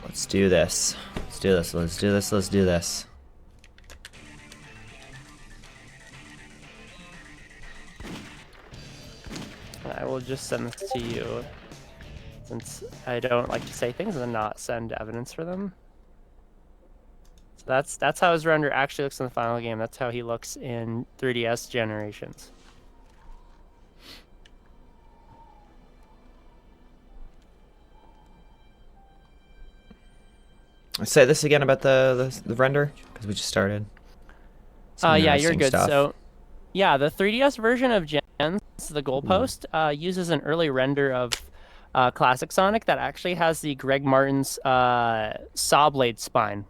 Let's do this. Let's do this. Let's do this. Let's do this. I will just send this to you, since I don't like to say things and not send evidence for them. So that's how his render actually looks in the final game. That's how he looks in 3DS Generations. Say this again about the render, because we just started. Yeah, you're good. Stuff. So, yeah, the 3DS version of Gens, the goalpost, uses an early render of classic Sonic that actually has the Greg Martin's saw blade spine.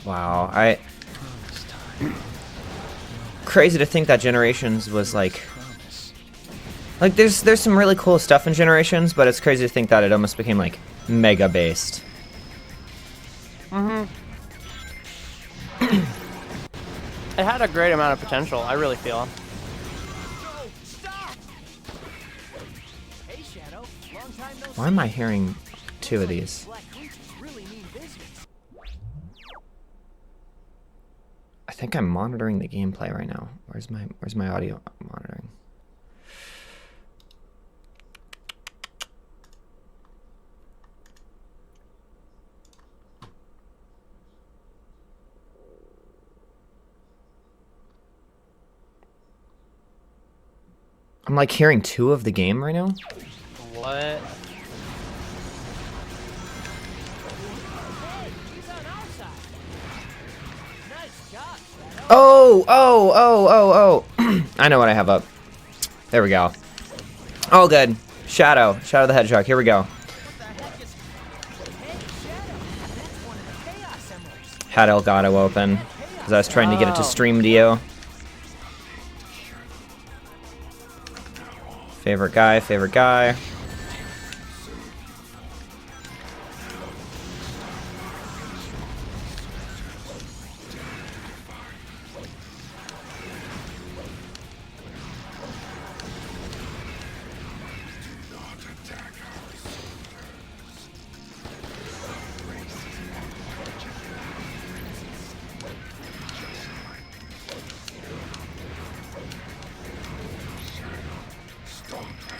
Wow, crazy to think that Generations was like there's some really cool stuff in Generations, but it's crazy to think that it almost became like mega based. It had a great amount of potential, I really feel. Why am I hearing two of these? I think I'm monitoring the gameplay right now. Where's my audio monitoring? I'm like hearing two of the game right now. What? Oh. I know what I have up. There we go. All good. Shadow the Hedgehog. Here we go. Had Elgato open because I was trying to get it to stream to you. Favorite guy.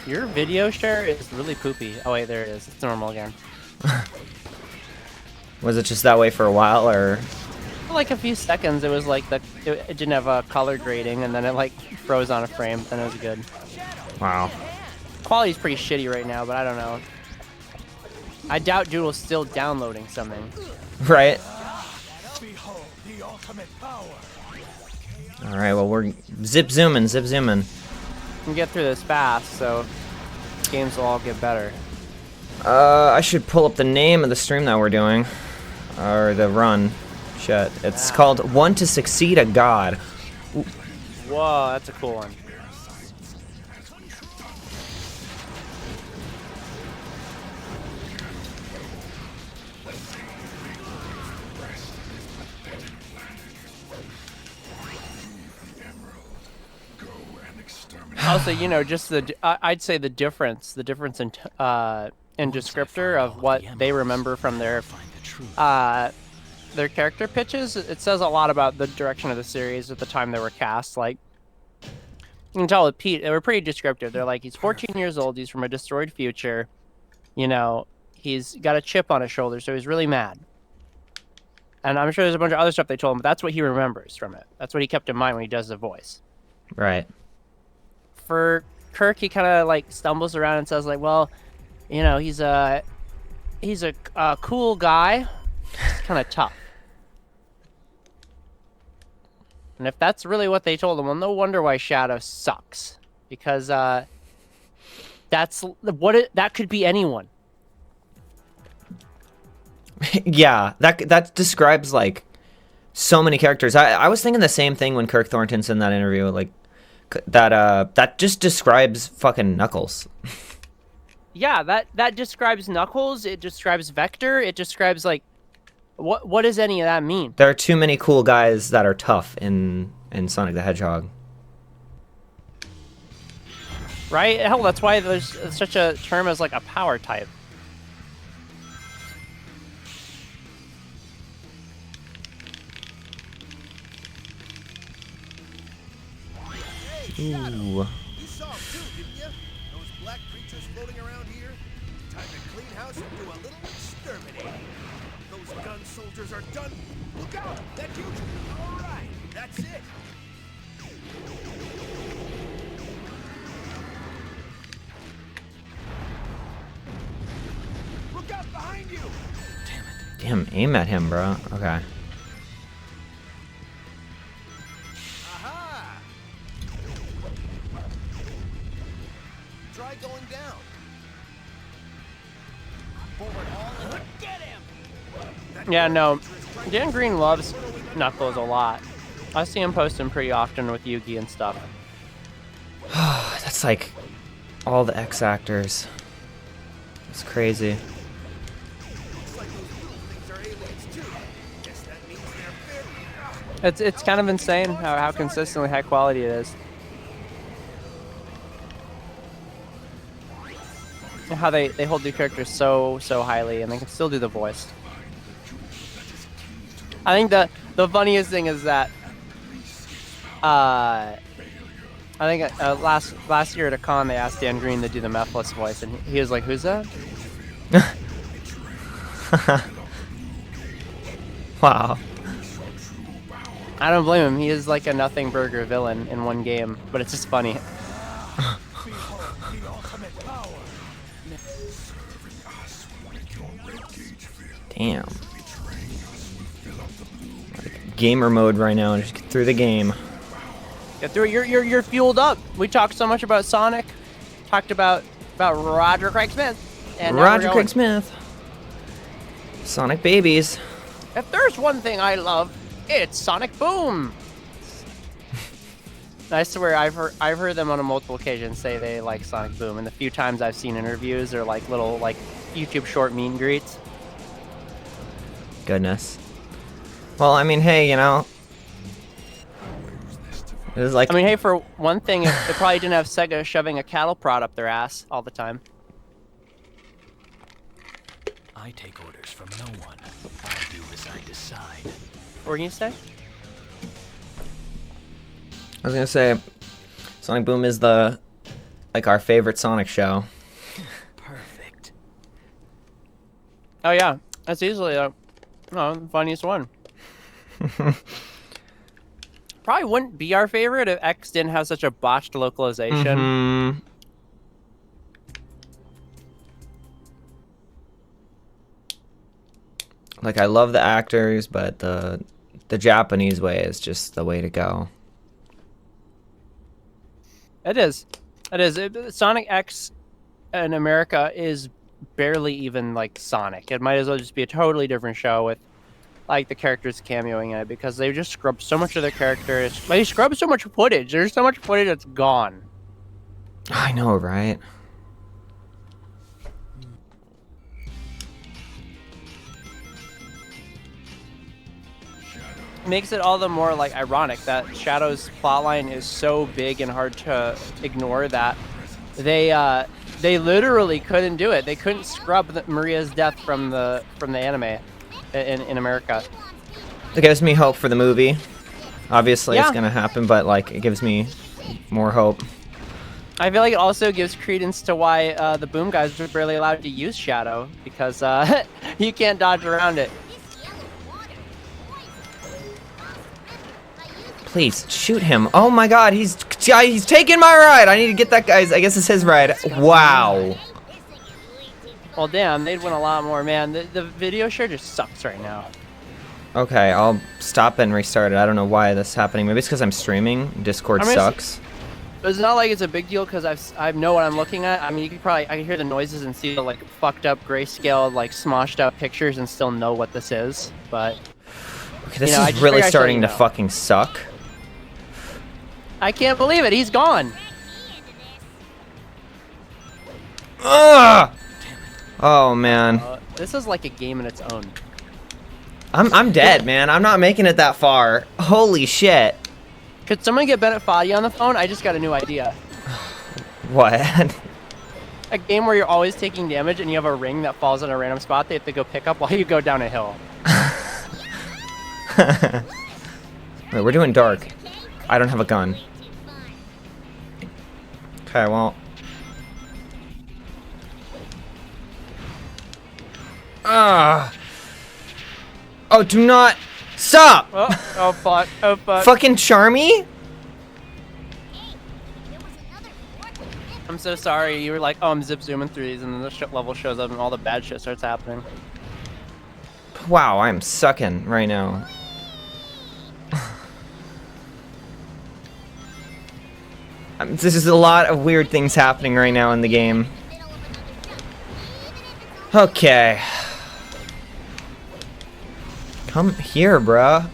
Your video share is really poopy. Oh wait, there it is. It's normal again. Was it just that way for a while, or? For like a few seconds, it was like it didn't have a color grading, and then it like froze on a frame. Then it was good. Wow. Quality's pretty shitty right now, but I don't know. I doubt Doodle's still downloading something. Right. All right. Well, we're zip zooming. We can get through this fast, so games will all get better. I should pull up the name of the stream that we're doing, or the run. Shit. It's called "One to Succeed a God." Ooh. Whoa, that's a cool one. Also, you know, just I'd say the difference in descriptor of what they remember from their character pitches. It says a lot about the direction of the series at the time they were cast. Like, you can tell with Pete, they were pretty descriptive. They're like, he's 14 years old, he's from a destroyed future, you know, he's got a chip on his shoulder, so he's really mad. And I'm sure there's a bunch of other stuff they told him, but that's what he remembers from it. That's what he kept in mind when he does the voice. Right. For Kirk, he kind of like stumbles around and says like, well, you know, he's a cool guy. He's kind of tough. And if that's really what they told him, well, no wonder why Shadow sucks, because that's that could be anyone. Yeah, that describes like so many characters. I was thinking the same thing when Kirk Thornton's in that interview, like that just describes fucking Knuckles. Yeah, that describes Knuckles. It describes Vector. It describes like what does any of that mean? There are too many cool guys that are tough in Sonic the Hedgehog. Right? Hell, that's why there's such a term as like a power type. Ooh. You saw them too, didn't you? Those black creatures floating around here? Time to clean house and do a little exterminating. Those gun soldiers are done. Look out! That huge... All right, that's it. Look out behind you! Damn, aim at him, bro. Okay. Aha! Try going down. Forward all in. Get him! Yeah, no. Dan Green loves Knuckles a lot. I see him posting pretty often with Yugi and stuff. That's like all the X actors. It's crazy. Looks like those little things are aliens too. Guess that means they're very... It's kind of insane how consistently high quality it is. And how they hold the characters so highly, and they can still do the voice. I think the funniest thing is that I think last year at a con they asked Dan Green to do the Mephiles voice, and he was like, "Who's that?" Wow. I don't blame him. He is like a nothing burger villain in one game, but it's just funny. Damn. Like gamer mode right now. Just get through the game. Get through it. You're fueled up. We talked so much about Sonic. Talked about Roger Craig Smith. And now Roger we're Craig going. Smith. Sonic babies. If there's one thing I love, it's Sonic Boom. I swear I've heard them on a multiple occasions say they like Sonic Boom, and the few times I've seen interviews or like little like YouTube short meet and greets. Goodness. Well, I mean, hey, you know, it was like. I mean, hey, for one thing, they probably didn't have Sega shoving a cattle prod up their ass all the time. I take orders from no one. I do as I decide. What were you gonna say? I was gonna say, Sonic Boom is like our favorite Sonic show. Perfect. Oh yeah, that's easily the funniest one. Probably wouldn't be our favorite if X didn't have such a botched localization. Mm-hmm. Like, I love the actors, but the Japanese way is just the way to go. It is. Sonic X in America is barely even like Sonic. It might as well just be a totally different show with like the characters cameoing in it, because they just scrubbed so much of their characters. They scrubbed so much footage. There's so much footage that's gone. I know, right? Makes it all the more like ironic that Shadow's plotline is so big and hard to ignore that they literally couldn't do it. They couldn't scrub Maria's death from the anime in America. It gives me hope for the movie. Obviously, it's Yeah. gonna happen, but like, it gives me more hope. I feel like it also gives credence to why the Boom guys were barely allowed to use Shadow, because you can't dodge around it. Please shoot him! Oh my God, he's taking my ride. I need to get that guy's. I guess it's his ride. Wow. Well, damn, they'd win a lot more, man. The video sure just sucks right now. Okay, I'll stop and restart it. I don't know why this is happening. Maybe it's because I'm streaming. Discord sucks. It's not like it's a big deal because I know what I'm looking at. I mean, I can hear the noises and see the like fucked up grayscale, like smoshed up pictures and still know what this is. But Okay, this I is just really figured I'd starting to let you know. fucking suck. I can't believe it. He's gone. Ugh! Oh man, This is like a game in its own. I'm dead, man. I'm not making it that far. Holy shit. Could someone get Bennett Foddy on the phone? I just got a new idea. What? A game where you're always taking damage and you have a ring that falls in a random spot they have to go pick up while you go down a hill. Wait, we're doing dark. I don't have a gun. Okay, well. Ah. Oh, do not stop. Oh fuck! Oh fuck! Fucking Charmy. I'm so sorry. You were like, oh, I'm zip zooming through these, and then the level shows up, and all the bad shit starts happening. Wow, I'm sucking right now. This is a lot of weird things happening right now in the game. Okay. Come here, bruh.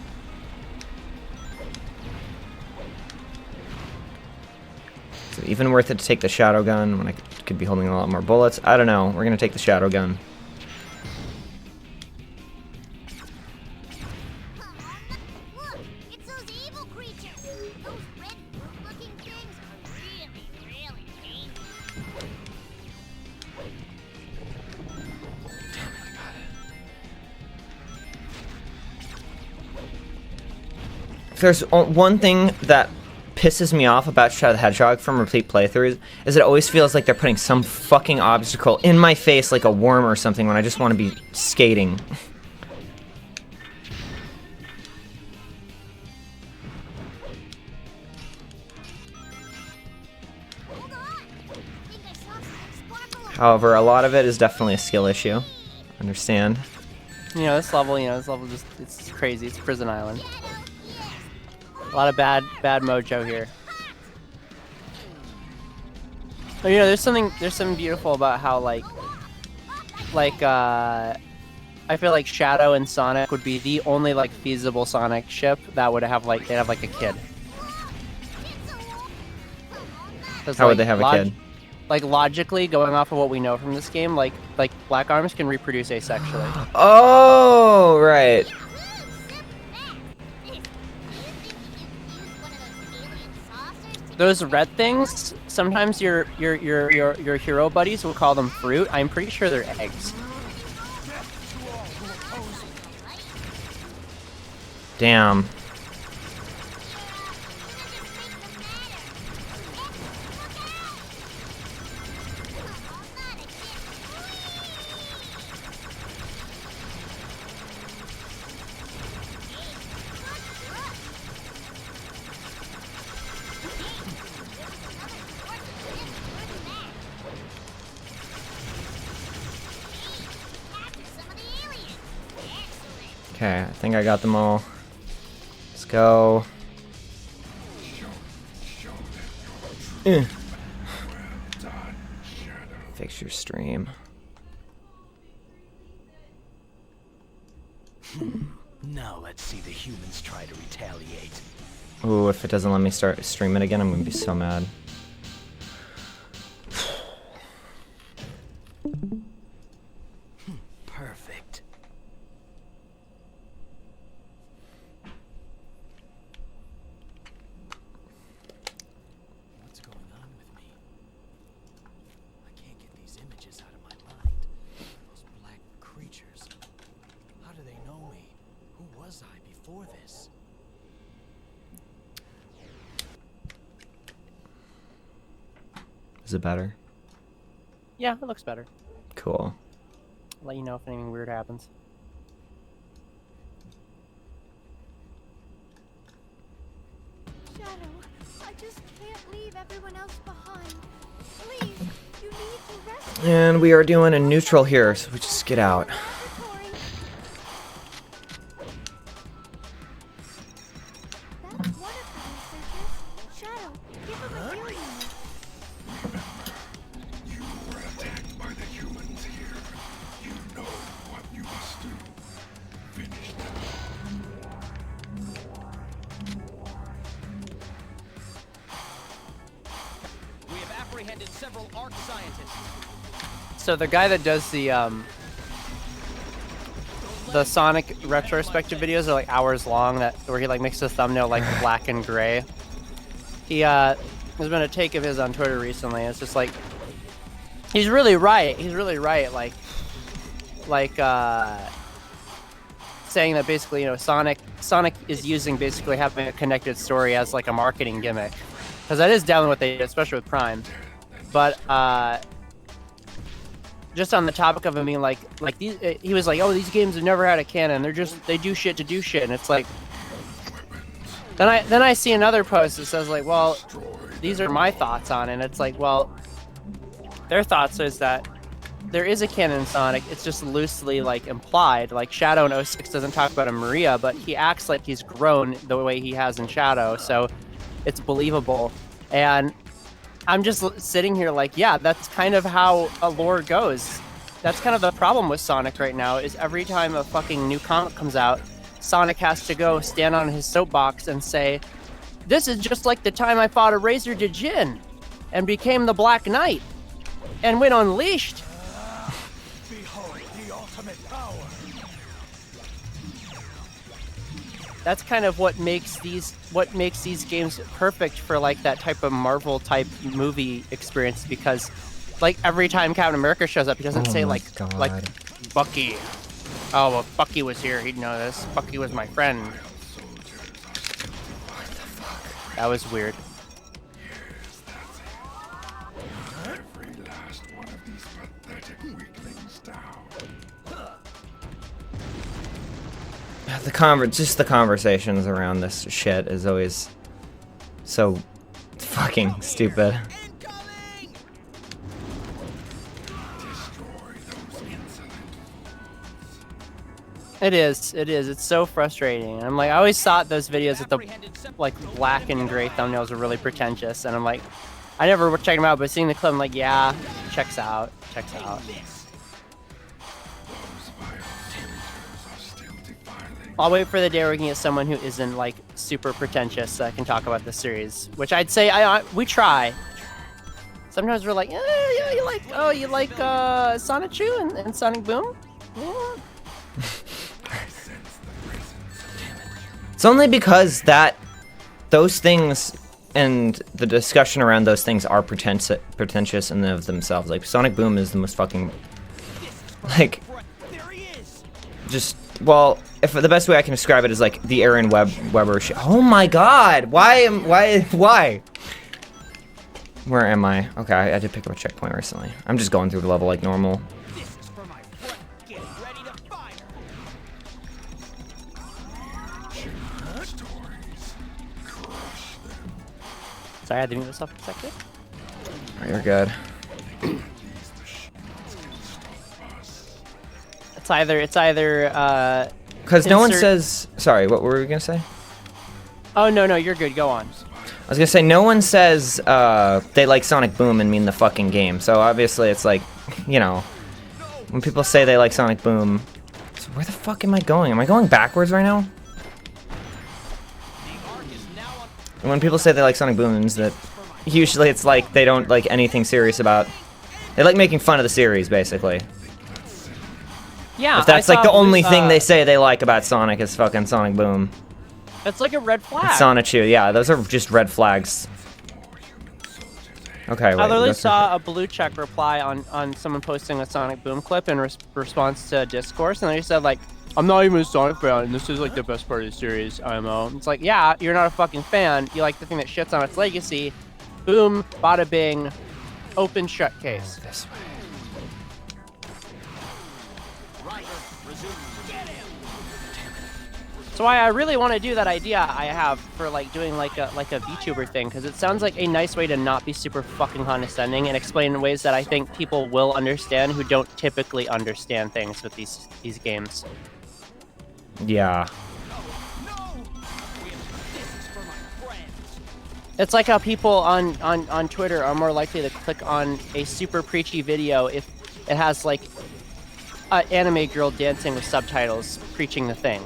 Is it even worth it to take the shadow gun when I could be holding a lot more bullets? I don't know. We're gonna take the shadow gun. Look, it's those evil creatures. Those red looking things are really dangerous. If there's one thing that pisses me off about Shadow the Hedgehog from repeat playthroughs is it always feels like they're putting some fucking obstacle in my face like a worm or something when I just want to be skating. Hold on. I think I saw something sparkle. However, a lot of it is definitely a skill issue. Understand? You know, this level just, it's crazy. It's Prison Island. Shadow, yes. A lot of bad mojo here. But you know, there's something beautiful about how I feel like Shadow and Sonic would be the only like feasible Sonic ship that would have like they'd have like a kid. 'Cause, How would like, they have a kid? Like logically, going off of what we know from this game, like Black Arms can reproduce asexually. Oh, right. Those red things, sometimes your hero buddies will call them fruit. I'm pretty sure they're eggs. Damn. Okay, I think I got them all. Let's go. Fix your stream. Now let's see the humans try to retaliate. Ooh, if it doesn't let me start streaming again, I'm gonna be so mad. Perfect. What's going on with me? I can't get these images out of my mind. Those black creatures. How do they know me? Who was I before this? Is it better? Yeah, it looks better. Cool. I'll let you know if anything weird happens. Shadow, I just can't leave everyone else behind. Please, you need to rescue And we are doing a neutral here, so we just get out. Laboratory. That's one of the researchers. Shadow, give him a healing unit. You were attacked by the humans here. You know what you must do. Finish them. We have apprehended several ARC scientists. So the guy that does the Sonic retrospective videos are like hours long, that where he like makes the thumbnail like black and gray. There's been a take of his on Twitter recently. It's just like he's really right. He's really right. Like saying that basically, you know, Sonic is using basically having a connected story as like a marketing gimmick, because that is definitely what they did, especially with Prime. But just on the topic of him being like these, he was like, oh, these games have never had a canon. They do shit to do shit, and it's like. Then I see another post that says like, well, these are my thoughts on it. And it's like, well, their thoughts is that there is a canon in Sonic. It's just loosely like implied. Like Shadow in 06 doesn't talk about a Maria, but he acts like he's grown the way he has in Shadow, so it's believable. And I'm just sitting here like, yeah, that's kind of how a lore goes. That's kind of the problem with Sonic right now, is every time a fucking new comic comes out, Sonic has to go stand on his soapbox and say, this is just like the time I fought a Razor Dijin and became the Black Knight and went unleashed. Behold the ultimate power. That's kind of what makes these games perfect for like that type of Marvel type movie experience, because like every time Captain America shows up, he doesn't say like Bucky. Oh, well, if Bucky was here, he'd know this. Bucky was my friend. What the fuck? That was weird. Every last one of these pathetic weaklings down. Just the conversations around this shit is always so fucking stupid. It is. It's so frustrating. I'm like, I always thought those videos with the like black and gray thumbnails were really pretentious, and I'm like, I never checked them out, but seeing the clip, I'm like, yeah, checks out. I'll wait for the day where we can get someone who isn't like super pretentious that can talk about the series, which I'd say we try. Sometimes we're like, yeah, you like Sonic Chew and Sonic Boom? Yeah. It's only because those things and the discussion around those things are pretentious in and of themselves. Like Sonic Boom is the most fucking like just if the best way I can describe it is like the Aaron Weber shit. Oh my god! Why? Where am I? Okay, I did pick up a checkpoint recently. I'm just going through the level like normal. Sorry, I didn't mute myself for a second. Oh, you're good. It's either because no one says. Sorry, what were we gonna say? Oh no, you're good. Go on. I was gonna say no one says they like Sonic Boom and mean the fucking game. So obviously it's like, you know, when people say they like Sonic Boom, so where the fuck am I going? Am I going backwards right now? When people say they like Sonic Booms, that usually it's like they don't like anything serious about. They like making fun of the series, basically. Yeah. If that's like the only thing they say they like about Sonic is fucking Sonic Boom. It's like a red flag. It's Sonic Chew, yeah, those are just red flags. Okay, wait. I literally saw a blue check reply on someone posting a Sonic Boom clip in response to Discourse, and they said like, I'm not even a Sonic fan, and this is like the best part of the series, IMO. It's like, yeah, you're not a fucking fan. You like the thing that shits on its legacy. Boom, bada bing, open shut case. This way. So why I really want to do that idea I have for like doing like a VTuber thing, because it sounds like a nice way to not be super fucking condescending and explain in ways that I think people will understand who don't typically understand things with these games. Yeah. It's like how people on Twitter are more likely to click on a super preachy video if it has like an anime girl dancing with subtitles preaching the thing.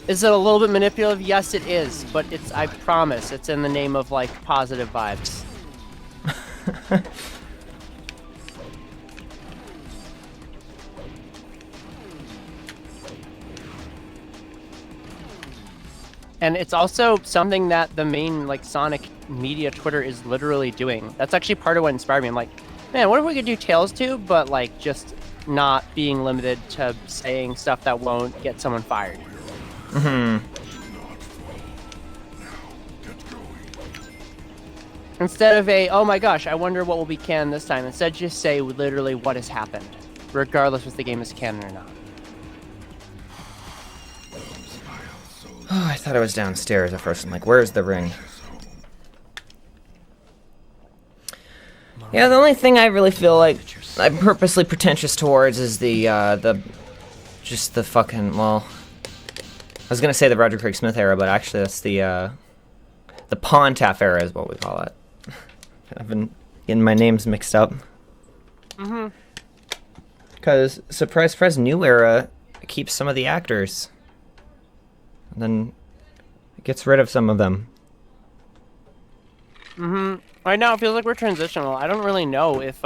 Is it a little bit manipulative? Yes, it is, but I promise, it's in the name of like positive vibes. And it's also something that the main like Sonic media Twitter is literally doing. That's actually part of what inspired me. I'm like, man, what if we could do Tales 2, but like just not being limited to saying stuff that won't get someone fired. Instead of a, oh my gosh, I wonder what will be canon this time. Instead, just say literally what has happened, regardless if the game is canon or not. Oh, I thought I was downstairs at first. I'm like, where's the ring? Yeah, the only thing I really feel like I'm purposely pretentious towards is just the fucking, well, I was gonna say the Roger Craig Smith era, but actually that's the Pontaff era is what we call it. I've been getting my names mixed up. Because, surprise, surprise, New Era keeps some of the actors. And then it gets rid of some of them. Right now, it feels like we're transitional. I don't really know if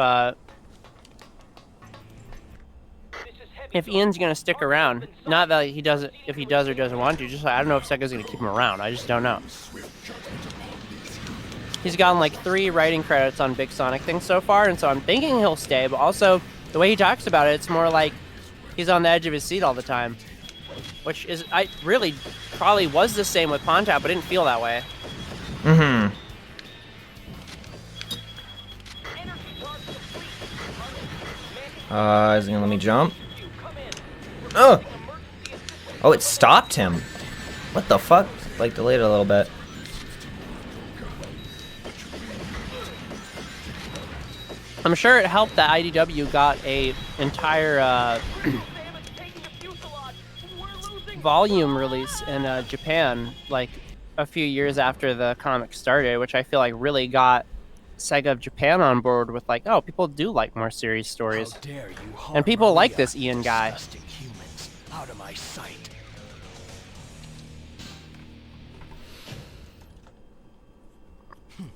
Ian's gonna stick around. Not that he doesn't, if he does or doesn't want to. Just I don't know if Sega's gonna keep him around. I just don't know. He's gotten like 3 writing credits on big Sonic things so far, and so I'm thinking he'll stay. But also, the way he talks about it, it's more like he's on the edge of his seat all the time. Which is, I really probably was the same with Pontapp, but didn't feel that way. Is he gonna let me jump? Oh! Oh, it stopped him. What the fuck? Like, delayed it a little bit. I'm sure it helped that IDW got a entire volume release in Japan, like a few years after the comic started, which I feel like really got Sega of Japan on board with like, oh, people do like more series stories. And people like this Ian guy. Humans, out of my sight.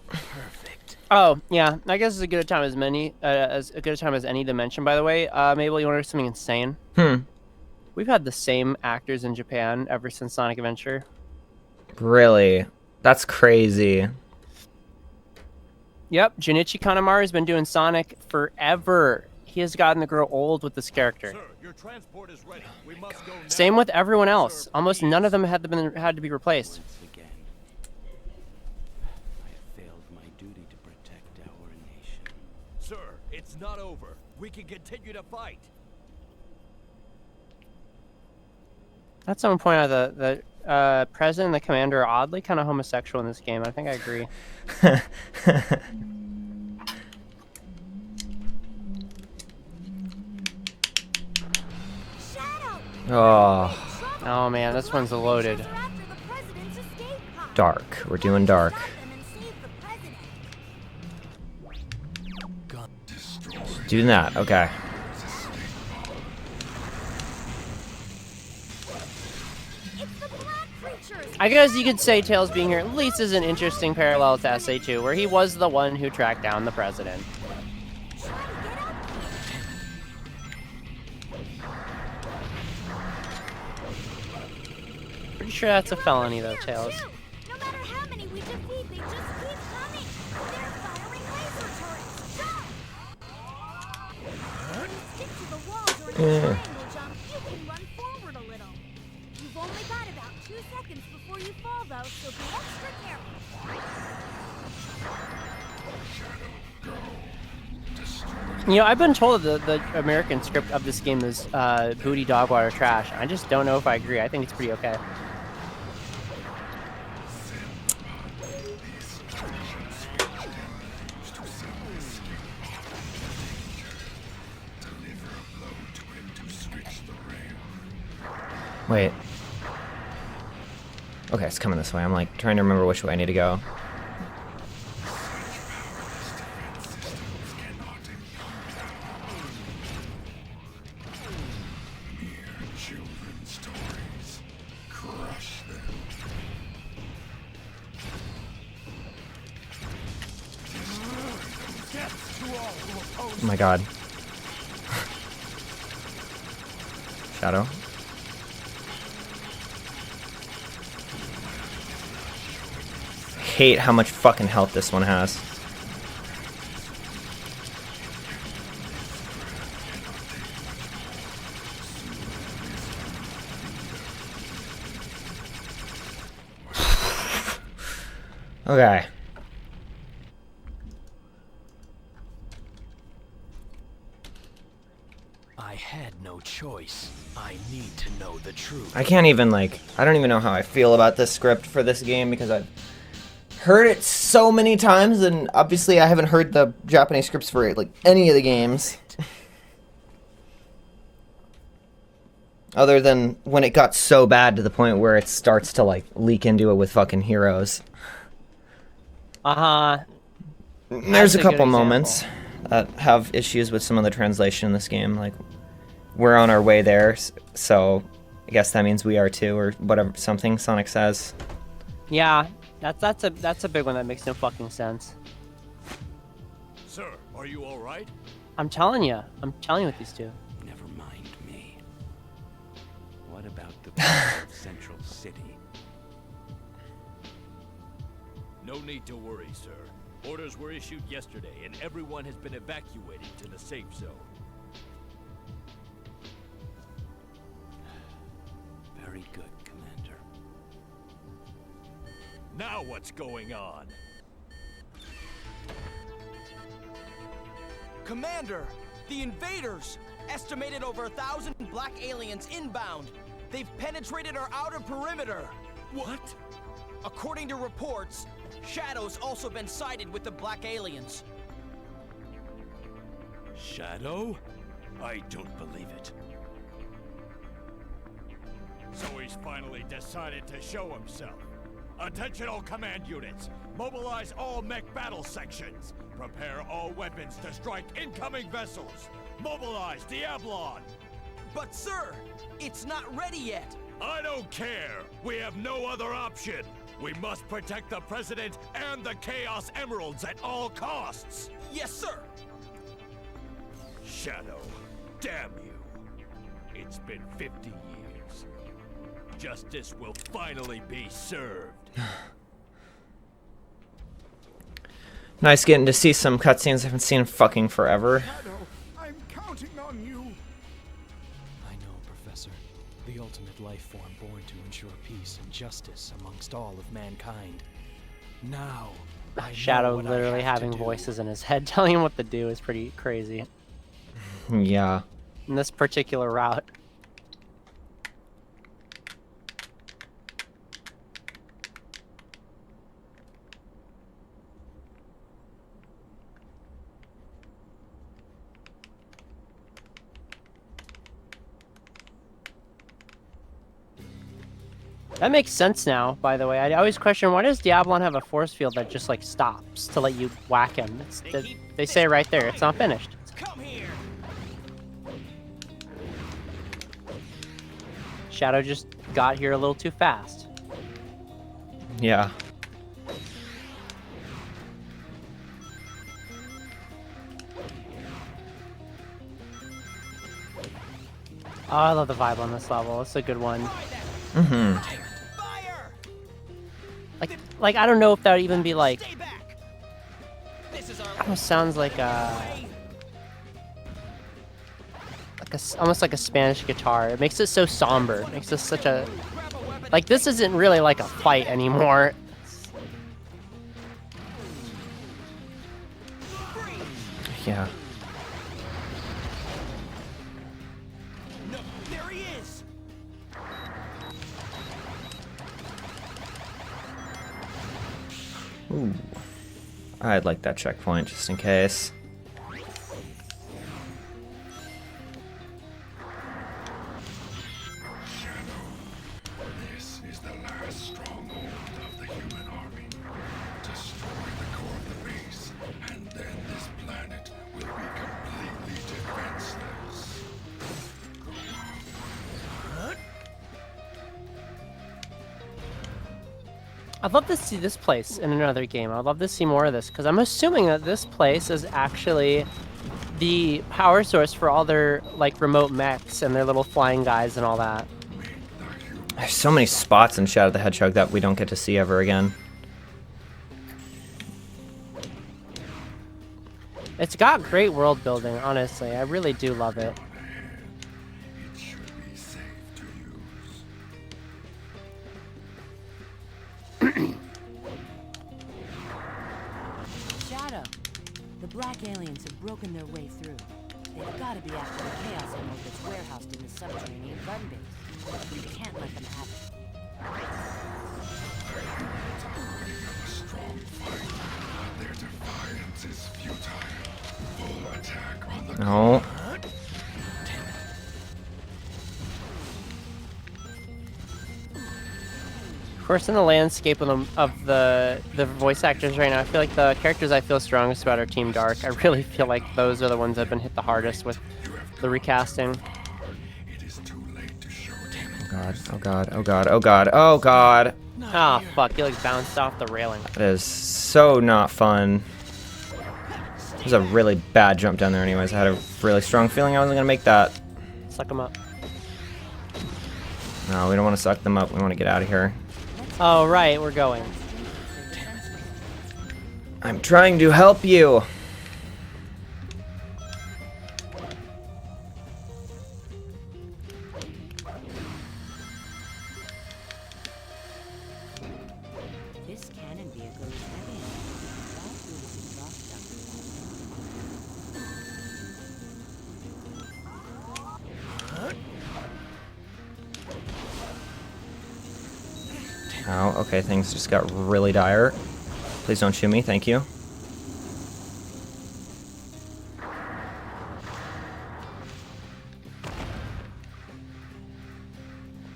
Perfect. Oh, yeah, I guess it's as good a time as any to mention, by the way. Mabel, you want to do something insane? We've had the same actors in Japan ever since Sonic Adventure. Really? That's crazy. Yep, Junichi Kanemaru has been doing Sonic forever. He has gotten to grow old with this character. Sir, your transport is ready. We must go now. Same with everyone else. Almost none of them had to be replaced. Once again, I have failed my duty to protect our nation. Sir, it's not over. We can continue to fight. At some point, the president and the commander are oddly kind of homosexual in this game. I think I agree. Oh, Oh man, this one's loaded. dark. We're doing dark. Doing that. Okay. I guess you could say Tails being here at least is an interesting parallel to SA2, where he was the one who tracked down the president. Pretty sure that's a felony though, Tails. No matter how many we defeat, they just keep coming. They're firing laser turrets. Go! When you stick to the walls or in a triangle jump, you can run forward a little. You've only got about 2 seconds before you fall, though, so be extra careful. You know, I've been told that the American script of this game is booty, dog water, trash. I just don't know if I agree. I think it's pretty okay. Wait. Okay, it's coming this way. I'm like trying to remember which way I need to go. Oh my god. Shadow. hate how much fucking health this one has. Okay. I had no choice. I need to know the truth. I can't even, like, I don't even know how I feel about this script for this game because I've heard it so many times, and obviously I haven't heard the Japanese scripts for, like, any of the games. Other than when it got so bad to the point where it starts to, like, leak into it with fucking heroes. Uh-huh. There's a a good couple example. moments that have issues with some of the translation in this game. Like, we're on our way there, so I guess that means we are too, or whatever, something Sonic says. Yeah, that's a big one that makes no fucking sense. Sir, are you all right? I'm telling you with these two. Never mind me. What about the Central City? No need to worry, sir. Orders were issued yesterday, and everyone has been evacuated to the safe zone. Very good, Commander. Now what's going on? Commander, the invaders! Estimated over 1,000 black aliens inbound. They've penetrated our outer perimeter. What? According to reports, Shadow's also been sighted with the black aliens. Shadow? I don't believe it. So he's finally decided to show himself. Attention all command units! Mobilize all mech battle sections! Prepare all weapons to strike incoming vessels! Mobilize Diablon! But sir, it's not ready yet. I don't care! We have no other option! We must protect the President and the Chaos Emeralds at all costs! Yes, sir. Shadow, damn you. It's been 50 years. Justice will finally be served. Nice getting to see some cutscenes I haven't seen in fucking forever. Shadow, I'm counting on you. I know, Professor. The ultimate life form born to ensure peace and justice amongst all of mankind. Now, I know Shadow what I literally have to having do. voices in his head telling him what to do is pretty crazy. Yeah. In this particular route. That makes sense now, by the way. I always question, why does Diablon have a force field that just, like, stops to let you whack him? They say right there, it's not finished. Come here. Shadow just got here a little too fast. Yeah. Oh, I love the vibe on this level. It's a good one. Mm-hmm. Fire! Like I don't know if that would even be like, Stay back. This is our almost sounds like almost like a Spanish guitar. It makes it so somber. It makes this such a, grab a weapon. like this isn't really like a fight anymore. Yeah. No, there he is. Ooh. I'd like that checkpoint just in case. This is the last stronghold of the human army. Destroy the core of the base, and then this planet will be completely defenseless. I'd love to see this place in another game. I'd love to see more of this because I'm assuming that this place is actually the power source for all their like remote mechs and their little flying guys and all that. There's so many spots in Shadow the Hedgehog that we don't get to see ever again. It's got great world building, honestly. I really do love it. It should be safe to use. Shadow. The black aliens have broken their way through. They've got to be after the Chaos Emerald that's warehoused in the subterranean gun base. We can't let them have it. A strong fight. Their defiance is futile. Full attack on the No. Of course, in the landscape of the voice actors right now, I feel like the characters I feel strongest about are Team Dark. I really feel like those are the ones that have been hit the hardest with the recasting. It is too late to show them. Oh god, oh god, oh god, oh god, oh god. Oh fuck, he like bounced off the railing. That is so not fun. It was a really bad jump down there anyways. I had a really strong feeling I wasn't gonna make that. Suck him up. No, we don't want to suck them up. We want to get out of here. Oh right, we're going. I'm trying to help you. This cannon vehicle is heavy enough. That will exhaust Oh, okay, things just got really dire. Please don't shoot me, thank you.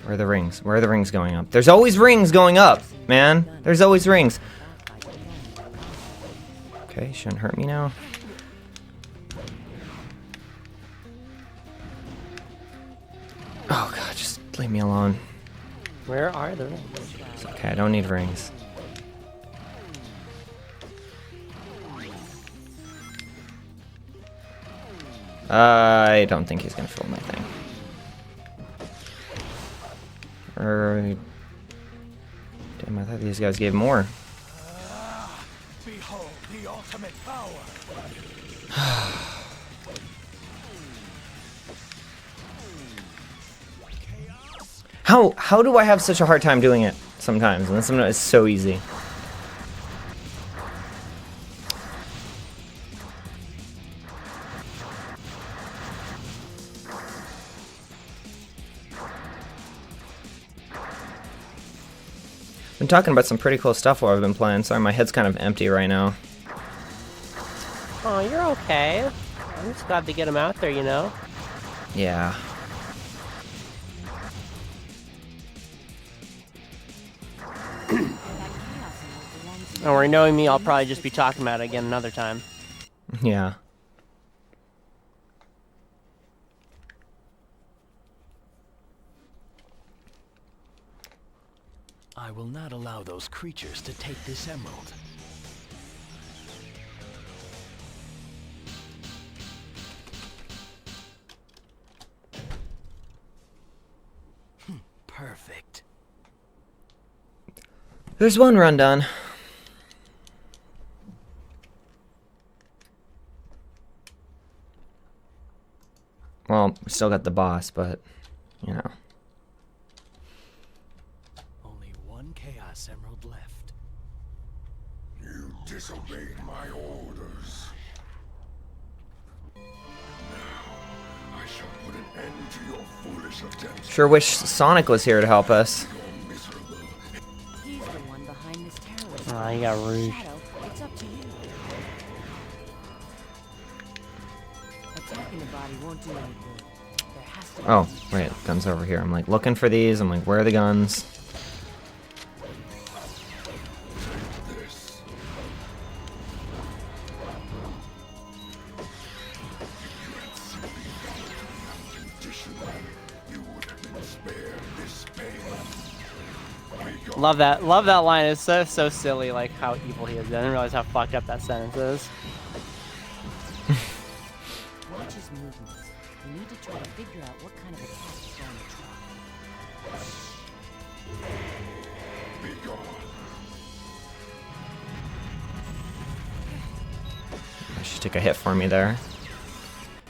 Where are the rings? Where are the rings going up? There's always rings going up, man. There's always rings. Okay, shouldn't hurt me now. Oh god, just leave me alone. Where are the rings? It's okay, I don't need rings. I don't think he's gonna fill my thing. Damn, I thought these guys gave more. Behold the ultimate power. How do I have such a hard time doing it sometimes? And then sometimes it's so easy. Been talking about some pretty cool stuff while I've been playing. Sorry, my head's kind of empty right now. Oh, you're okay. I'm just glad to get him out there, you know? Yeah. Don't worry, knowing me, I'll probably just be talking about it again another time. Yeah. I will not allow those creatures to take this emerald. Perfect. There's one run done. Well, we still got the boss, but, you know. Only one Chaos Emerald left. You disobeyed my orders. Now, I shall put an end to your foolish attempts. Sure wish Sonic was here to help us. You're miserable. He's the one behind this terrorism. Ah, you got Rouge. Shadow, it's up to you. Attacking the body won't do any good. There has to be Oh, wait, guns over here. I'm like looking for these. I'm like, where are the guns? This. You had simply followed me unconditionally. You would have been spared this pain. Be gone. Love that line. It's so silly, like how evil he is. I didn't realize how fucked up that sentence is. Watch his movements. You need to try to figure out what kind of attack he's going to try. Be gone. I should took a hit for me there.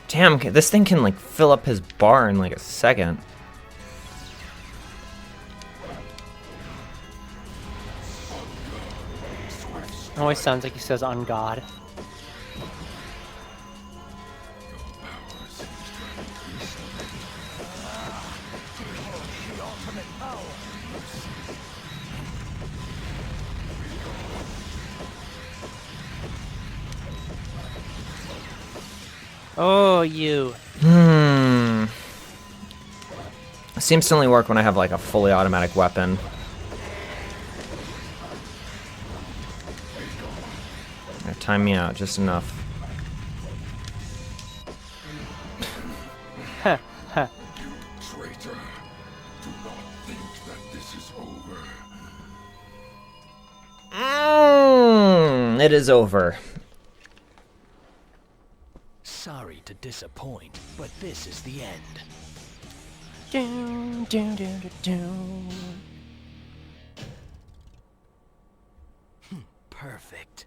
Damn, this thing can like fill up his bar in like a second. Always sounds like he says on God. Oh, you. Seems to only work when I have like a fully automatic weapon. Time me out just enough. Traitor, do not think that this is over. It is over. Sorry to disappoint, but this is the end. Doom, doom, doom, doom, doom. Perfect.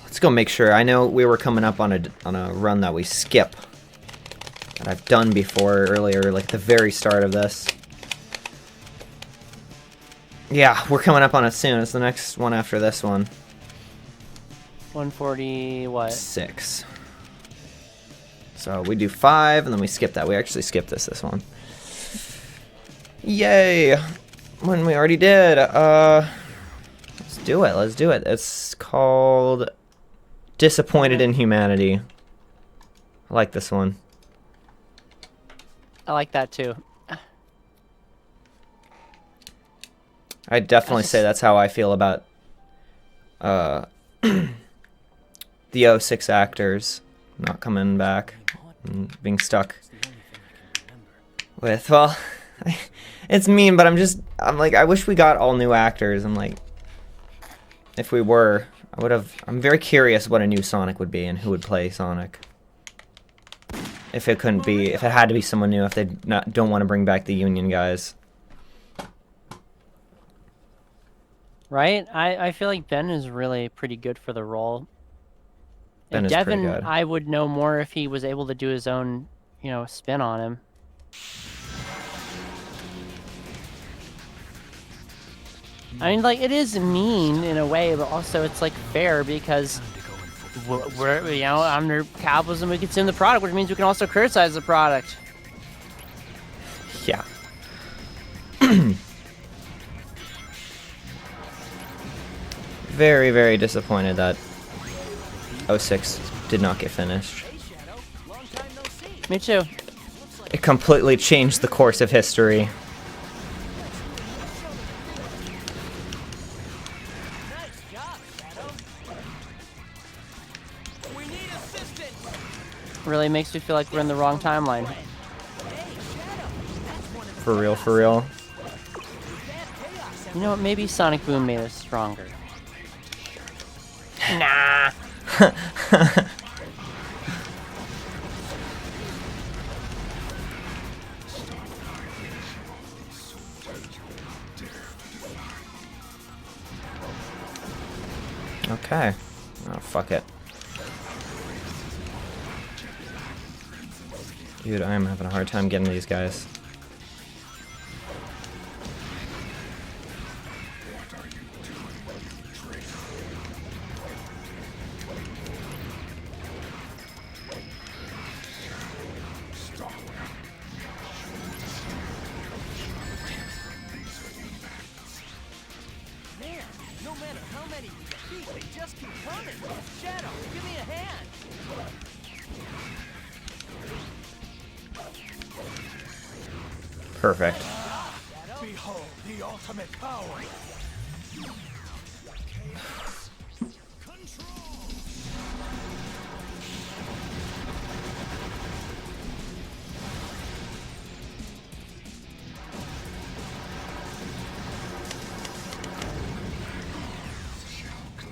Let's go make sure. I know we were coming up on a run that we skip. That I've done before earlier, like the very start of this. Yeah, we're coming up on it soon. It's the next one after this one. 140 what? 6. So we do 5, and then we skip that. We actually skipped this one. Yay! When we already did. Let's do it. Let's do it. It's called Disappointed in Humanity. I like this one. I like that too. I'd definitely say that's how I feel about the 06 actors not coming back and being stuck with, well, it's mean, but I'm like, I wish we got all new actors. I'm like, if we were, I'm very curious what a new Sonic would be and who would play Sonic. If it couldn't be, if it had to be someone new, if they don't want to bring back the Union guys. Right? I feel like Ben is really pretty good for the role. Ben And is pretty Devin, good. I would know more if he was able to do his own, spin on him. I mean, like, it is mean in a way, but also it's, like, fair because we're under capitalism, we consume the product, which means we can also criticize the product. Yeah. Very, very disappointed that 06 did not get finished. Me too. It completely changed the course of history. Really makes me feel like we're in the wrong timeline. For real, for real. You know what? Maybe Sonic Boom made us stronger. Nah. Okay. Oh, fuck it. Dude, I am having a hard time getting these guys. Man, no matter how many you defeat, they just keep coming. Shadow, give me a hand. Perfect. Behold the ultimate power.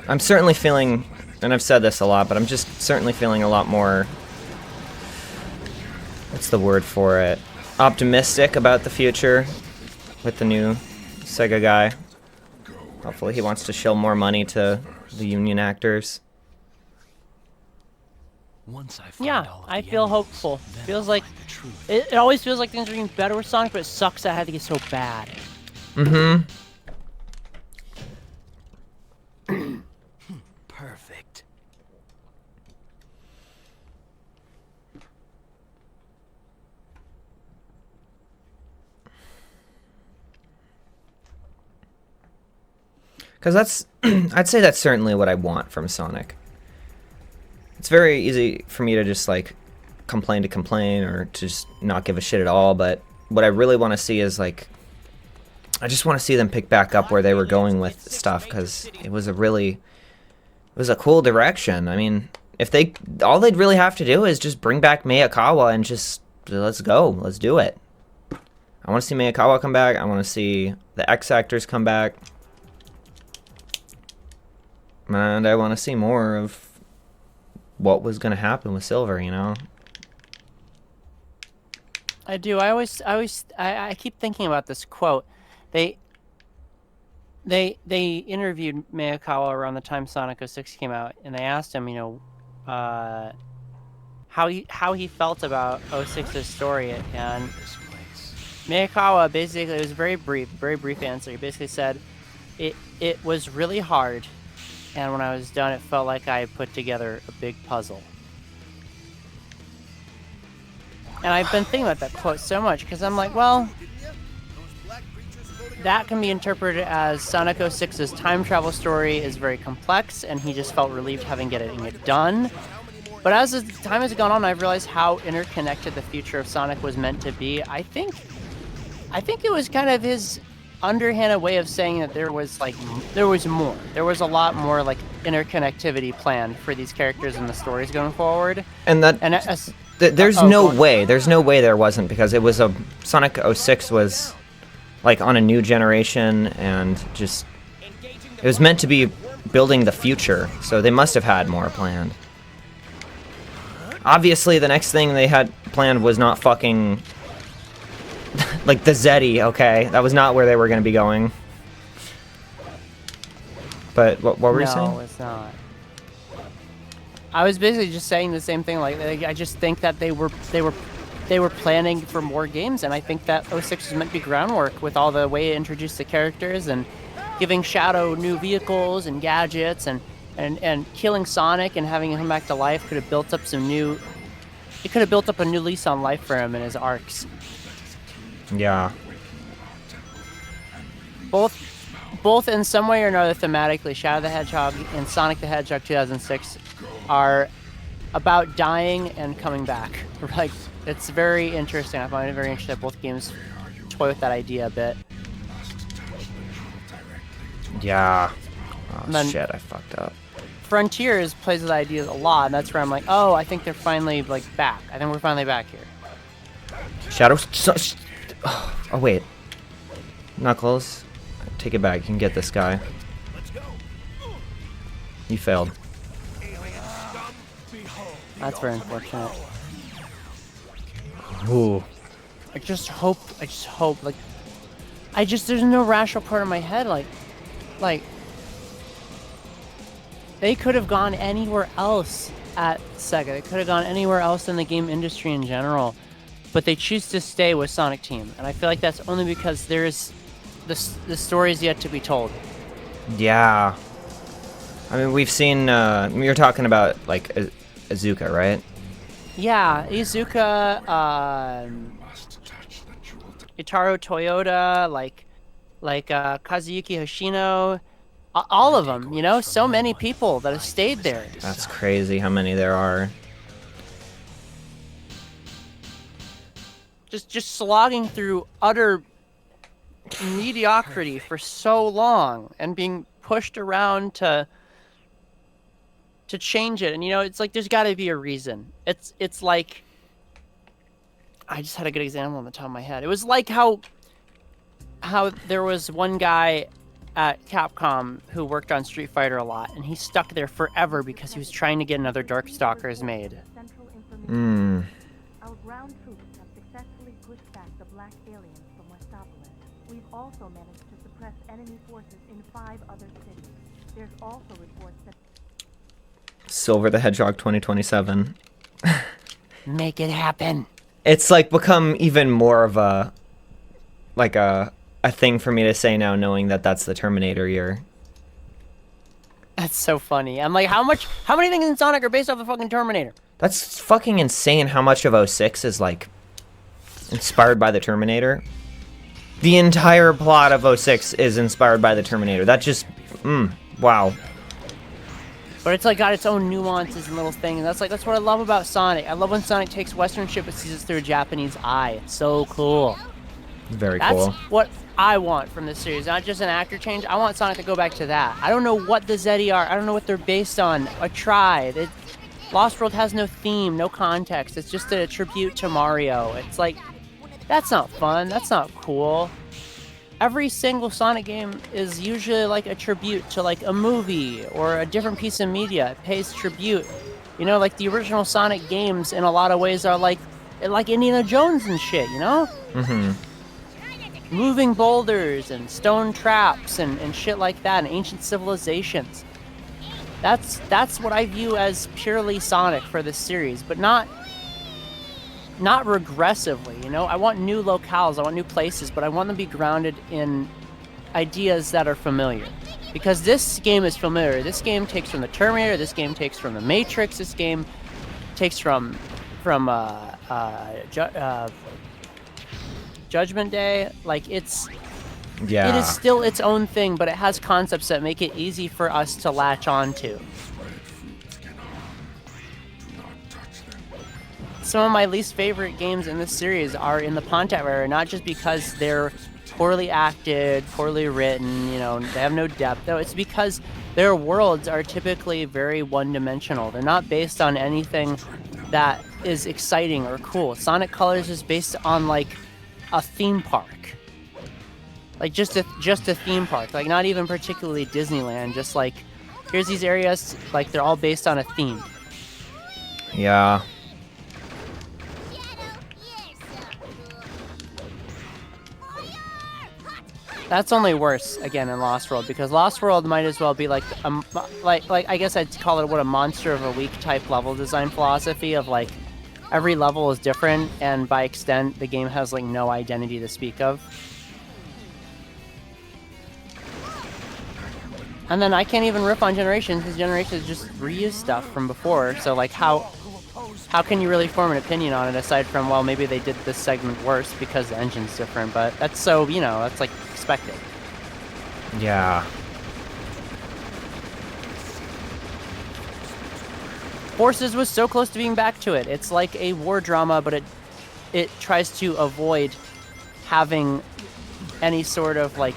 I'm certainly feeling, and I've said this a lot, but I'm just certainly feeling a lot more, what's the word for it, optimistic about the future with the new Sega guy. Hopefully he wants to shill more money to the union actors. Once I find Yeah, all of I the feel enemies, hopeful. then Feels I'll like find the truth. it always feels like things are getting better with Sonic, but it sucks that it had to get so bad. Mm-hmm. Perfect. Because that's, I'd say that's certainly what I want from Sonic. It's very easy for me to just like complain or to just not give a shit at all, but what I really want to see is like, I just want to see them pick back up where they were going with stuff, because it was a cool direction. I mean, if all they'd really have to do is just bring back Miyakawa and just, let's go, let's do it. I want to see Miyakawa come back, I want to see the X actors come back. And I want to see more of what was going to happen with Silver, you know? I do. I keep thinking about this quote. They interviewed Miyakawa around the time Sonic 06 came out, and they asked him, how he felt about 06's story, and Miyakawa basically, it was a very brief answer. He basically said, it was really hard, and when I was done, it felt like I put together a big puzzle. And I've been thinking about that quote so much, because I'm like, well, that can be interpreted as Sonic 06's time travel story is very complex, and he just felt relieved having getting it done. But as the time has gone on, I've realized how interconnected the future of Sonic was meant to be. I think it was kind of his underhanded way of saying that there was more. There was a lot more like interconnectivity planned for these characters and the stories going forward. And that there's no way there wasn't, because it was Sonic 06 was like on a new generation, and just it was meant to be building the future, so they must have had more planned. Obviously the next thing they had planned was not fucking like the Zeddy, okay? That was not where they were going to be going. But what were you saying? No, it's not. I was basically just saying the same thing. Like I just think that they were planning for more games, and I think that 06 was meant to be groundwork with all the way it introduced the characters and giving Shadow new vehicles and gadgets, and killing Sonic and having him come back to life could have built up a new lease on life for him in his arcs. Yeah. Both in some way or another thematically, Shadow the Hedgehog and Sonic the Hedgehog 2006 are about dying and coming back. Like, it's very interesting. I find it very interesting that both games toy with that idea a bit. Yeah. Oh, then, shit, I fucked up. Frontiers plays with ideas a lot, and that's where I'm like, oh, I think they're finally, like, back. I think we're finally back here. Oh, wait. Knuckles, take it back. You can get this guy. You failed. That's very unfortunate. Ooh. I just hope, like, there's no rational part in my head, like, they could have gone anywhere else at Sega. They could have gone anywhere else in the game industry in general, but they choose to stay with Sonic Team, and I feel like that's only because there's the story is yet to be told. Yeah. I mean, we've seen, you're talking about, like, Izuka, right? Yeah, Izuka, Itaro Toyota, like Kazuyuki Hoshino, all of them, you know, so many people that have stayed there. That's crazy how many there are. Just slogging through utter mediocrity for so long and being pushed around to change it. And, you know, it's like there's got to be a reason. It's like, I just had a good example on the top of my head. It was like how there was one guy at Capcom who worked on Street Fighter a lot, and he stuck there forever because he was trying to get another Darkstalkers made. Central Hmm. information. Our ground troops have successfully pushed back the black aliens from Westopolis. We've also managed to suppress enemy forces in 5 other cities. There's also reports that Silver the Hedgehog 2027. Make it happen. It's like become even more of a like a thing for me to say now, knowing that that's the Terminator year. That's so funny. I'm like, how many things in Sonic are based off the fucking Terminator? That's fucking insane how much of 06 is like inspired by the Terminator. The entire plot of 06 is inspired by the Terminator. That just wow. But it's like got its own nuances and little things. That's what I love about Sonic. I love when Sonic takes Western shit but sees it through a Japanese eye. It's so cool. Very That's cool. what I want from this series. Not just an actor change. I want Sonic to go back to that. I don't know what the Zeddy are. I don't know what they're based on. I tried. Lost World has no theme, no context. It's just a tribute to Mario. It's like, that's not fun. That's not cool. Every single Sonic game is usually like a tribute to like a movie or a different piece of media. It pays tribute. You know, like the original Sonic games in a lot of ways are like Indiana Jones and shit, you know? Mm-hmm. Moving boulders and stone traps and shit like that, and ancient civilizations. That's what I view as purely Sonic for this series, but not regressively, you know? I want new locales, I want new places, but I want them to be grounded in ideas that are familiar. Because this game is familiar. This game takes from the Terminator, this game takes from the Matrix, this game takes from Judgment Day. Like, it is still its own thing, but it has concepts that make it easy for us to latch onto. Some of my least favorite games in this series are in the Pontiac era, not just because they're poorly acted, poorly written, you know, they have no depth. No, it's because their worlds are typically very one-dimensional. They're not based on anything that is exciting or cool. Sonic Colors is based on, like, a theme park. Like, just a theme park. Like, not even particularly Disneyland. Just, like, here's these areas, like, they're all based on a theme. Yeah. That's only worse, again, in Lost World, because Lost World might as well be like I guess I'd call it a Monster of a Week type level design philosophy of, like, every level is different, and by extent, the game has, like, no identity to speak of. And then I can't even riff on Generations, because Generations just reuse stuff from before, so, like, how can you really form an opinion on it aside from, well, maybe they did this segment worse because the engine's different, but that's so, you know, that's, like, expected. Yeah. Forces was so close to being back to it. It's like a war drama, but it tries to avoid having any sort of, like,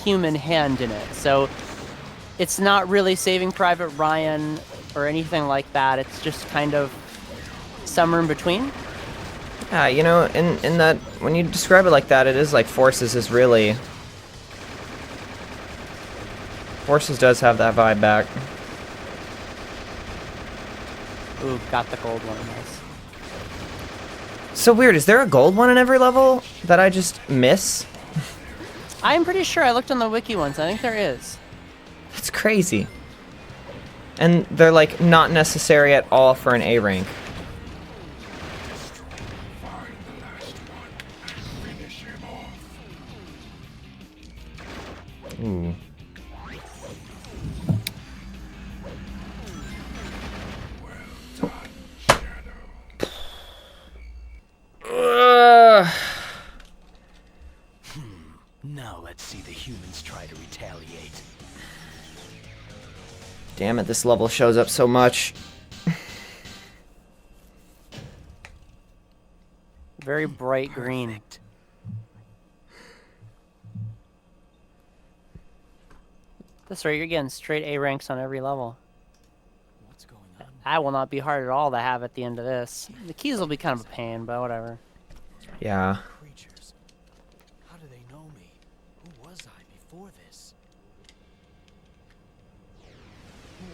human hand in it. So it's not really Saving Private Ryan or anything like that. It's just kind of somewhere in between. Yeah, you know, in that, when you describe it like that, it is like Forces is really... Forces does have that vibe back. Ooh, got the gold one. Nice. So weird, is there a gold one in every level that I just miss? I'm pretty sure I looked on the wiki once. I think there is. That's crazy. And they're, like, not necessary at all for an A rank. Ooh. Now let's see the humans try to retaliate. Damn it, this level shows up so much. Very bright green. That's right, you're getting straight A ranks on every level. What's going on? That will not be hard at all to have at the end of this. The keys will be kind of a pain, but whatever. Yeah. Creatures. How do they know me? Who was I before this?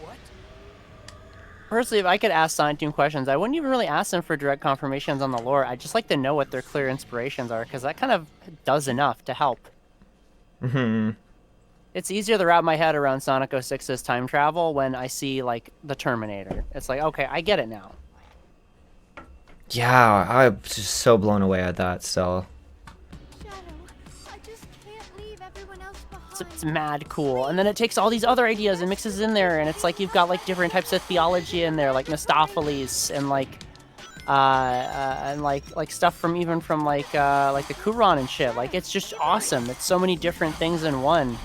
What? Personally, if I could ask Sonic Team questions, I wouldn't even really ask them for direct confirmations on the lore. I'd just like to know what their clear inspirations are, because that kind of does enough to help. It's easier to wrap my head around Sonic 06's time travel when I see, like, the Terminator. It's like, okay, I get it now. Yeah, I'm just so blown away at that still. Shadow, I just can't leave everyone else behind. It's mad cool. And then it takes all these other ideas and mixes in there, and it's like you've got, like, different types of theology in there, like Mistopheles and, like, stuff from even from like the Kuron and shit. Like, it's just awesome. It's so many different things in one. You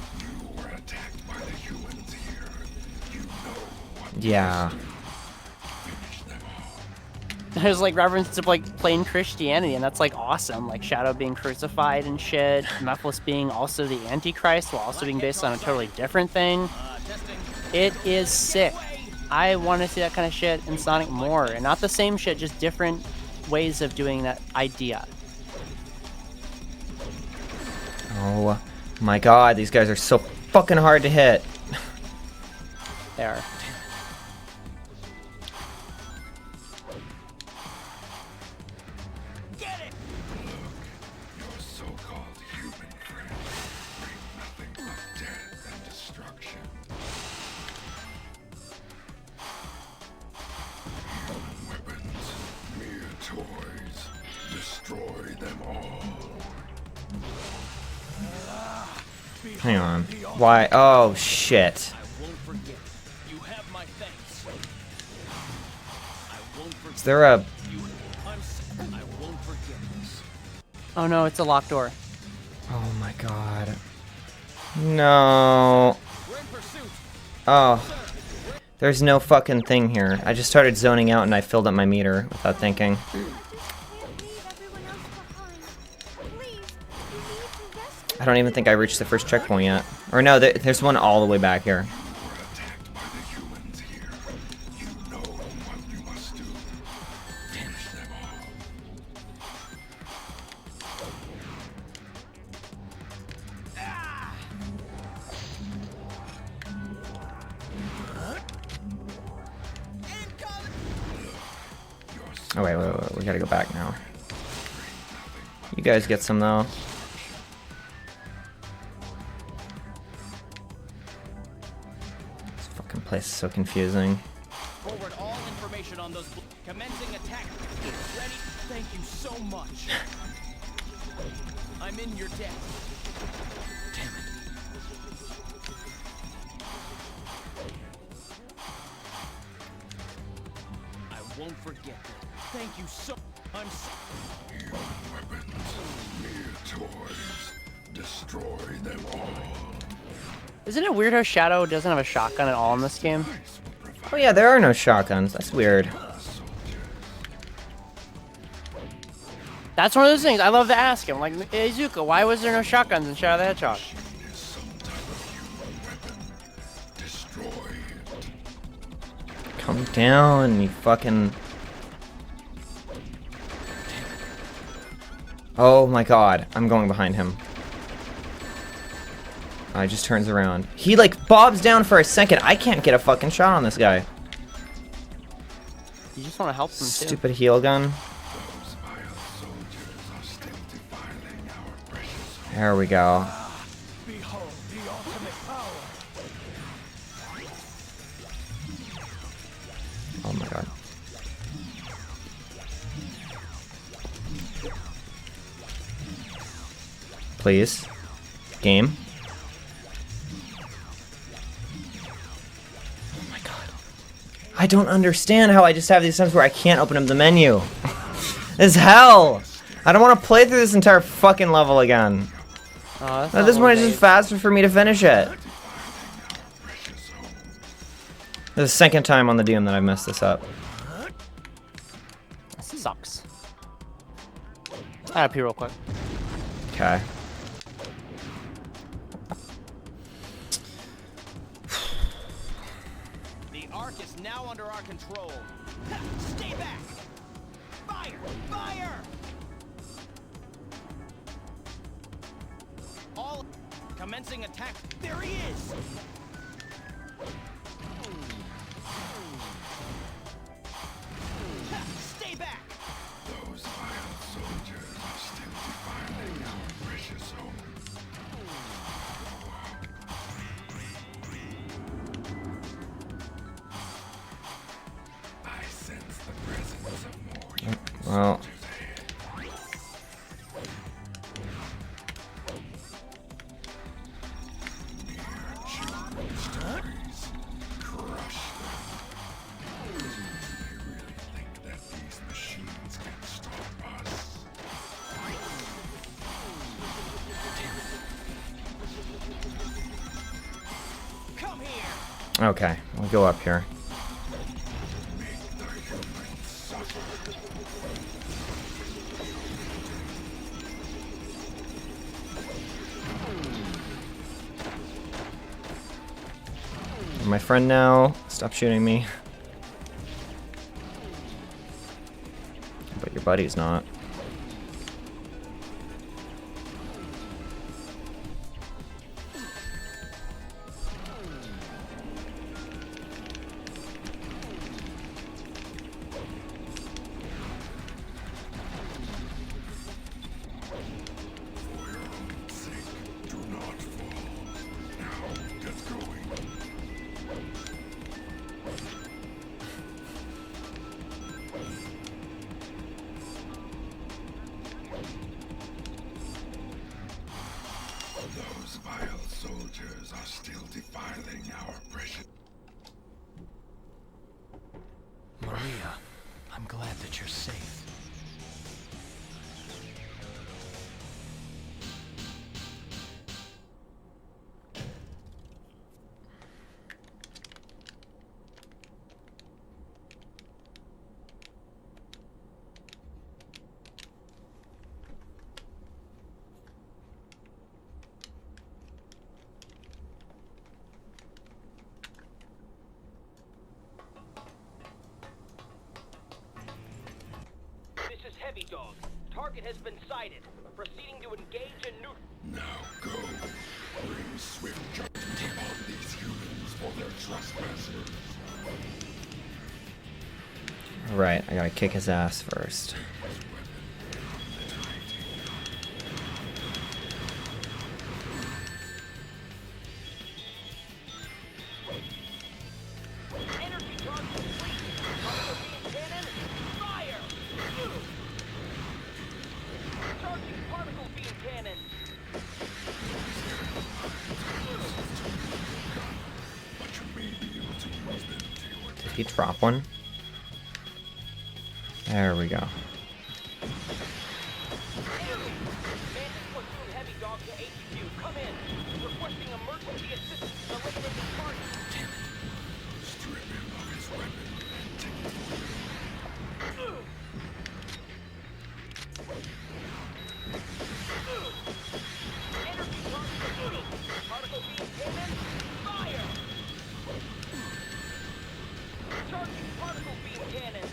were attacked by the humans here. You know what Yeah. finish them all. There's like reference to like plain Christianity, and that's like awesome. Like Shadow being crucified and shit, Mephiles being also the Antichrist while also being based on a totally different thing. It is sick. I want to see that kind of shit in Sonic more, and not the same shit, just different ways of doing that idea. Oh my god, these guys are so fucking hard to hit. There. Your so-called human friends bring nothing but death and destruction. Human weapons, mere toys. Destroy them all. Hang on. Why? Oh shit. I won't forget. You have my thanks. I won't forget Is there a... you. I won't forget this. Oh no, it's a locked door. Oh my god. No. We're in pursuit. Oh. There's no fucking thing here. I just started zoning out and I filled up my meter without thinking. I just can't leave everyone else behind. Please, you need to rescue. I don't even think I reached the first checkpoint yet. Or no, there's one all the way back here. You were attacked by the humans here. You know what you must do. Finish them all. Oh wait, we gotta go back now. You guys get some though. This fucking place is so confusing. Forward all information on those. Commencing attack. Ready? Thank you so much. I'm in your debt. Damn it. I won't forget that. Thank you so. I'm so. Human weapons, mere toys. Destroy them all. Isn't it weird how Shadow doesn't have a shotgun at all in this game? Oh yeah, there are no shotguns. That's weird. That's one of those things I love to ask him. Like, hey, Izuka, why was there no shotguns in Shadow the Hedgehog? Is some type of human weapon. Destroy it. Come down, you fucking... Oh my god, I'm going behind him. Oh, he just turns around. He like bobs down for a second. I can't get a fucking shot on this guy. You just want to help him too. Stupid heal gun. Those vile soldiers are still defiling our precious home. There we go. Behold the ultimate power. Oh my god. Please. Game. Oh my god. I don't understand how I just have these times where I can't open up the menu. This is hell! I don't want to play through this entire fucking level again. Oh, that's At not this what point, it's they- just faster for me to finish it. This is the second time on the DM that I've messed this up. Sucks. I gotta pee real quick. Okay. The Ark is now under our control. Ha! Stay back! Fire! Fire! All commencing attack. There he is! Well. Come here. Okay, we'll go up here. You're my friend now. Stop shooting me. But your buddy's not. Those vile soldiers are still defiling our precious. Maria, I'm glad that you're safe. This is Hedgehog. Target has been sighted. Proceeding to engage and Now go. Bring swift judgment upon these humans for their trespasses. Alright, I gotta kick his ass first. energy charge complete. Particle beam cannon, fire! Charging particle beam cannon. But you may be able to use them to your advantage. Did he drop one? There we go. Bandit platoon Hedgehog to HQ. Come in. Requesting emergency assistance to eliminate the target. Strip him of his weapon and take it for him. Energy charge complete. Particle beam cannon, fire! Charging particle beam cannon.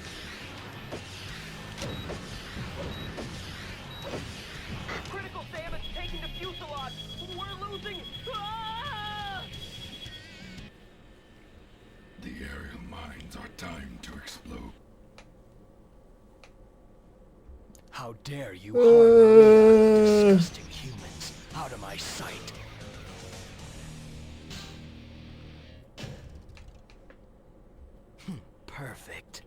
Critical damage taken to fuselage. We're losing. Ah! The aerial mines are timed to explode. How dare you harm Maria, disgusting humans, out of my sight. Perfect.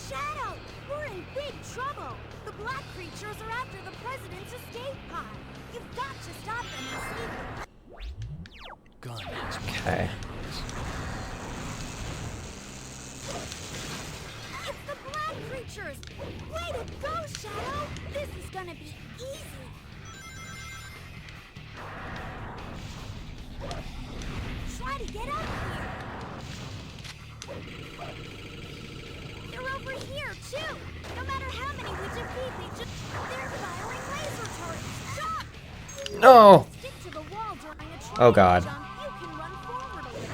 Shadow! We're in big trouble! The black creatures are after the president's escape pod! You've got to stop them and save them! Gun has been Okay. It's the black creatures! Way to go, Shadow! This is gonna be easy! Try to get up here! They're over here, too! No matter how many we defeat, they're firing laser turrets! Stop! No! Stick to the wall during a Oh, God. jump, you can run forward a little.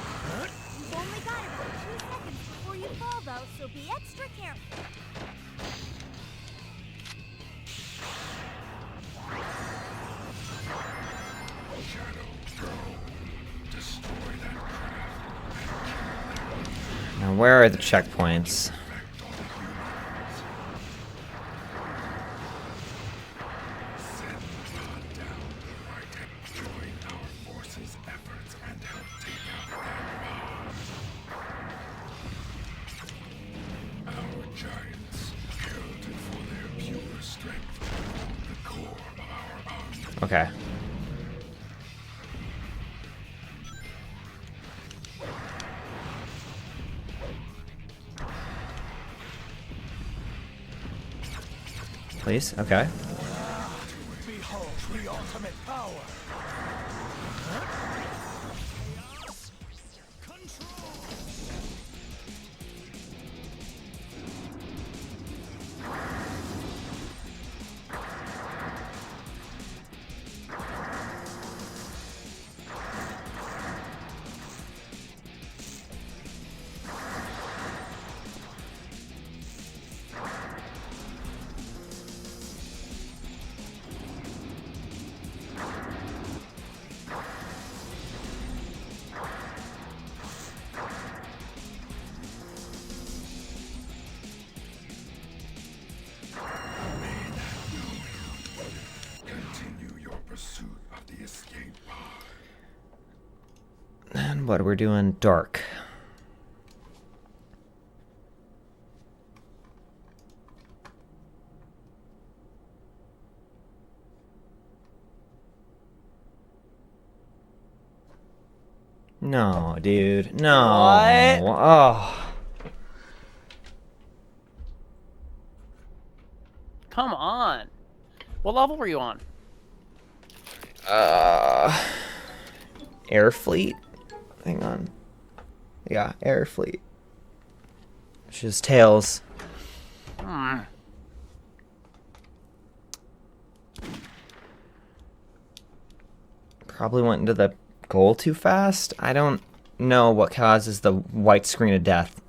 You've only got about 2 where are the checkpoints? Okay. Please? Okay. Behold the ultimate power. Continue your pursuit of the escape pod. And what we're doing? Dark. No, dude. No. What? Oh. Come on. What level were you on? Air Fleet? Hang on. Yeah, Air Fleet. Which is Tails. Hmm. Probably went into the goal too fast. I don't know what causes the white screen of death.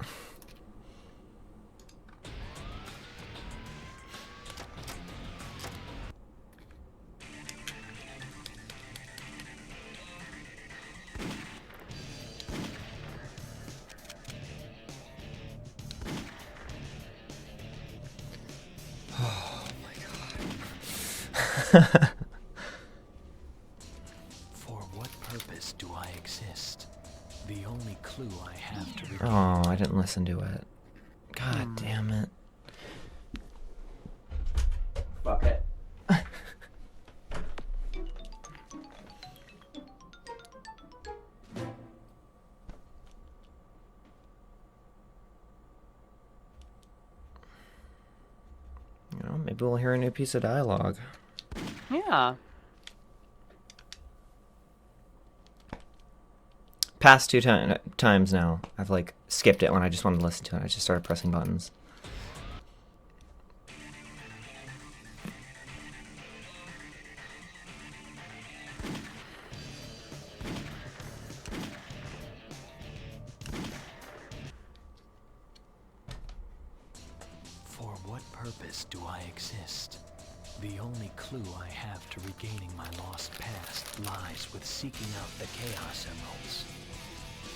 For what purpose do I exist? The only clue I have to reveal. Oh, I didn't listen to it. God damn it. Fuck it. You know, maybe we'll hear a new piece of dialogue. Yeah. Past two times now, I've like skipped it when I just wanted to listen to it. I just started pressing buttons. For what purpose do I exist? The only clue I have to regaining my lost past lies with seeking out the Chaos Emeralds.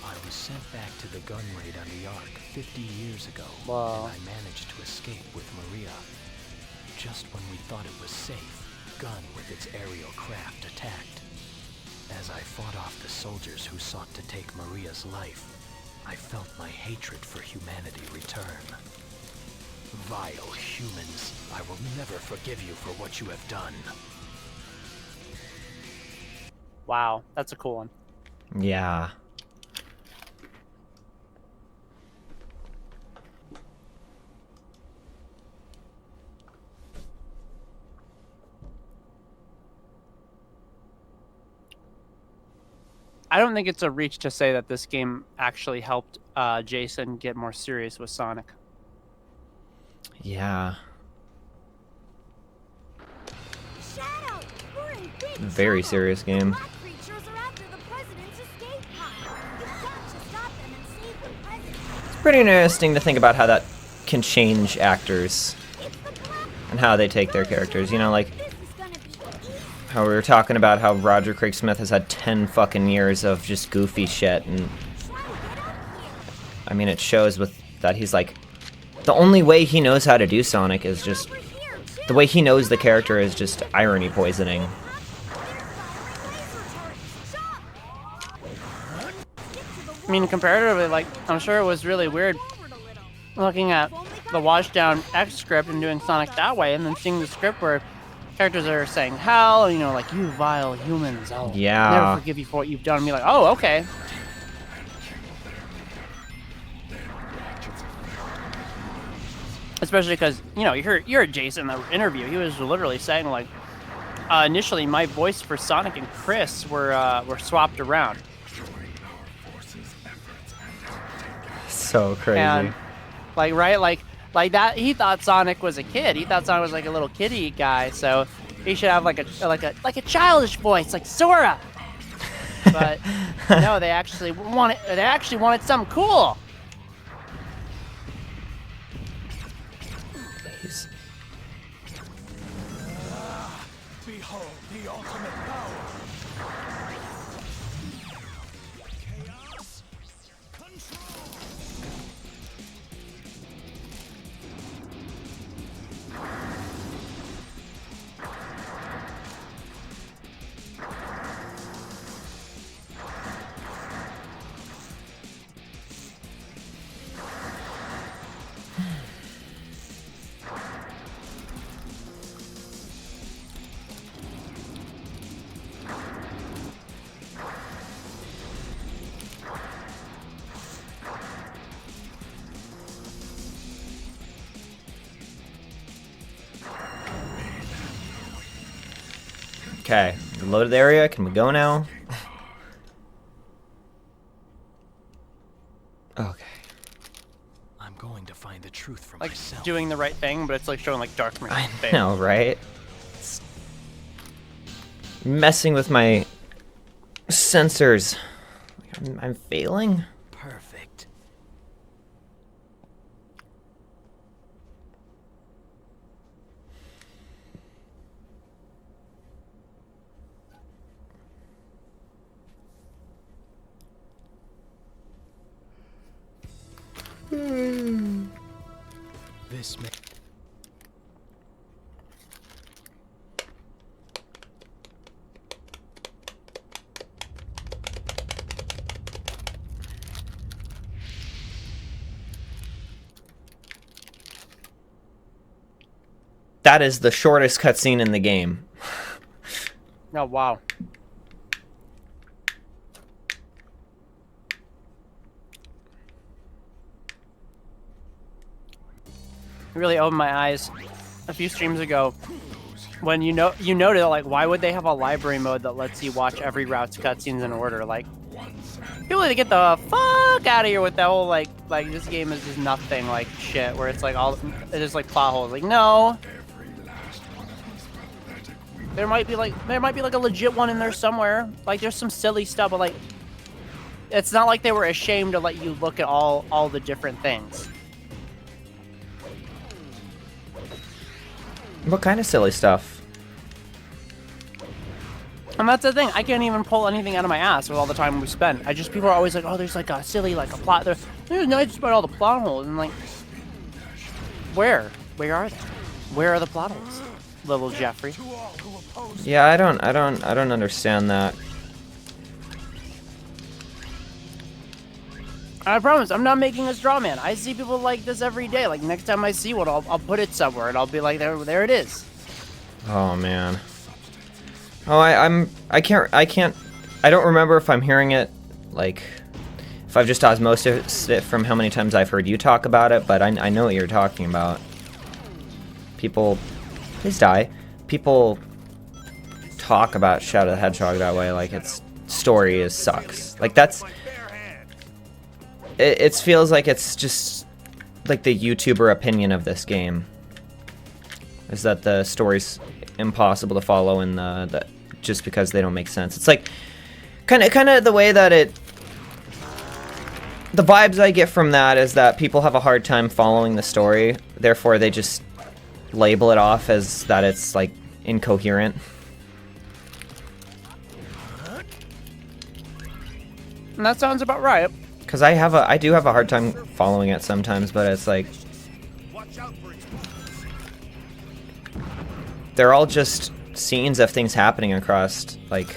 I was sent back to the gun raid on the Ark 50 years ago, Wow. and I managed to escape with Maria. Just when we thought it was safe, Gun with its aerial craft attacked. As I fought off the soldiers who sought to take Maria's life, I felt my hatred for humanity return. Vile humans, I will never forgive you for what you have done. Wow, that's a cool one. Yeah. I don't think it's a reach to say that this game actually helped Jason get more serious with Sonic. Yeah. Shadow, we're in big Very trouble. serious game. Black creatures are after the president's escape pod. You've got to stop them and save the president. It's pretty interesting to think about how that can change actors It's the black. and how they take their characters. You know, like This is gonna be easy. how we were talking about how Roger Craig Smith has had 10 fucking years of just goofy shit, and Try to get up here. I mean, it shows with that he's like, the only way he knows how to do Sonic is just, the way he knows the character is just irony poisoning. I mean, comparatively, like, I'm sure it was really weird looking at the washed-down X script and doing Sonic that way, and then seeing the script where characters are saying hell, you know, like, you vile humans, I'll never forgive you for what you've done. And be like, oh, okay. Especially because, you know, you heard Jason in the interview. He was literally saying, like, initially my voice for Sonic and Chris were swapped around. So crazy. And, like, right, like that. He thought Sonic was a kid. He thought Sonic was like a little kiddie guy. So he should have like a childish voice, like Sora. But no, they actually wanted something cool. Behold the ultimate power. Chaos control. Okay, loaded the area. Can we go now? Okay. I'm going to find the truth for Like myself. doing the right thing, but it's like showing like dark I know, right? It's messing with my sensors. I'm failing. Perfect. This may... That is the shortest cutscene in the game. Oh wow. It really opened my eyes a few streams ago when you noted like, why would they have a library mode that lets you watch every route's cutscenes in order? Like, people need to get the fuck out of here with that whole like this game is just nothing like shit where it's like all it's just like plot holes. Like, no, there might be like a legit one in there somewhere. Like, there's some silly stuff, but like, it's not like they were ashamed to let you look at all the different things. What kind of silly stuff? And that's the thing, I can't even pull anything out of my ass with all the time we spent. People are always like, oh, there's like a silly, like a plot there. There's no, just about all the plot holes, and like, where are they? Where are the plot holes, little Jeffrey? Yeah, I don't understand that. I promise, I'm not making a straw man. I see people like this every day. Like, next time I see one, I'll put it somewhere, and I'll be like, there it is. Oh man. Oh, I don't remember if I'm hearing it, like, if I've just osmosis it from how many times I've heard you talk about it, but I know what you're talking about. People, please die. People talk about Shadow the Hedgehog that way, like its story sucks. Like, that's... It feels like it's just like the YouTuber opinion of this game. Is that the story's impossible to follow and the just because they don't make sense. It's like kind of the way that the vibes I get from that is that people have a hard time following the story, therefore they just label it off as that it's like incoherent. And that sounds about right. Because I do have a hard time following it sometimes, but it's like Watch out for explosions. they're all just scenes of things happening across like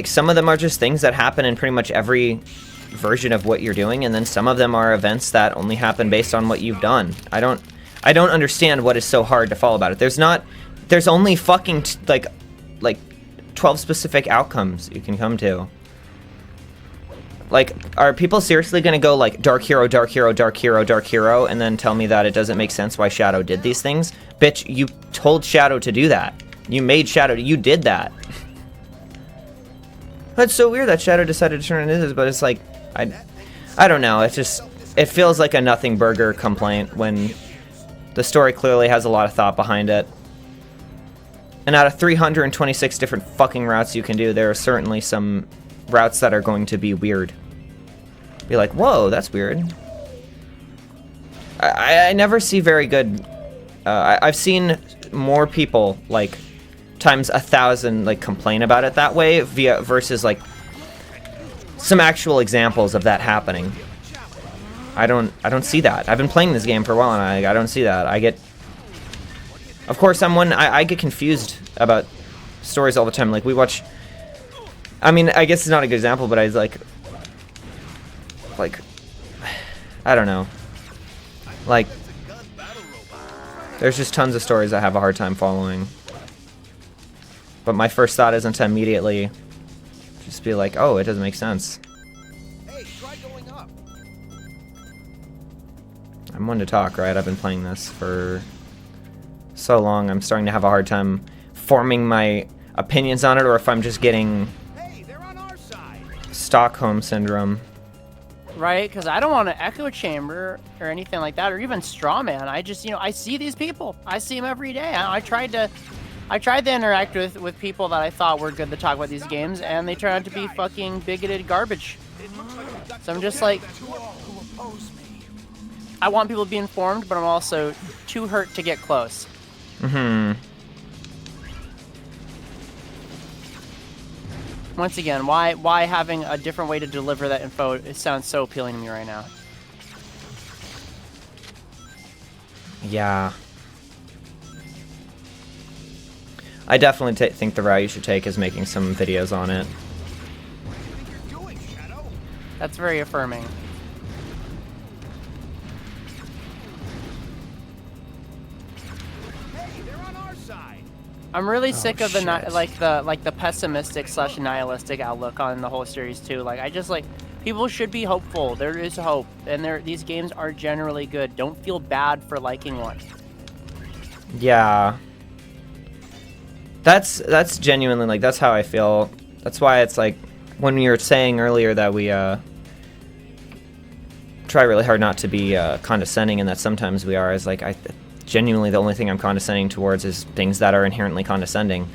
some of them are just things that happen in pretty much every version of what you're doing, and then some of them are events that only happen based on what you've done. I don't understand what is so hard to follow about it. There's only fucking like 12 specific outcomes you can come to. Like, are people seriously gonna go like dark hero, dark hero, dark hero, dark hero, and then tell me that it doesn't make sense why Shadow did these things? Bitch, you told Shadow to do that. You made Shadow, you did that. That's so weird that Shadow decided to turn into this, but it's like, I don't know, it feels like a nothing burger complaint when the story clearly has a lot of thought behind it. And out of 326 different fucking routes you can do, there are certainly some routes that are going to be weird. Be like, whoa, that's weird. I never see very good... I've seen more people, like, times 1,000, like, complain about it that way versus, like, some actual examples of that happening. I don't see that. I've been playing this game for a while, and I don't see that. Of course, I get confused about stories all the time. Like, we watch... I mean, I guess it's not a good example, but I was like, I don't know. Like, there's just tons of stories I have a hard time following. But my first thought isn't to immediately just be like, oh, it doesn't make sense. Hey, try going up. I'm one to talk, right? I've been playing this for so long, I'm starting to have a hard time forming my opinions on it, or if I'm just getting Stockholm Syndrome. Right, because I don't want an echo chamber or anything like that, or even straw man. I just, I see these people. I see them every day. I tried to interact with people that I thought were good to talk about these games, and they turned out to be fucking bigoted garbage. So I'm just like, I want people to be informed, but I'm also too hurt to get close. Mm-hmm. Once again, why having a different way to deliver that info, it sounds so appealing to me right now. Yeah. I definitely think the route you should take is making some videos on it. That's very affirming. I'm really sick of the the pessimistic / nihilistic outlook on the whole series too. Like, I just like, people should be hopeful. There is hope, and these games are generally good. Don't feel bad for liking one. Yeah. That's genuinely, like, that's how I feel. That's why it's like, when you were saying earlier that we try really hard not to be condescending, and that sometimes we are, is like, genuinely the only thing I'm condescending towards is things that are inherently condescending.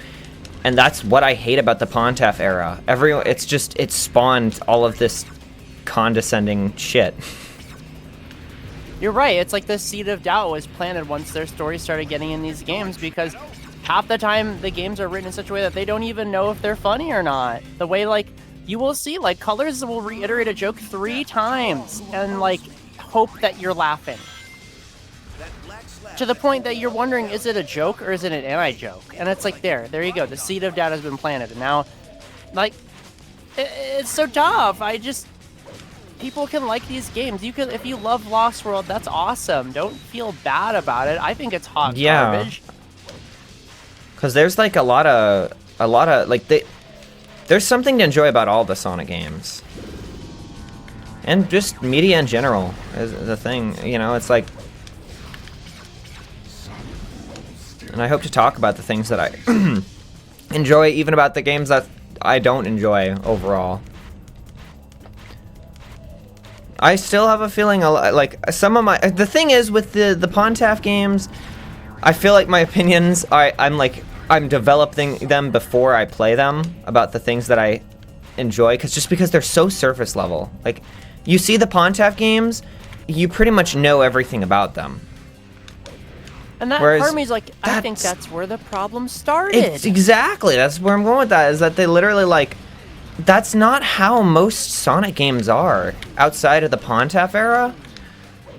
And that's what I hate about the Pontaff era. It spawned all of this condescending shit. You're right, it's like the seed of doubt was planted once their stories started getting in these games, because half the time the games are written in such a way that they don't even know if they're funny or not. The way, like, you will see, like, Colors will reiterate a joke 3 times and, like, hope that you're laughing. To the point that you're wondering, is it a joke or is it an anti-joke? And it's like, there you go. The seed of doubt has been planted. And now, like, it's so tough. People can like these games. If you love Lost World, that's awesome. Don't feel bad about it. I think it's hot garbage. Because there's, like, a lot of, like, there's something to enjoy about all the Sonic games. And just media in general is the thing. It's like, and I hope to talk about the things that I enjoy, even about the games that I don't enjoy overall. I still have a feeling, like, the thing is, with the Pontaff games, I feel like my opinions, I'm developing them before I play them, about the things that I enjoy, because they're so surface level. Like, you see the Pontaff games, you pretty much know everything about them. And that part of me is like, I think that's where the problem started. Exactly, that's where I'm going with that, is that they literally, like, that's not how most Sonic games are outside of the Pontaff era.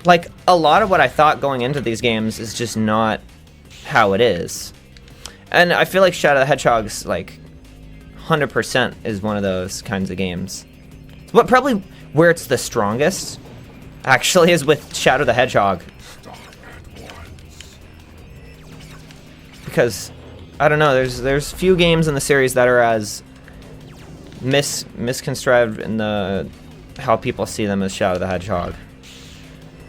Like, a lot of what I thought going into these games is just not how it is. And I feel like Shadow the Hedgehog's, like, 100% is one of those kinds of games. But probably where it's the strongest, actually, is with Shadow the Hedgehog. Because, I don't know, there's few games in the series that are as misconstrued in the how people see them as Shadow the Hedgehog.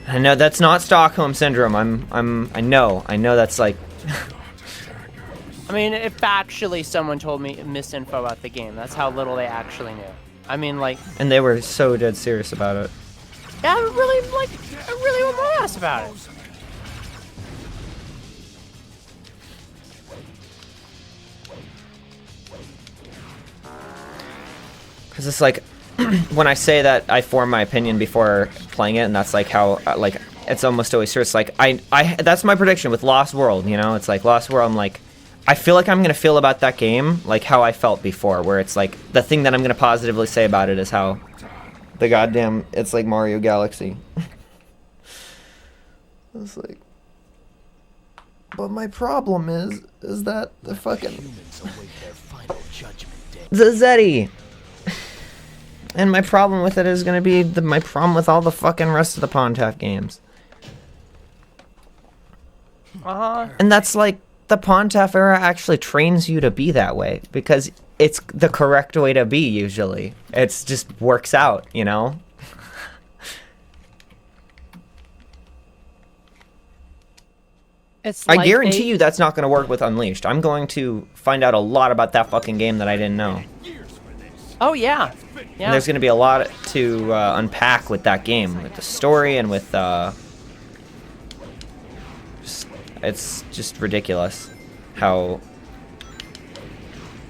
I know that's not Stockholm Syndrome. I know that's like... I mean, if actually someone told me misinfo about the game, that's how little they actually knew. I mean, like... And they were so dead serious about it. Yeah, I really want my ass about it. Because it's like, when I say that I form my opinion before playing it, and that's like how, like, it's almost always true. It's like, that's my prediction with Lost World, you know? It's like, Lost World, I'm like, I feel like I'm going to feel about that game like how I felt before, where it's like, the thing that I'm going to positively say about it is how the goddamn, it's like Mario Galaxy. It's like, but my problem is that the fucking... Humans await their final judgment day. the Zeddy. And my problem with it is going to be my problem with all the fucking rest of the Pontaff games. And that's like, the Pontaff era actually trains you to be that way, because it's the correct way to be, usually. It's just works out, you know? It's I like guarantee you that's not going to work with Unleashed. I'm going to find out a lot about that fucking game that I didn't know. Oh, yeah. And there's going to be a lot to unpack with that game, with the story and with... it's just ridiculous how...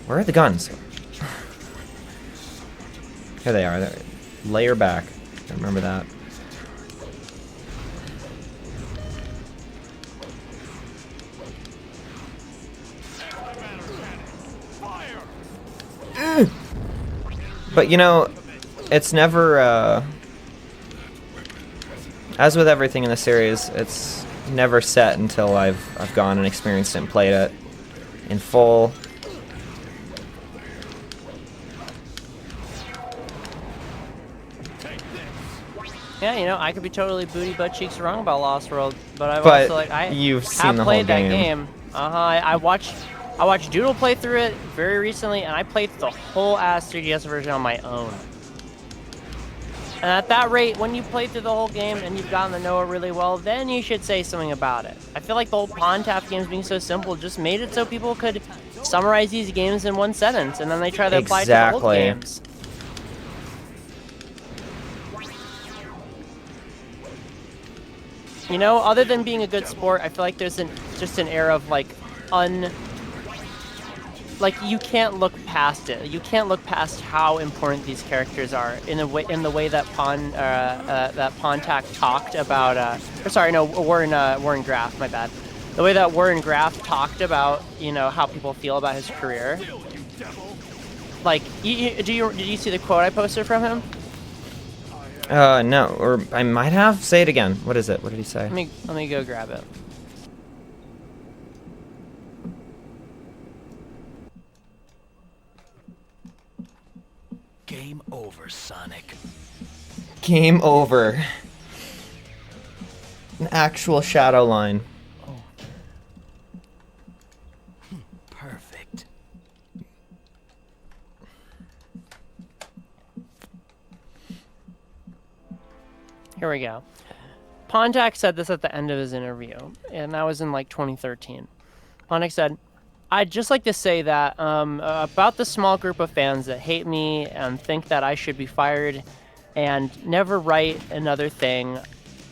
Where are the guns? Here they are. They're layer back. I remember that. But you know, it's never, as with everything in the series, it's never set until I've gone and experienced it and played it in full. Yeah, you know, I could be totally booty butt cheeks wrong about Lost World, but I've But also like you've have seen the played whole that game. game. I watched Doodle play through it very recently, and I played the whole ass 3DS version on my own. And at that rate, when you play through the whole game and you've gotten to know it really well, then you should say something about it. I feel like the whole Pontaff games being so simple just made it so people could summarize these games in one sentence, and then they try to apply it to the old games. You know, other than being a good sport, I feel like there's just an air of like like you can't look past it. You can't look past how important these characters are in the way that Pontac talked about. Or sorry, no, Warren Graff. My bad. The way that Warren Graff talked about, you know, how people feel about his career. Like, did you see the quote I posted from him? No, or I might have. Say it again. What is it? What did he say? Let me go grab it. Game over, Sonic. Game over. An actual shadow line. Perfect. Here we go. Pontac said this at the end of his interview, and that was in like 2013. Pontac said, "I'd just like to say that about the small group of fans that hate me and think that I should be fired and never write another thing.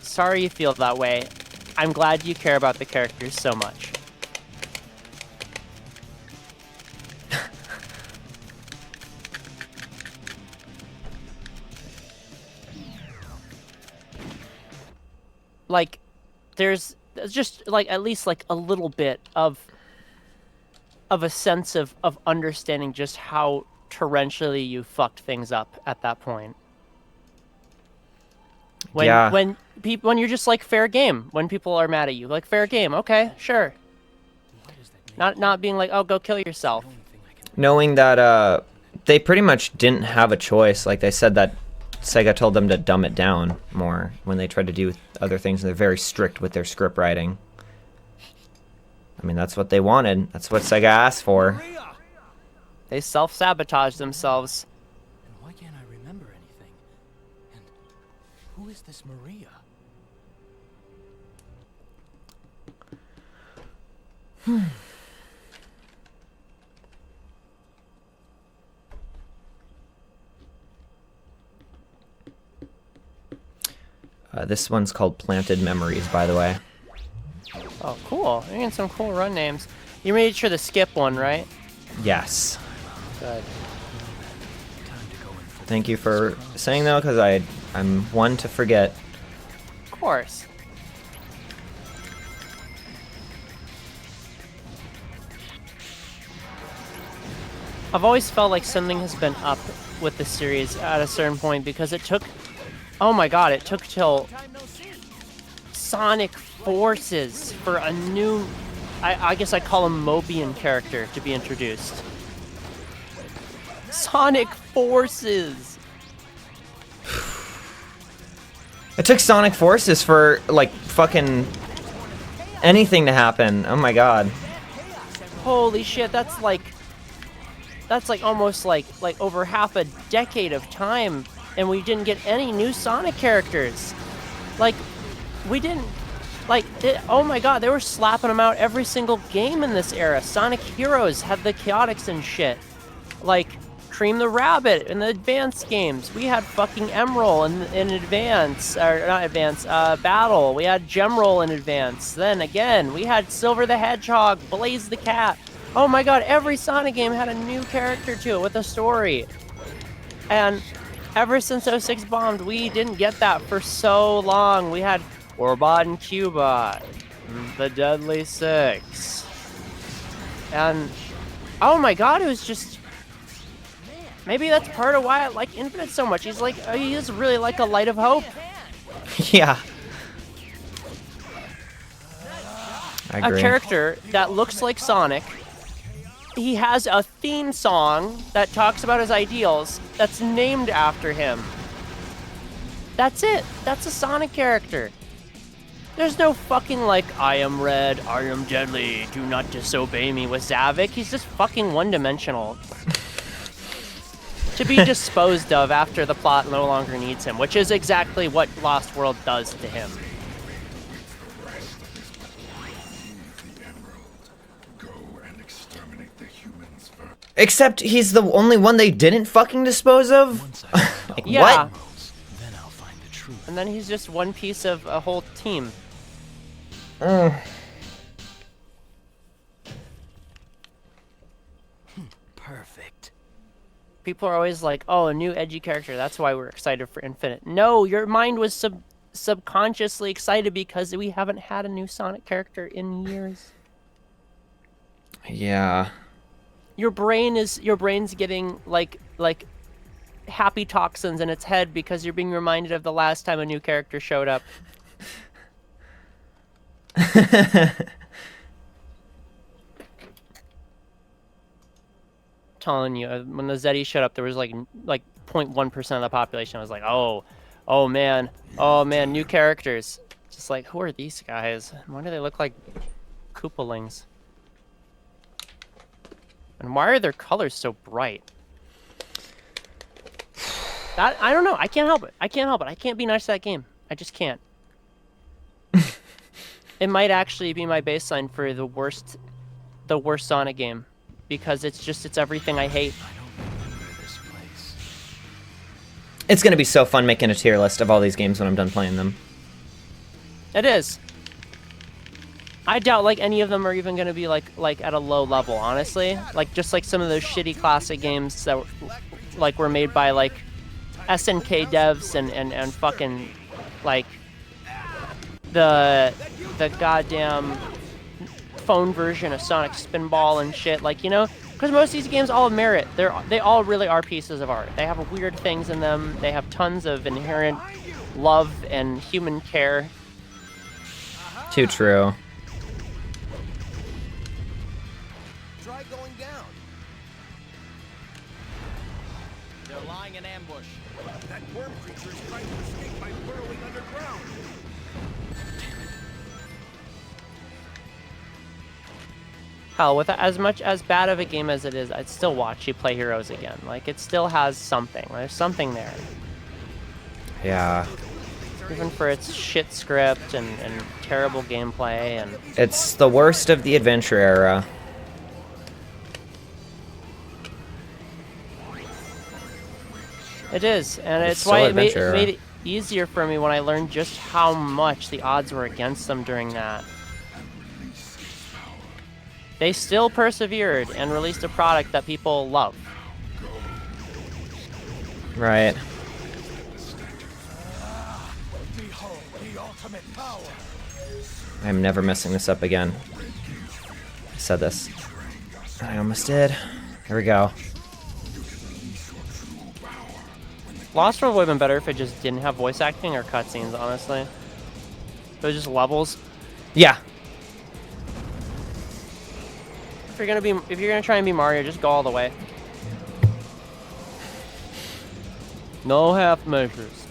Sorry you feel that way. I'm glad you care about the characters so much." Like, there's just like at least like a little bit of a sense of understanding just how torrentially you fucked things up at that point. When Yeah. when you're just like fair game, when people are mad at you, like fair game, okay, sure. Not being like, oh, go kill yourself. Knowing that they pretty much didn't have a choice. Like they said that Sega told them to dumb it down more when they tried to do other things, and they're very strict with their script writing. I mean, that's what they wanted. That's what Sega asked for. They self-sabotage themselves. And why can't I remember anything? And who is this Maria? This one's called Planted Memories, by the way. Oh, cool. You're getting some cool run names. You made sure to skip one, right? Yes. Good. Thank you for saying though, because I'm one to forget. Of course. I've always felt like something has been up with the series at a certain point because it took, oh my god, it took till Sonic Forces for a new, I guess I call him Mobian character to be introduced. Sonic Forces! It took Sonic Forces for like fucking anything to happen. Oh my god. Holy shit, that's like almost like over half a decade of time, and we didn't get any new Sonic characters. Like, we didn't, like, oh my god, they were slapping them out every single game in this era. Sonic Heroes had the Chaotix and shit. Like, Cream the Rabbit in the advanced games. We had fucking Emerald in advance, or not advance, Battle. We had Gemroll in advance. Then again, we had Silver the Hedgehog, Blaze the Cat. Oh my god, every Sonic game had a new character to it with a story. And ever since 06 bombed, we didn't get that for so long. We had Orbot and Cubot, the Deadly Six. And, oh my god, it was just... Maybe that's part of why I like Infinite so much. He's like, he is really like a light of hope. Yeah. I agree. A character that looks like Sonic. He has a theme song that talks about his ideals that's named after him. That's it. That's a Sonic character. There's no fucking like, I am red, I am deadly, do not disobey me with Zavik. He's just fucking one-dimensional. To be disposed of after the plot no longer needs him, which is exactly what Lost World does to him. Except he's the only one they didn't fucking dispose of? Like, Yeah. what? Then I'll find the truth. And then he's just one piece of a whole team. Perfect. People are always like, oh, a new edgy character, that's why we're excited for Infinite. No, your mind was subconsciously excited because we haven't had a new Sonic character in years. Yeah. Your brain's getting like happy toxins in its head because you're being reminded of the last time a new character showed up. Telling you, when the Zeddy showed up, there was like 0.1% of the population was like, oh man, new characters. Just like, who are these guys? Why do they look like Koopalings? And why are their colors so bright? That, I don't know. I can't help it. I can't be nice to that game. I just can't. It might actually be my baseline for the worst Sonic game, because it's everything I hate. I don't remember this place. It's gonna be so fun making a tier list of all these games when I'm done playing them. It is. I doubt like any of them are even gonna be like at a low level, honestly. Like just like some of those shitty classic games that were made by like SNK devs and fucking like the goddamn phone version of Sonic Spinball and shit. Like, you know, Because most of these games all have merit. They all really are pieces of art. They have weird things in them. They have tons of inherent love and human care. Too true. Try going down. They're lying in ambush. That worm creature is trying to escape by burrowing underground. Hell, with as much as bad of a game as it is, I'd still watch you play Heroes again. Like, it still has something. There's something there. Yeah. Even for its shit script and terrible gameplay and... It's the worst of the adventure era. It is, and it's still why it made adventure era. it easier for me when I learned just how much the odds were against them during that. They still persevered and released a product that people love. Right. Behold the ultimate power. I'm never messing this up again. I said this. I almost did. Here we go. Lost World would have been better if it just didn't have voice acting or cutscenes, honestly. If it was just levels. Yeah. If you're gonna try and be Mario, just go all the way. No half measures.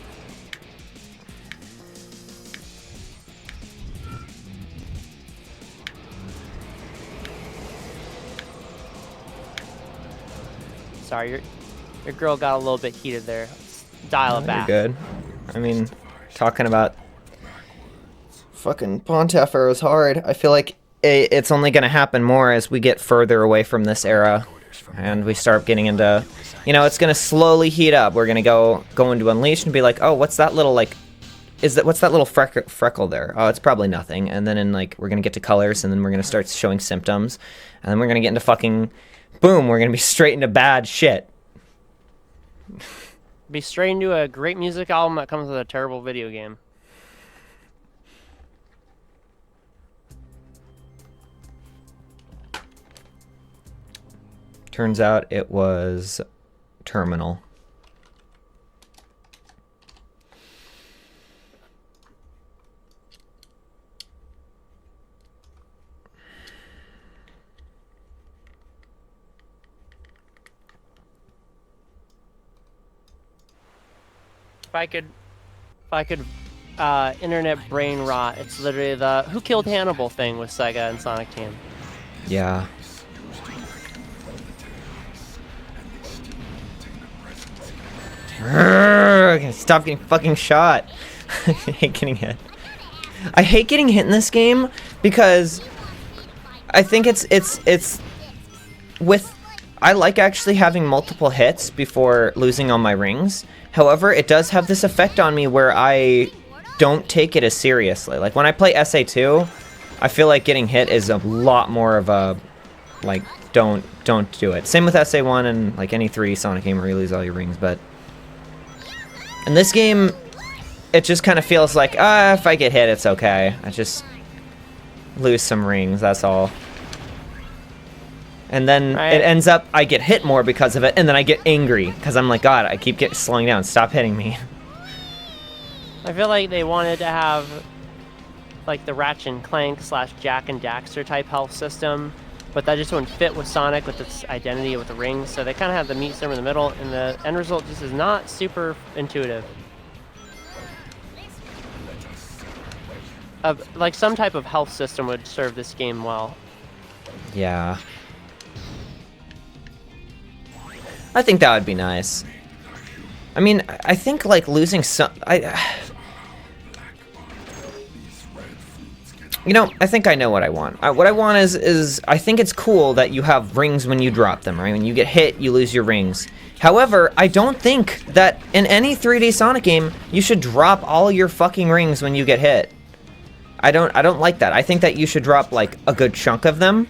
Sorry, your girl got a little bit heated there. Let's dial it back. You're good. I mean, talking about fucking Pontef era is hard. I feel like it's only going to happen more as we get further away from this era and we start getting into, you know, it's going to slowly heat up. We're going to go into Unleashed and be like, oh, what's that little, like, what's that little freckle there? Oh, it's probably nothing. And then we're going to get to colors, and then we're going to start showing symptoms, and then we're going to get into fucking, boom, we're going to be straight into bad shit. Be straight into a great music album that comes with a terrible video game. Turns out it was Terminal. If I could internet brain rot, it's literally the Who Killed Hannibal thing with Sega and Sonic Team. Yeah. Stop getting fucking shot. I hate getting hit. I hate getting hit in this game because I think it's with, I like actually having multiple hits before losing all my rings. However, it does have this effect on me where I don't take it as seriously. Like when I play SA2, I feel like getting hit is a lot more of a, like, don't do it. Same with SA1 and like any 3 Sonic game where you lose all your rings, but in this game, it just kind of feels like, if I get hit, it's okay. I just lose some rings, that's all. And then it ends up, I get hit more because of it, and then I get angry, because I'm like, God, I keep slowing down, stop hitting me. I feel like they wanted to have, like, the Ratchet and Clank / Jack and Daxter type health system, but that just wouldn't fit with Sonic with its identity with the rings, so they kind of have the meat somewhere in the middle, and the end result just is not super intuitive. Like, some type of health system would serve this game well. Yeah. I think that would be nice. I mean, I think, like, losing some... You know, I think I know what I want. What I want is I think it's cool that you have rings when you drop them, right? When you get hit, you lose your rings. However, I don't think that in any 3D Sonic game, you should drop all your fucking rings when you get hit. I don't like that. I think that you should drop, like, a good chunk of them.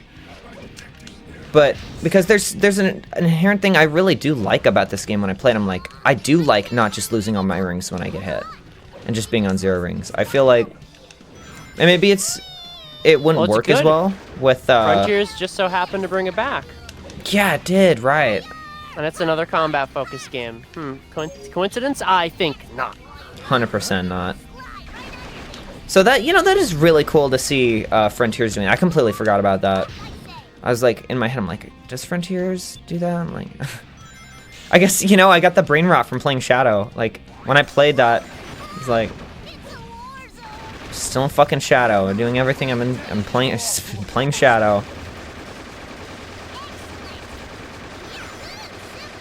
But because there's an inherent thing I really do like about this game when I play it. I'm like, I do like not just losing all my rings when I get hit and just being on 0 rings. I feel like, and maybe it wouldn't work as well with Frontiers just so happened to bring it back. Yeah, it did, right. And it's another combat-focused game. Coincidence? I think not. 100% not. So that, that is really cool to see Frontiers doing. I completely forgot about that. I was like, in my head, I'm like, does Frontiers do that? I'm like, I guess, I got the brain rot from playing Shadow. Like, when I played that, it's like, still in fucking Shadow. I'm doing everything I'm playing Shadow.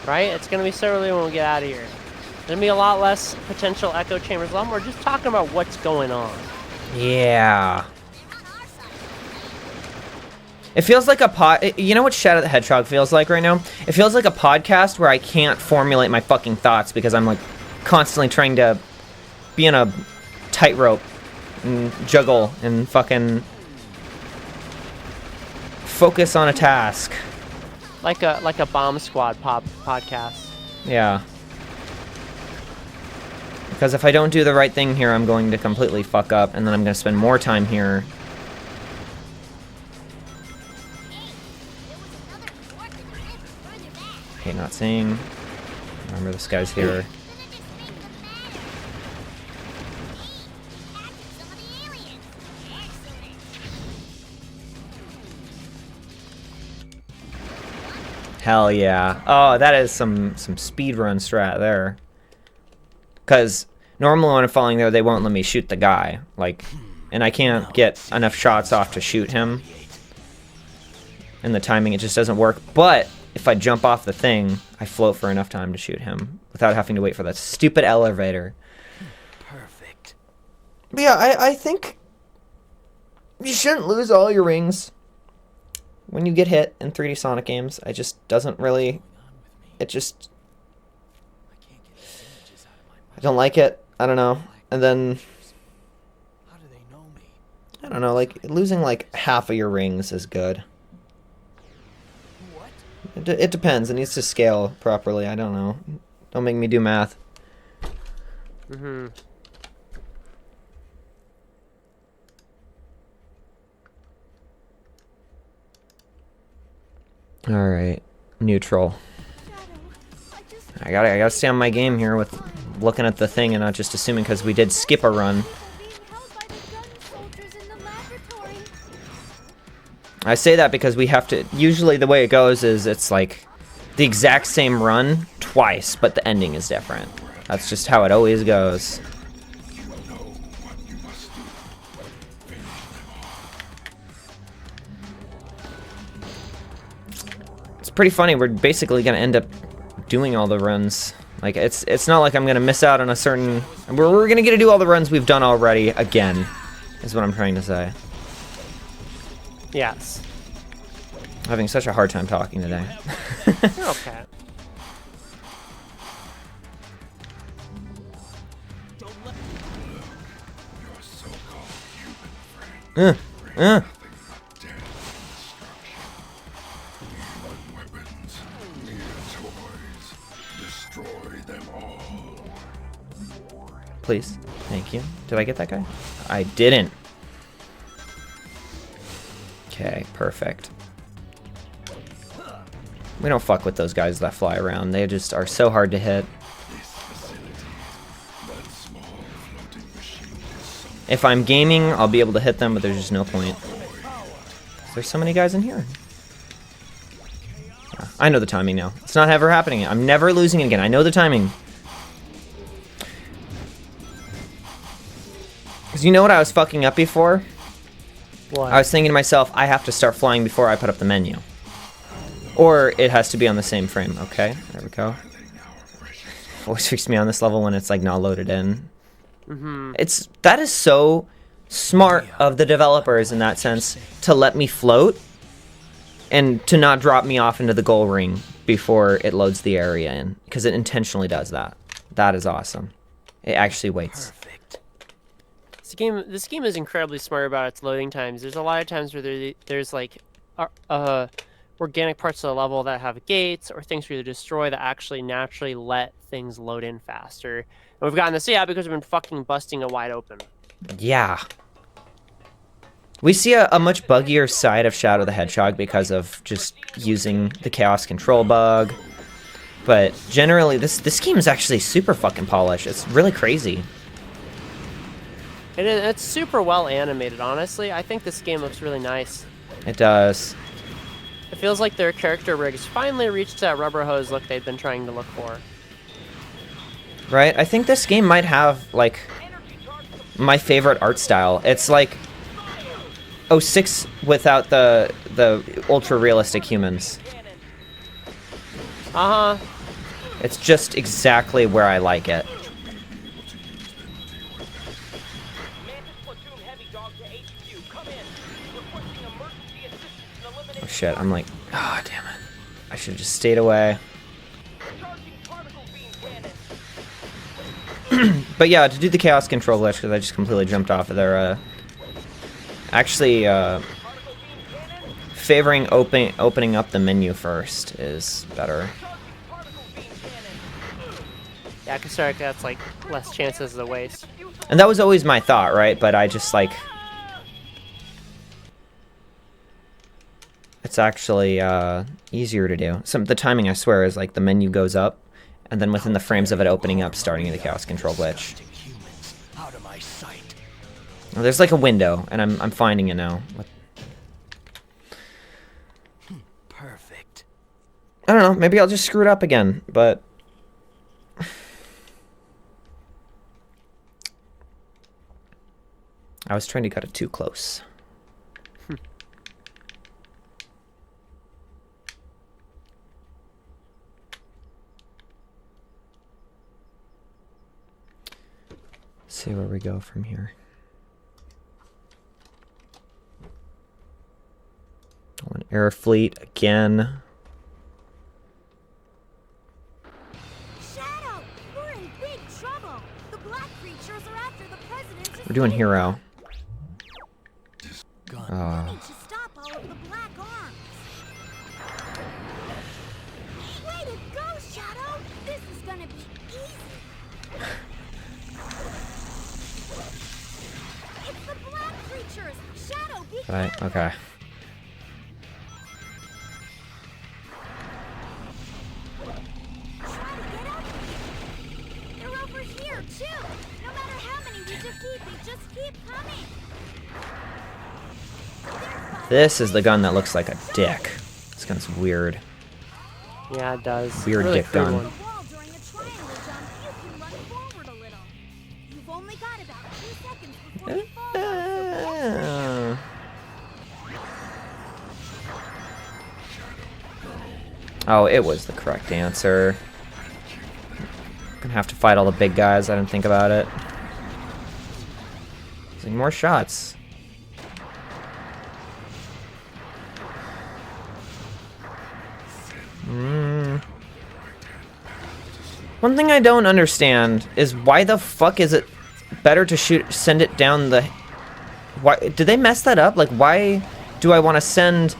Right? It's gonna be so early when we get out of here. There's gonna be a lot less potential echo chambers. A lot more just talking about what's going on. Yeah. It feels like you know what Shadow the Hedgehog feels like right now? It feels like a podcast where I can't formulate my fucking thoughts because I'm like constantly trying to be in a tightrope and juggle and fucking focus on a task. Like a Bomb Squad podcast. Yeah. Because if I don't do the right thing here, I'm going to completely fuck up, and then I'm going to spend more time here. Okay, not seeing. Remember, this guy's here. Hell yeah. Oh, that is some speedrun strat there. Because normally when I'm falling there, they won't let me shoot the guy. Like, and I can't get enough shots off to shoot him. And the timing, it just doesn't work. But if I jump off the thing, I float for enough time to shoot him without having to wait for that stupid elevator. Perfect. But yeah, I think you shouldn't lose all your rings when you get hit in 3D Sonic games. It just doesn't really... It just... I don't like it. I don't know. And then... I don't know, like, losing like half of your rings is good. It depends. It needs to scale properly. I don't know. Don't make me do math. Mm-hmm. All right, neutral. I gotta stay on my game here with looking at the thing and not just assuming because we did skip a run. I say that because we have to. Usually, the way it goes is it's like the exact same run twice, but the ending is different. That's just how it always goes. It's pretty funny. We're basically gonna end up doing all the runs. Like it's not like I'm gonna miss out on a certain. We're gonna get to do all the runs we've done already again. Is what I'm trying to say. Yes. I'm having such a hard time talking today. Okay. Please. Thank you. Did I get that guy? I didn't. Okay, perfect. We don't fuck with those guys that fly around. They just are so hard to hit. If I'm gaming, I'll be able to hit them, but there's just no point. There's so many guys in here. Yeah, I know the timing now. It's not ever happening. I'm never losing it again. I know the timing. Because you know what I was fucking up before? What? I was thinking to myself, I have to start flying before I put up the menu. Or it has to be on the same frame. Okay, there we go. Always freaks me on this level when it's like not loaded in. Mm-hmm. That is so smart of the developers in that sense to let me float and to not drop me off into the goal ring before it loads the area in, because it intentionally does that. That is awesome. It actually waits. Perfect. This game is incredibly smart about its loading times. There's a lot of times where there's like organic parts of the level that have gates or things for you to destroy that actually naturally let things load in faster. And we've gotten to see that because we've been fucking busting it wide open. Yeah. We see a much buggier side of Shadow the Hedgehog because of just using the Chaos Control bug. But generally, this game is actually super fucking polished. It's really crazy. It's super well animated, honestly. I think this game looks really nice. It does. It feels like their character rigs finally reached that rubber hose look they've been trying to look for. Right? I think this game might have, like, my favorite art style. It's like 06 without the ultra-realistic humans. Uh-huh. It's just exactly where I like it. Oh shit, I'm like, oh damn it. I should have just stayed away. But yeah, to do the Chaos Control glitch, because I just completely jumped off of there, actually, favoring opening up the menu first is better. Yeah, because that's like less chances of the waste. And that was always my thought, right? But I just like... It's actually easier to do. The timing, I swear, is like the menu goes up, and then within the frames of it opening up, starting the Chaos Control glitch. Well, there's like a window, and I'm finding it now. Perfect. I don't know, maybe I'll just screw it up again, but... I was trying to cut it too close. See where we go from here. An air fleet again. Shadow, we're in big trouble. The black creatures are after the president's We're doing hero. We need to stop all of the black arms. Way to go, Shadow! This is gonna be easy. It's the black creatures. Shadow, be Right, careful. okay. Try to get up. They're over here too. No matter how many we defeat, they just keep coming. This is the gun that looks like a dick. This gun's weird. Yeah, it does. Weird Really dick crude gun. one. Wall during a triangle jump, you can run forward a little. You've only got about 2 seconds before you fall. So Oh, it was the correct answer. Gonna have to fight all the big guys. I didn't think about it. Like more shots. One thing I don't understand is why the fuck is it better to send it down the... Why did they mess that up? Like, why do I want to send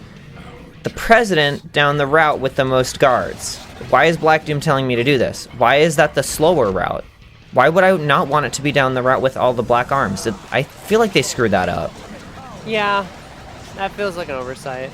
the president down the route with the most guards? Why is Black Doom telling me to do this? Why is that the slower route? Why would I not want it to be down the route with all the black arms? I feel like they screwed that up. Yeah, that feels like an oversight.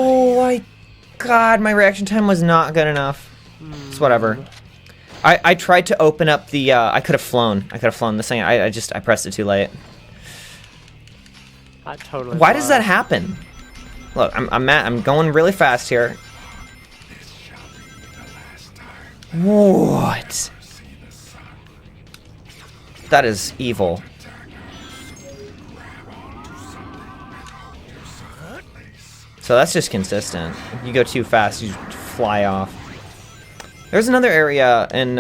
Oh my god, my reaction time was not good enough. It's whatever. I tried to open up the, I could have flown. This thing. I pressed it too late. I totally. Why does that happen? Look, I'm going really fast here. What? That is evil. So that's just consistent. If you go too fast, you fly off. There's another area in,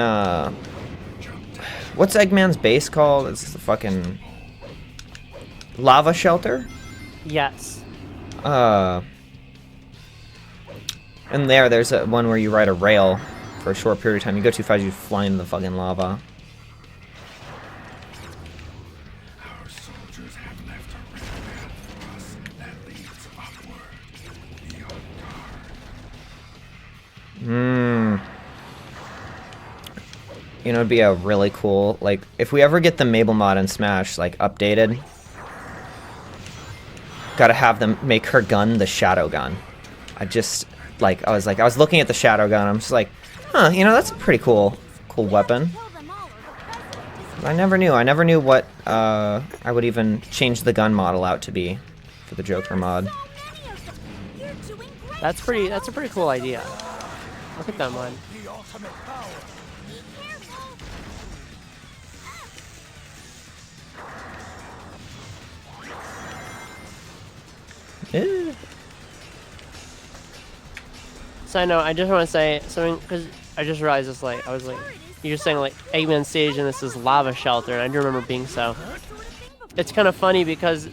what's Eggman's base called? It's the fucking... Lava shelter? Yes. And there's a one where you ride a rail for a short period of time. You go too fast, you fly into the fucking lava. Our soldiers have left a red path for us that leads upward. Be on guard. You know, it'd be a really cool, like, if we ever get the Mabel mod in Smash, like, updated, gotta have them make her gun the shadow gun. I was looking at the shadow gun, I'm just like, huh, you know, that's a pretty cool weapon. I never knew what, I would even change the gun model out to be for the Joker mod. That's a pretty cool idea. Look at that one. Eh. So I know, I just want to say something, because I just realized this, like, I was like, you're saying, like, Eggman Stage and this is Lava Shelter, and I do remember being so. It's kind of funny because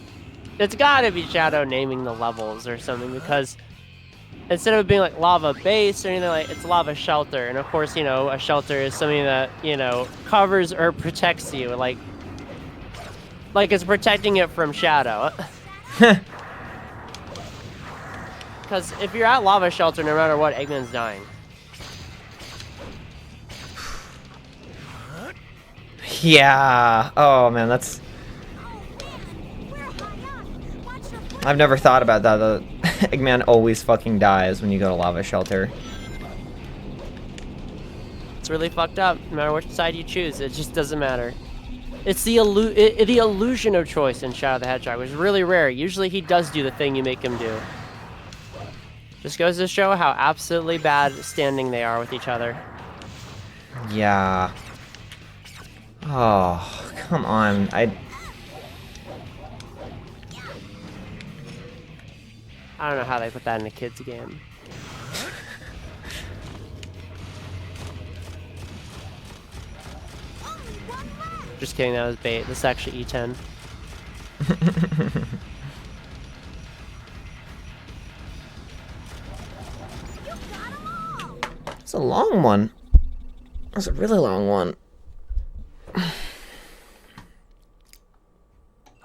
it's gotta be Shadow naming the levels or something, because instead of it being, like, Lava Base or anything, like, it's Lava Shelter, and of course, you know, a shelter is something that, you know, covers or protects you, like it's protecting it from Shadow. Because if you're at Lava Shelter, no matter what, Eggman's dying. Yeah. Oh man, that's. I've never thought about that. The Eggman always fucking dies when you go to Lava Shelter. It's really fucked up. No matter which side you choose, it just doesn't matter. It's the illusion of choice in Shadow the Hedgehog, which is really rare. Usually he does do the thing you make him do. Just goes to show how absolutely bad standing they are with each other. Yeah. Oh, come on. I don't know how they put that in a kid's game. Just kidding, that was bait. This is actually E10. It's a long one. That's a really long one.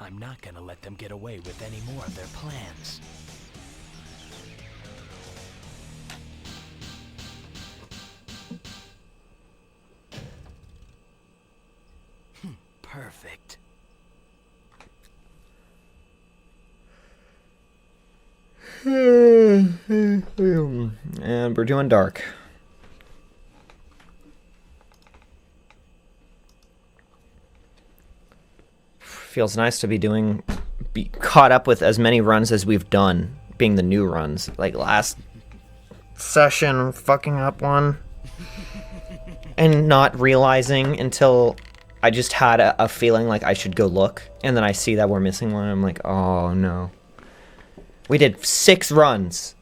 I'm not gonna let them get away with any more of their plans. Perfect. And we're doing dark. Feels nice to be caught up with as many runs as we've done, being the new runs. Like last session, fucking up one. And not realizing until I just had a feeling like I should go look. And then I see that we're missing one. I'm like, oh no. We did 6 runs.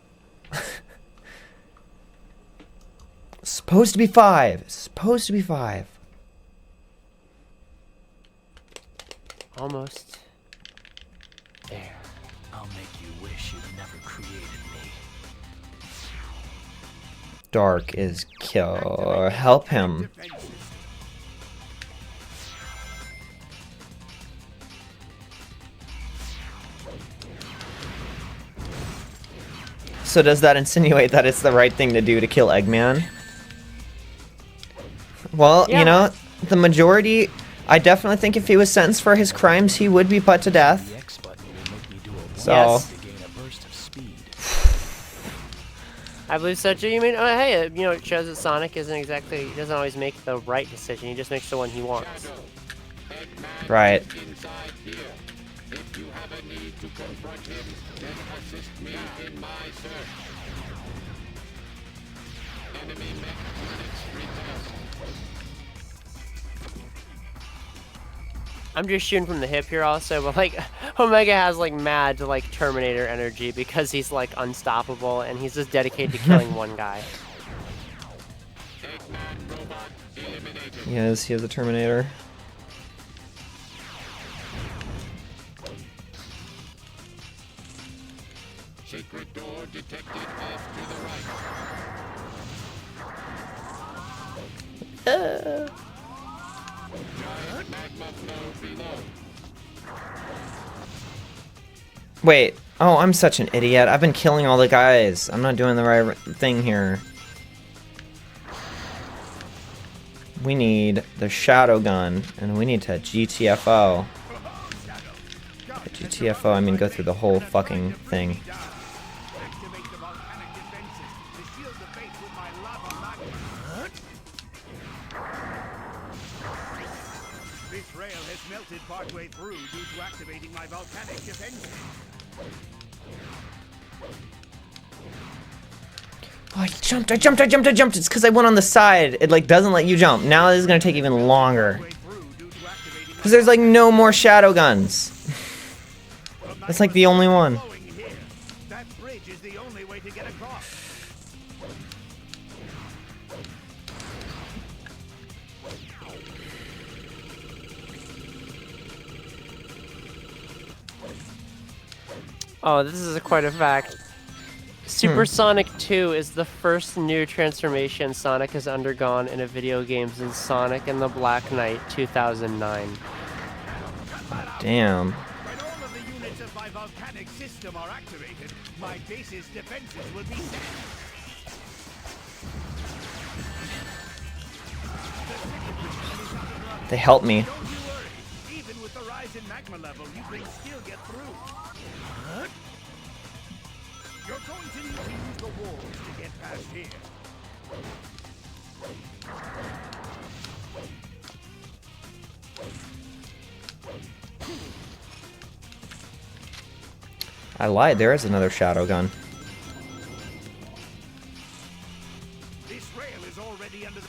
Supposed to be 5. Supposed to be 5. Almost. There. I'll make you wish you'd never created me. Dark is kill. Help him. So does that insinuate that it's the right thing to do to kill Eggman? Well, Yeah. you know, the majority... I definitely think if he was sentenced for his crimes, he would be put to death. The X button will make me do a So... Yes. to gain a burst of speed. I believe so too. You mean, hey, you know, it shows that Sonic isn't exactly, he doesn't always make the right decision. He just makes the one he wants. Right. I'm just shooting from the hip here also, but like, Omega has like mad like Terminator energy because he's like unstoppable and he's just dedicated to killing one guy. He is a Terminator. Secret door detected off to the right. Wait. Oh, I'm such an idiot. I've been killing all the guys. I'm not doing the right thing here. We need the shadow gun, and we need to GTFO. By GTFO, I mean go through the whole fucking thing. Activate the volcanic defenses to shield the base with my lava magma. This rail has melted partway through due to activating my volcanic defenses. Oh, I jumped. It's because I went on the side. It like doesn't let you jump. Now this is gonna take even longer. Because there's like no more shadow guns. That's like the only one. That bridge is the only way to get across. Oh, this is quite a fact. Supersonic 2 is the first new transformation Sonic has undergone in a video game since Sonic and the Black Knight 2009. Damn. When all of the units of my volcanic system are activated, my base's defenses will be set. They help me. Don't you worry. Even with the rise in magma level, you can still get through. You're going to need to use the walls to get past here. I lied. There is another shadow gun. This rail is already under the...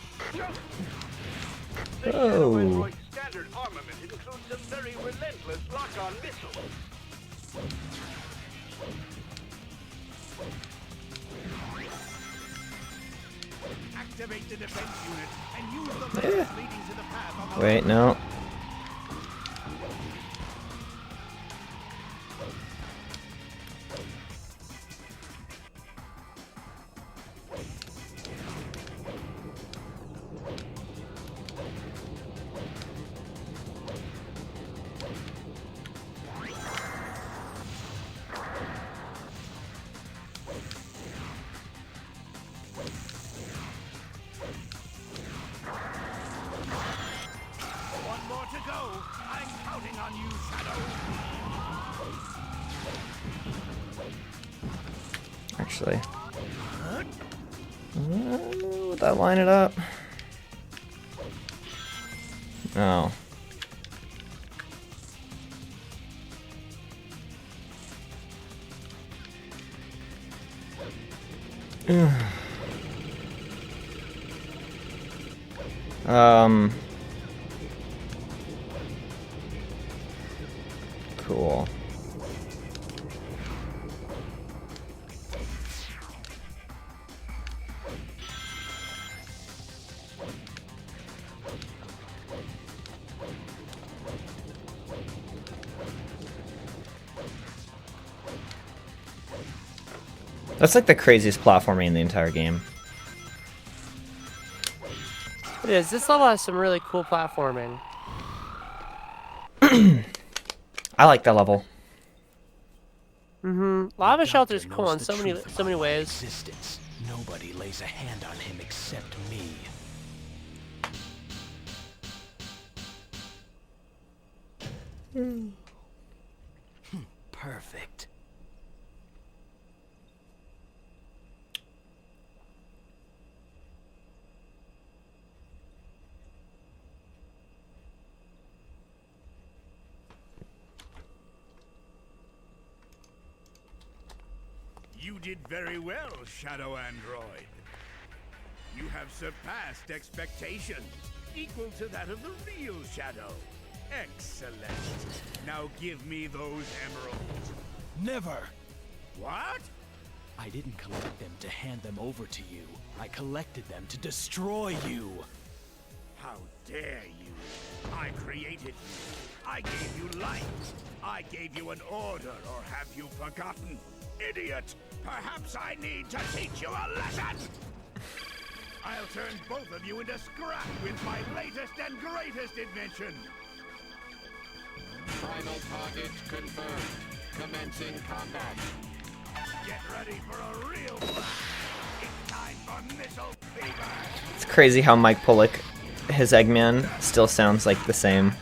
Oh. Standard armament includes some very relentless lock-on missiles. Activate the defense unit and use the lasers leading to the path on the Wait, no. One more to go. I'm counting on you, Shadow. Actually. Would that line it up? No. Cool. That's like the craziest platforming in the entire game. It is. This level has some really cool platforming. I like that level. Lava Shelter is Doctor cool knows in the so many truth about my ways. existence. Nobody lays a hand on him except me. Perfect. You did very well, Shadow Android. You have surpassed expectations, equal to that of the real Shadow. Excellent. Now give me those emeralds. Never! What? I didn't collect them to hand them over to you. I collected them to destroy you. How dare you? I created you. I gave you life. I gave you an order, or have you forgotten? Idiot! Perhaps I need to teach you a lesson! I'll turn both of you into scrap with my latest and greatest invention. Final target confirmed. Commencing combat. Get ready for a real blast. It's time for missile fever. It's crazy how Mike Pollock, his Eggman, still sounds like the same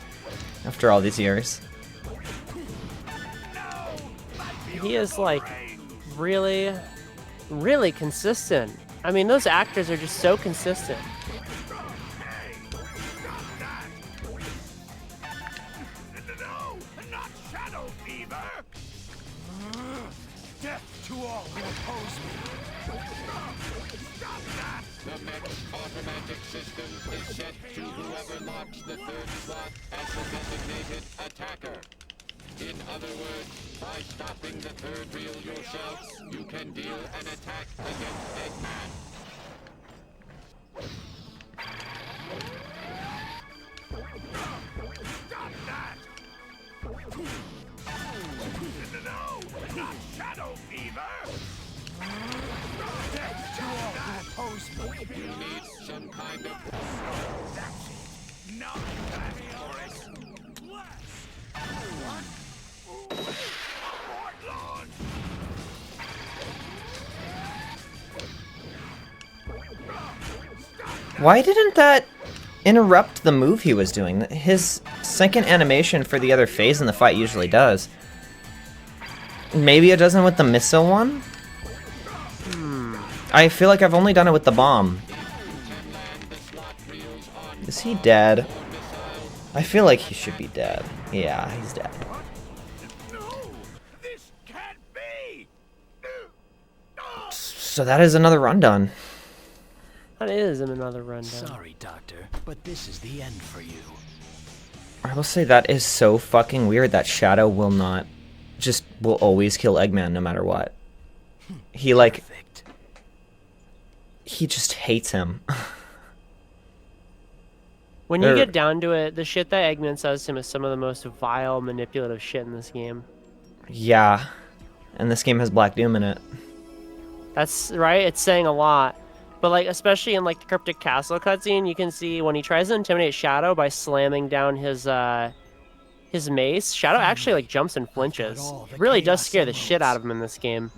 after all these years. He is like really, really consistent. I mean, those actors are just so consistent. Hey, stop that! No, not shadow fever. Death to all who oppose me. Stop that! The mech's automatic system is set to whoever locks the third slot as the designated attacker. In other words, by stopping the third reel yourself, you can deal an attack against Eggman. Stop that! No, not shadow fever. Death to all who oppose me. You need some kind of... That's it. Not that for it. What? Abort launch! Why didn't that interrupt the move he was doing? His second animation for the other phase in the fight usually does. Maybe it doesn't with the missile one? I feel like I've only done it with the bomb. Is he dead? I feel like he should be dead. Yeah, he's dead. No! This can't be! So that is another run done. That is another rundown. Sorry, Doctor, but this is the end for you. I will say that is so fucking weird that Shadow will not... will always kill Eggman no matter what. He, like... Perfect. He just hates him. When you get down to it, the shit that Eggman says to him is some of the most vile, manipulative shit in this game. Yeah. And this game has Black Doom in it. That's right, it's saying a lot. But like, especially in like the Cryptic Castle cutscene, you can see when he tries to intimidate Shadow by slamming down his mace, Shadow actually like jumps and flinches. It really does scare the shit out of him in this game.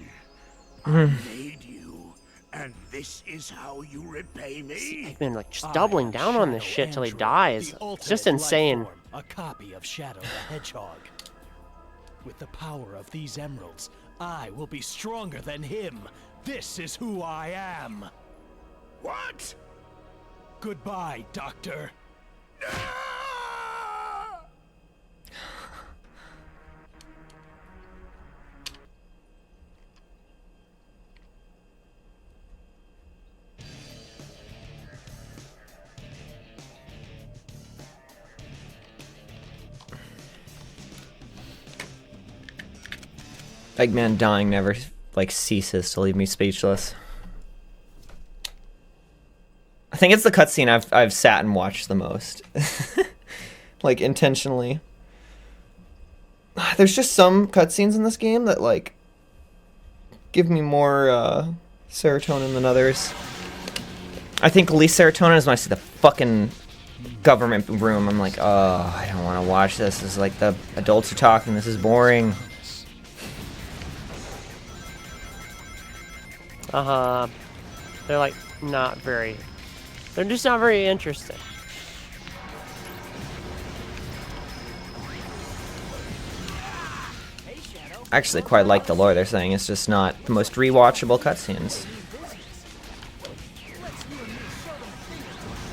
Made you, and this is how you repay me? Eggman like just doubling down on this shit till he dies. It's just insane. A copy of Shadow the Hedgehog. With the power of these emeralds, I will be stronger than him. This is who I am. What? Goodbye, Doctor. Eggman dying never, like, ceases to leave me speechless. I think it's the cutscene I've sat and watched the most. Like, intentionally. There's just some cutscenes in this game that, like, give me more serotonin than others. I think least serotonin is when I see the fucking government room. I'm like, oh, I don't want to watch this. This is like the adults are talking. This is boring. They're like not very... They're just not very interesting. I actually quite like the lore they're saying. It's just not the most rewatchable cutscenes.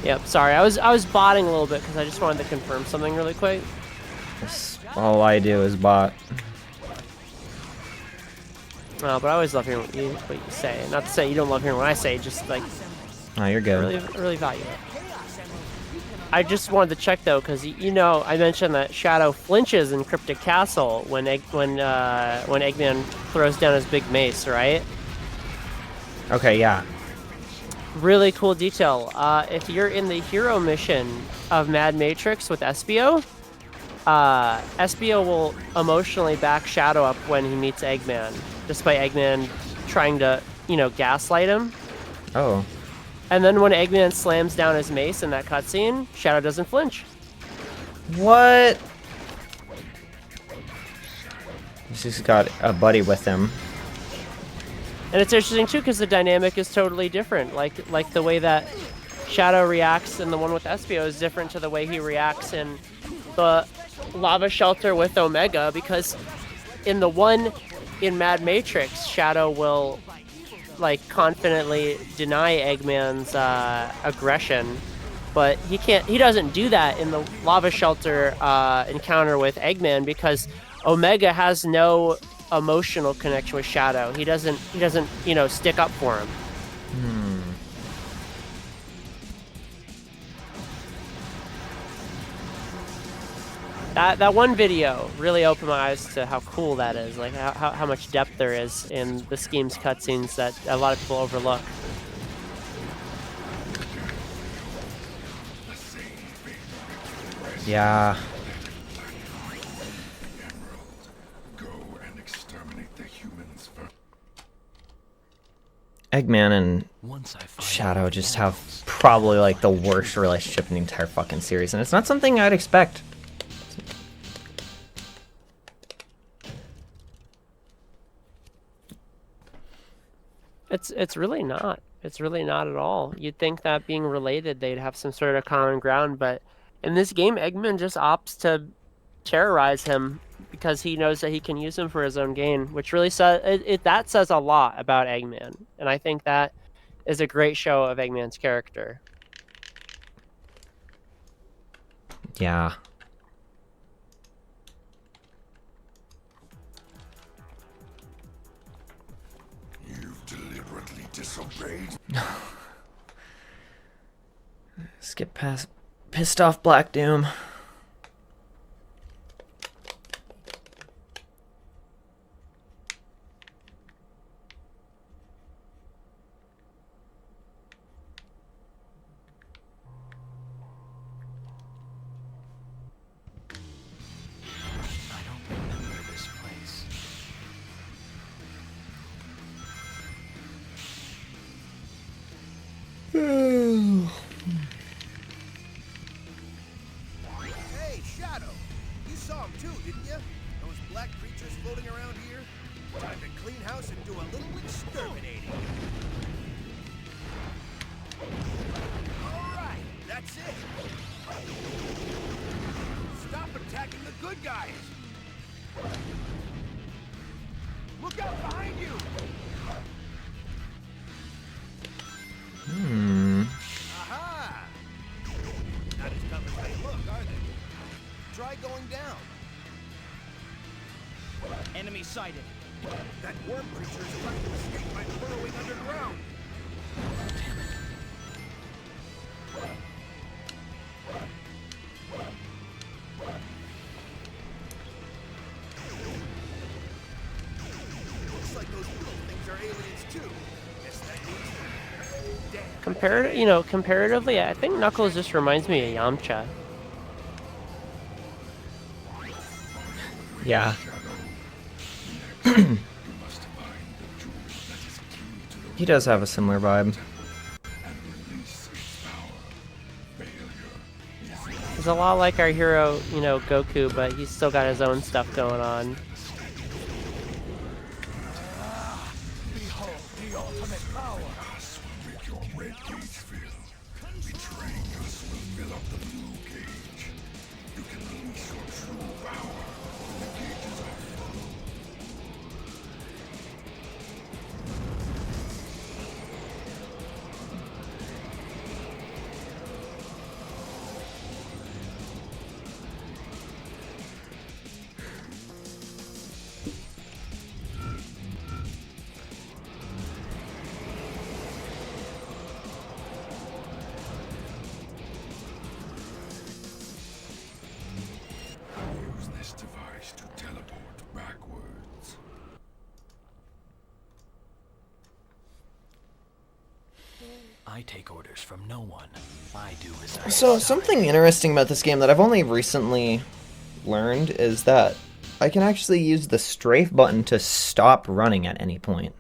Yep, sorry. I was botting a little bit because I just wanted to confirm something really quick. All I do is bot. But I always love hearing what you say. Not to say you don't love hearing what I say, just like Oh, you're good. really value it. I just wanted to check though, because you know I mentioned that Shadow flinches in Cryptic Castle when Eggman throws down his big mace, right? Okay, yeah. Really cool detail. If you're in the hero mission of Mad Matrix with Espio, Espio will emotionally back Shadow up when he meets Eggman, despite Eggman trying to, gaslight him. Oh. And then when Eggman slams down his mace in that cutscene, Shadow doesn't flinch. What? He's just got a buddy with him. And it's interesting too because the dynamic is totally different. Like the way that Shadow reacts in the one with Espio is different to the way he reacts in the lava shelter with Omega, because in the one in Mad Matrix, Shadow will like confidently deny Eggman's aggression, but he doesn't do that in the lava shelter encounter with Eggman because Omega has no emotional connection with Shadow. He doesn't stick up for him. That one video really opened my eyes to how cool that is, like how much depth there is in the Schemes cutscenes that a lot of people overlook. Yeah. Eggman and Shadow just have probably like the worst relationship in the entire fucking series, and it's not something I'd expect. It's really not. It's really not at all. You'd think that being related, they'd have some sort of common ground, but in this game, Eggman just opts to terrorize him because he knows that he can use him for his own gain, which really that says a lot about Eggman, and I think that is a great show of Eggman's character. Yeah. You've deliberately disobeyed. Let's get past pissed off Black Doom. Hey, Shadow! You saw him too, didn't you? Those black creatures floating around here? Time to clean house and do a little exterminating. Alright, that's it! Stop attacking the good guys! Look out behind you! Aha! Not as tough as they look, are they? Try going down. Enemy sighted. That worm creature is trying to escape by burrowing underground. Looks like those little things are aliens too. Guess that means they're dead. Comparatively, I think Knuckles just reminds me of Yamcha. Yeah. He does have a similar vibe. He's a lot like our hero, Goku, but he's still got his own stuff going on. Behold the ultimate power. Us will make your red gauge fill. Betraying us will fill up the blue gauge. You can release your true power when the gauges are full. Use this device to teleport backwards. I take orders from no one. I do as I So decide. something interesting about this game that I've only recently learned is that I can actually use the strafe button to stop running at any point.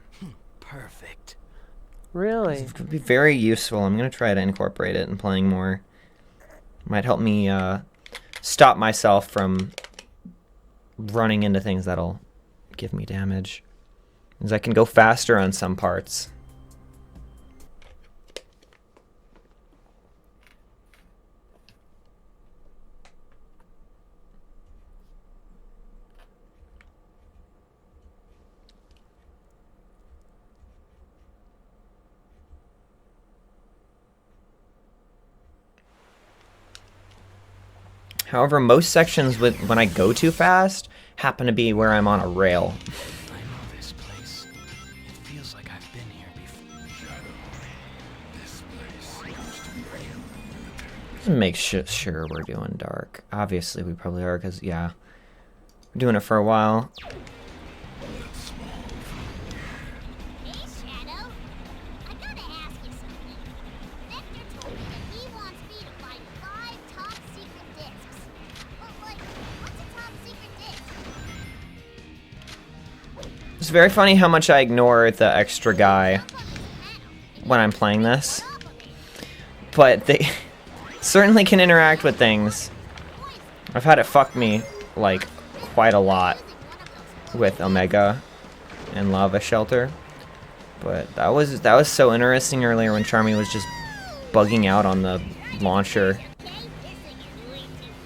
Perfect. Really? It could be very useful. I'm gonna try to incorporate it in playing more. Might help me stop myself from running into things that'll give me damage. Because I can go faster on some parts. However, most sections when I go too fast happen to be where I'm on a rail. I know this place. It feels like I've been here before. This place used to be real. Just make sure we're doing dark. Obviously, we probably are, because, yeah. We're doing it for a while. Hey, Shadow. I gotta ask you something. Vector told me that he wants me to find 5 top secret discs. Well, like, what's a top secret disc? It's very funny how much I ignore the extra guy when I'm playing this. But they certainly can interact with things. I've had it fuck me, like, quite a lot with Omega and Lava Shelter. But that was so interesting earlier when Charmy was just bugging out on the launcher.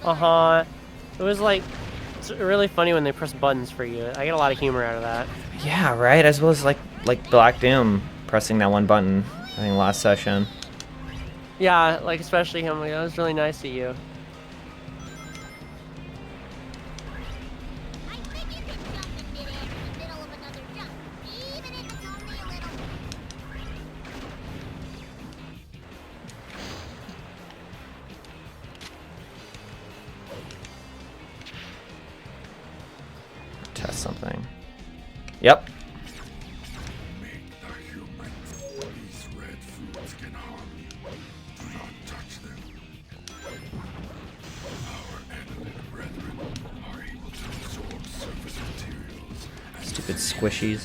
Uh-huh. It was like, it's really funny when they press buttons for you. I get a lot of humor out of that. Yeah, right? As well as like Black Doom pressing that one button, I think last session. Yeah, like especially him, like, that was really nice of you. I think you can jump in midair in the middle of another jump, even if it's only a little. Test something. Yep. Make the humans. These red foods can harm you. Do not touch them. Our annelid brethren are able to absorb surface materials. And Stupid squishies.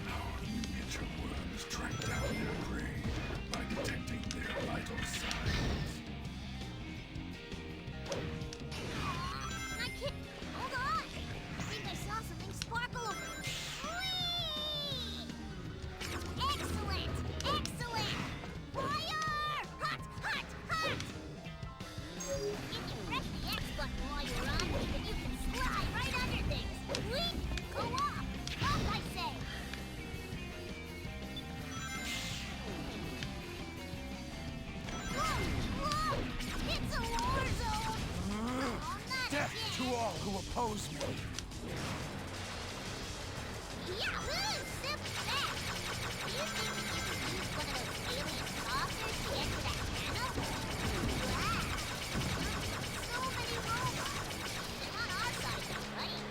our miniature worms track down their prey by detecting their vital signs. I can't. Hold on. I think I saw something sparkle. Whee! Excellent! Excellent! Fire! Hot! Hot! Hot! If you press the X button while you're on, then you can slide right under things. Whee! Go off! Off, I say! Whoa! Whoa! It's a war zone! Oh, not Death to again! all who oppose me. Yahoo! Super fast! Do you think you can use one of those alien saucers to get to that panel? Wow! So many robots! They're on our side though, right?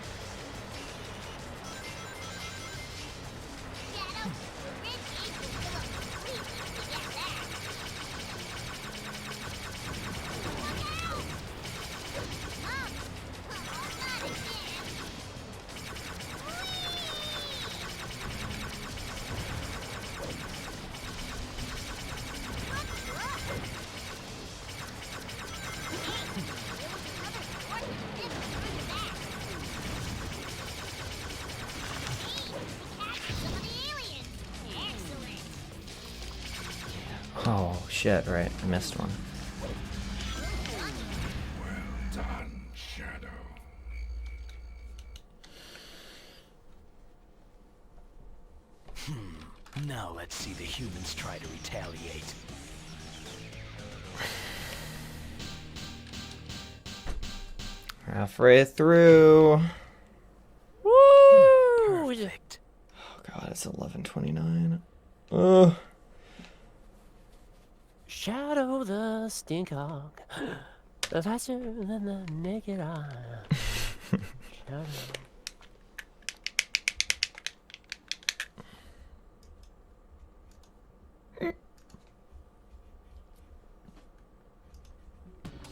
Shadow, the red gate is still a complete if we get that. Look out! Mom! Oh, not again! Oh shit! Right, I missed one. Well done, Shadow. Now let's see the humans try to retaliate. Halfway through. Woo! Perfect. Oh god, it's 11:29. Ugh. Shadow the stink hog. Faster than the naked eye. Shadow.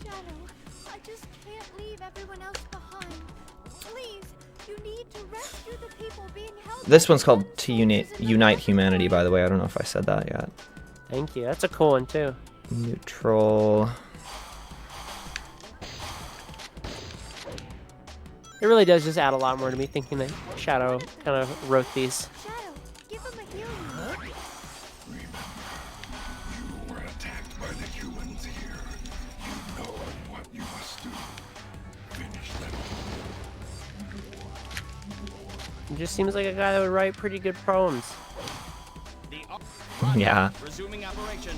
Shadow, I just can't leave everyone else behind. Please, You need to rescue the people being held. This one's called To Unite Humanity, by the way. I don't know if I said that yet. Thank you. That's a cool one too. Neutral. It really does just add a lot more to me thinking that Shadow kind of wrote these. Shadow, give him a healing. You were attacked by the humans here. You know what you must do. Finish them. He just seems like a guy that would write pretty good poems. Yeah. Resuming operation.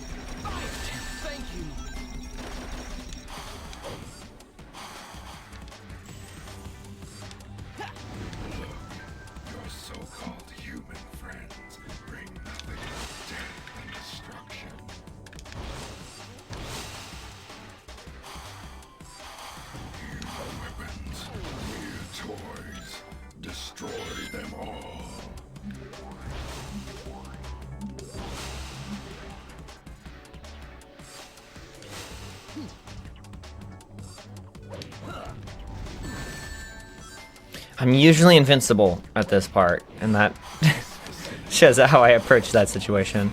Thank you. Your so-called human friends bring nothing but death and destruction. New weapons, mere toys. Destroy them all. I'm usually invincible at this part, and that shows how I approach that situation.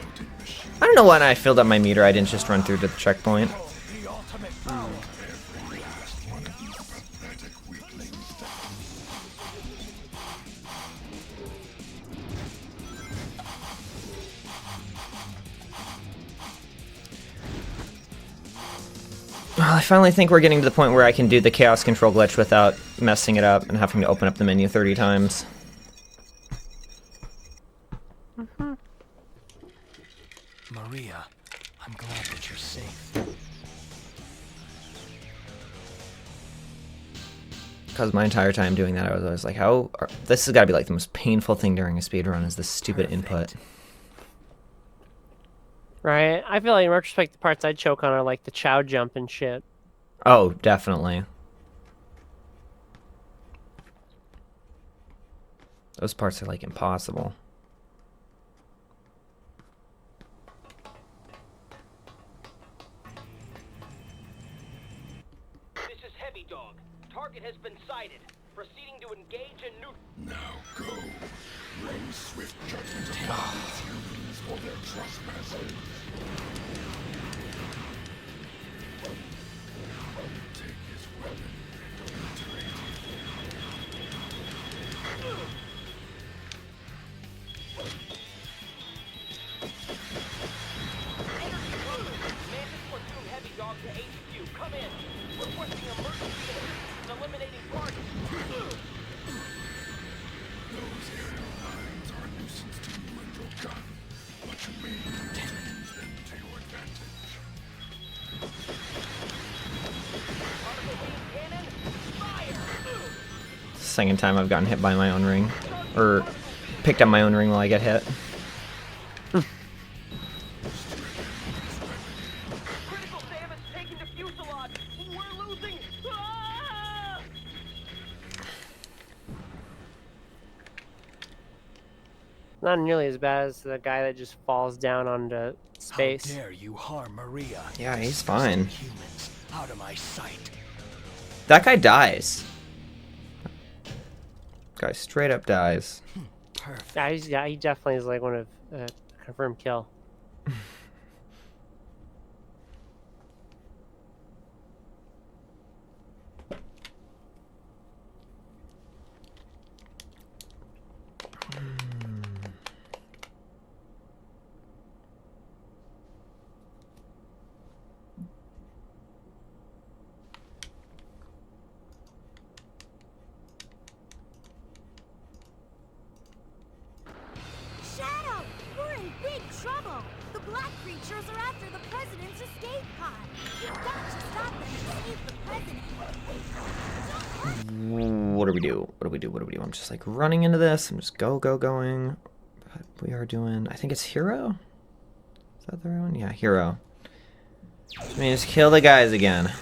I don't know when I filled up my meter, I didn't just run through to the checkpoint. Well, I finally think we're getting to the point where I can do the chaos control glitch without messing it up and having to open up the menu 30 times. Maria, I'm glad that you're safe. Because my entire time doing that, I was always like, this has got to be like the most painful thing during a speedrun is this stupid input. Right? I feel like in retrospect, the parts I'd choke on are like the chow jump and shit. Oh, definitely. Those parts are like impossible. This is Hedgehog. Target has been sighted. Proceeding to engage in new. Now go. Bring swift judgment upon these humans for their trespasses. Take his weapon. Obliterate Mantis platoon Hedgehog to HQ. Come in. Requesting emergency assistance in eliminating parties. Those aerial lines are a nuisance to you and your gun, but you may use them to your advantage. Particle beam cannon. Fire! Second time I've gotten hit by my own ring. Or picked up my own ring while I get hit. Critical damage taken to fuselage. We're losing. Ah! Not nearly as bad as the guy that just falls down onto space. How dare you harm Maria? Yeah, he's fine. Humans, out of my sight. That guy dies. Guy straight up dies. Perfect. Yeah, he definitely is like one of confirmed kill. Shadow, we're in big trouble. The black creatures are after the president's escape pod. You've got to stop them and save the president. What do we do? What do we do? What do we do? I'm just like running into this. I'm just going. But we are doing, I think it's Hero? Is that the right one? Yeah, Hero. Which means kill the guys again. It's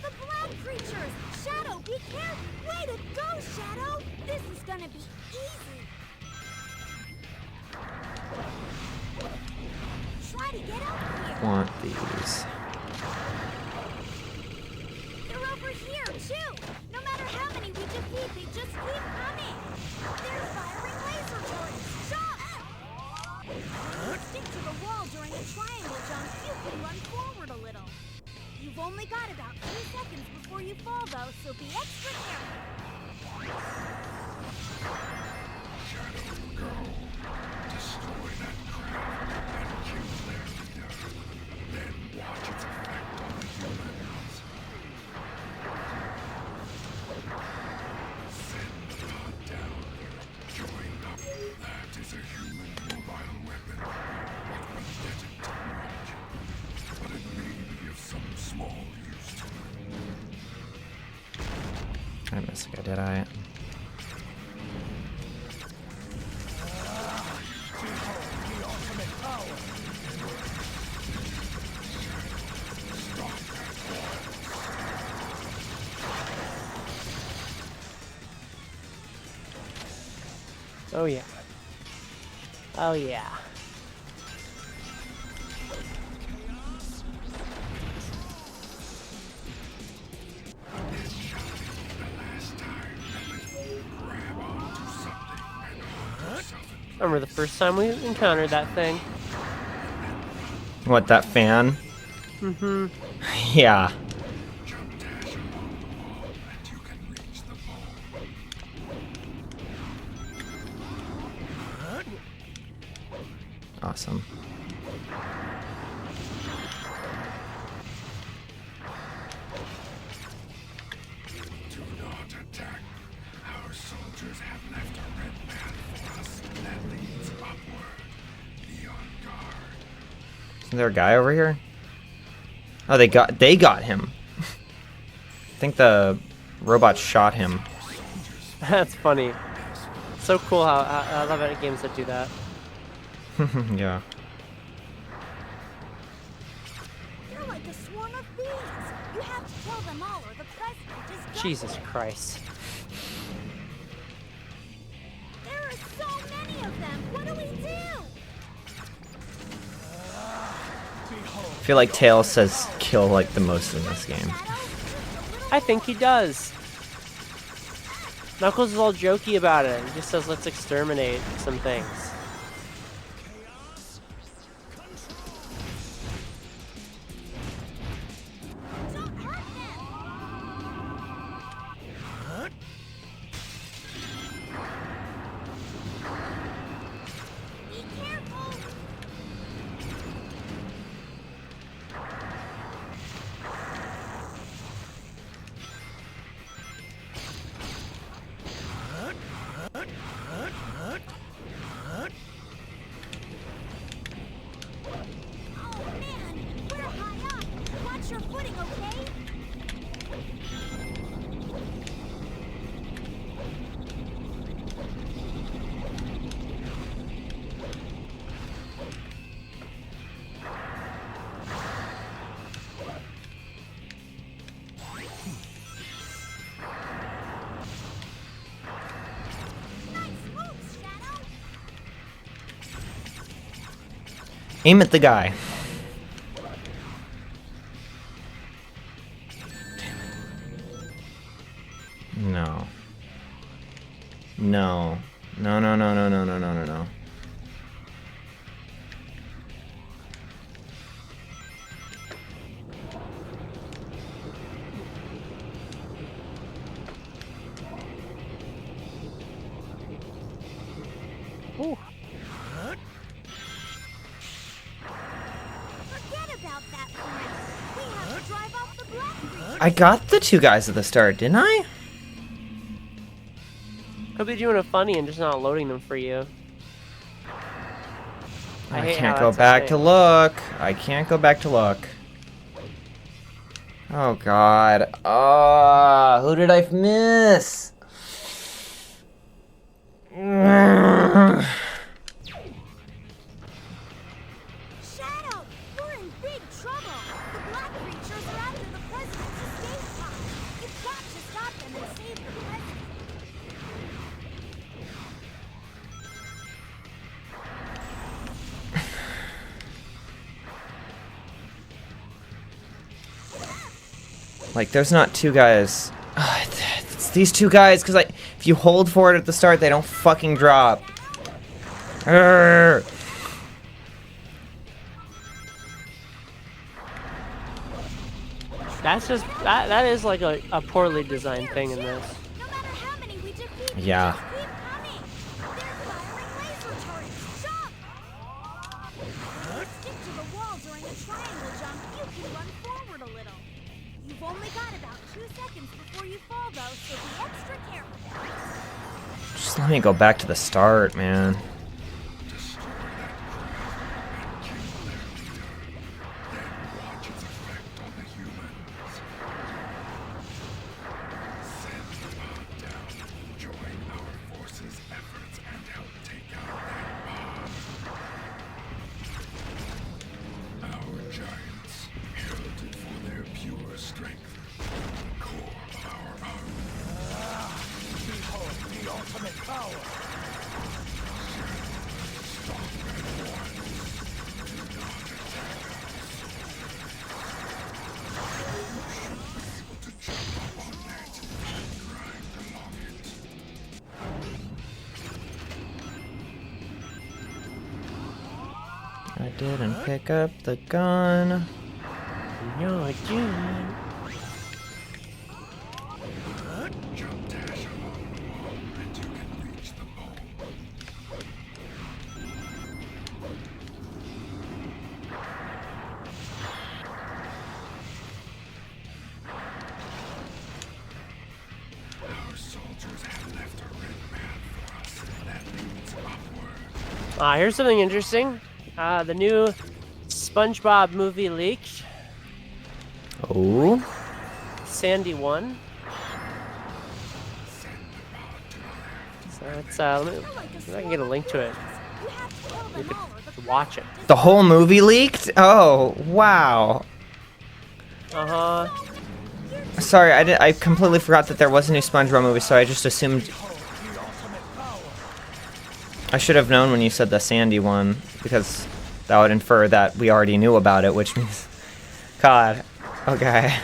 the black creatures. Shadow, be careful. Way to go, Shadow. This is gonna be easy. Try to get up here. Want these. They're over here, too. No matter how many only got about 2 seconds before you fall, though, so be extra careful. Destroy that craft and kill their leader. Then watch its effect on the humans. Send the pod down. Join up. That is a human mobile weapon. It will detect technology, but it may be of some small use to it. I missed a guy, did I? Oh yeah. Oh yeah. Remember the first time we encountered that thing? What, that fan? Mm-hmm. Yeah. Awesome. Do not attack. Our soldiers have left a red path for us that leads upward. Be on guard. Isn't there a guy over here? Oh, they got him. I think the robot shot him. That's funny. So cool how I love it games that do that. Yeah. You're like a swarm of bees. You have to kill them all, or the president is gone. Jesus Christ. There are so many of them. What do we do? I feel like Tails says kill like the most in this game. I think he does. Knuckles is all jokey about it. He just says, let's exterminate some things. Don't hurt them. Be careful. Oh man, we're high up. Watch your footing, okay? Nice moves, Shadow. Aim at the guy. No. No. No, no, no, no, no, no, no, no, no. Ooh. Forget about that plan. We have to drive off the black creature. I got the two guys at the start, didn't I? Could be doing a funny and just not loading them for you. I hate can't how go that's a back to thing. look. I can't go back to look. Oh god. Ah, who did I miss? Shadow, we're in big trouble. The black creatures are after the president's escape pod. You've got to stop them and save the president. Like, there's not two guys. Ugh, it's these two guys, because if you hold for it at the start, they don't fucking drop. Urgh. That's just that is like a poorly designed thing in this. No matter how many we defeat, Yeah. just keep coming. They're firing laser turrets. Jump! Stick to the wall during a triangle jump. You can run forward a little. You've only got about 2 seconds before you fall, though, so be extra careful. Just let me go back to the start, man. I didn't pick up the gun. No, I didn't. Here's something interesting. The new SpongeBob movie leaked. Oh. Sandy won. So it's let me see if I can get a link to it. You could watch it. The whole movie leaked? Oh, wow. Sorry, I completely forgot that there was a new SpongeBob movie, so I just assumed. I should have known when you said the Sandy one, because that would infer that we already knew about it, which means... God. Okay.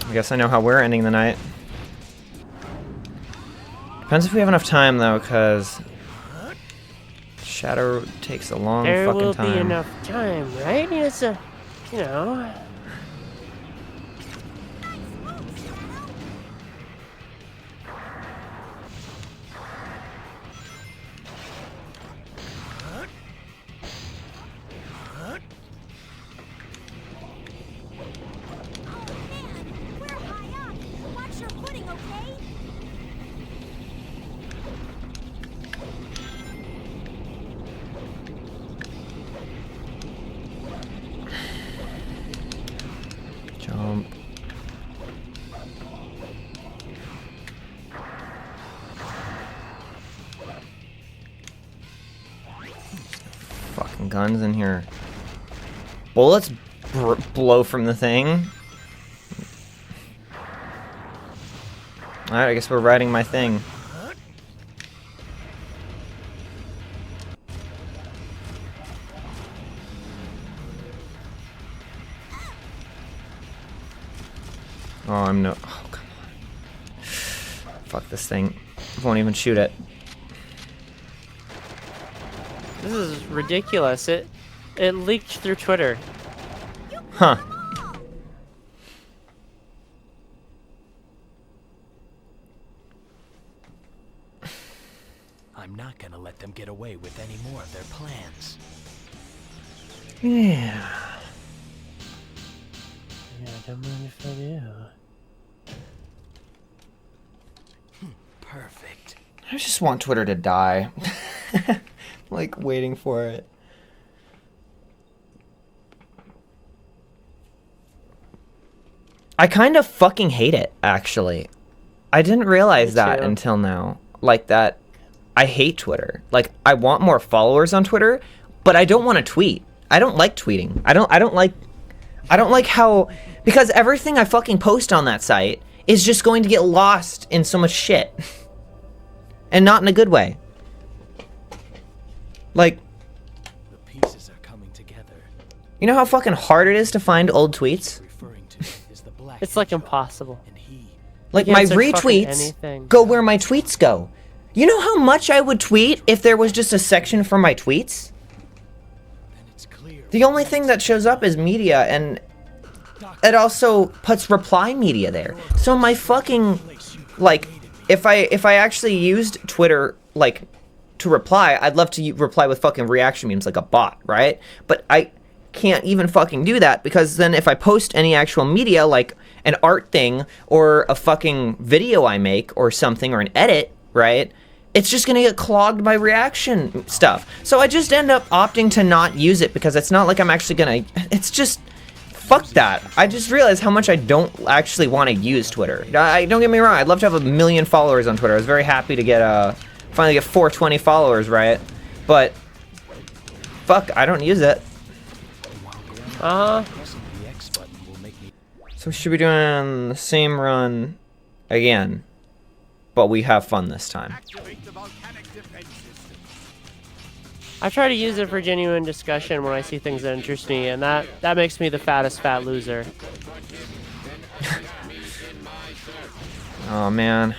I guess I know how we're ending the night. Depends if we have enough time, though, because... Shadow takes a long There fucking will time. be enough time, right? It's a, you know... Jump. Fucking guns in here. Bullets blow from the thing. Alright, I guess we're riding my thing. Oh, I'm no... Oh, come on. Fuck this thing. Won't even shoot it. This is ridiculous. It leaked through Twitter. Huh. I'm not gonna let them get away with any more of their plans. Yeah. Yeah, I don't mind if I do. Perfect. I just want Twitter to die. Like, waiting for it. I kind of fucking hate it, actually. I didn't realize that until now. Like, that I hate Twitter. Like, I want more followers on Twitter, but I don't want to tweet. I don't like tweeting. I don't like how... Because everything I fucking post on that site is just going to get lost in so much shit. And not in a good way. Like... The pieces are coming together. You know how fucking hard it is to find old tweets? It's like impossible. Like, You my can't search fucking retweets anything. go where my tweets go. You know how much I would tweet if there was just a section for my tweets? The only thing that shows up is media, and it also puts reply media there. So my fucking, like, if I actually used Twitter, like, to reply, I'd love to reply with fucking reaction memes like a bot, right? But I can't even fucking do that, because then if I post any actual media, like an art thing or a fucking video I make or something, or an edit, right? It's just gonna get clogged by reaction stuff. So I just end up opting to not use it, because it's not like I'm actually gonna, it's just, fuck that. I just realized how much I don't actually want to use Twitter. Don't get me wrong, I'd love to have 1 million followers on Twitter. I was very happy to get, finally get 420 followers, right? But, fuck, I don't use it. Uh-huh. So we should be doing the same run again, but we have fun this time. Activate the volcanic defense system. I try to use it for genuine discussion when I see things that interest me, and that makes me the fattest fat loser. Oh man.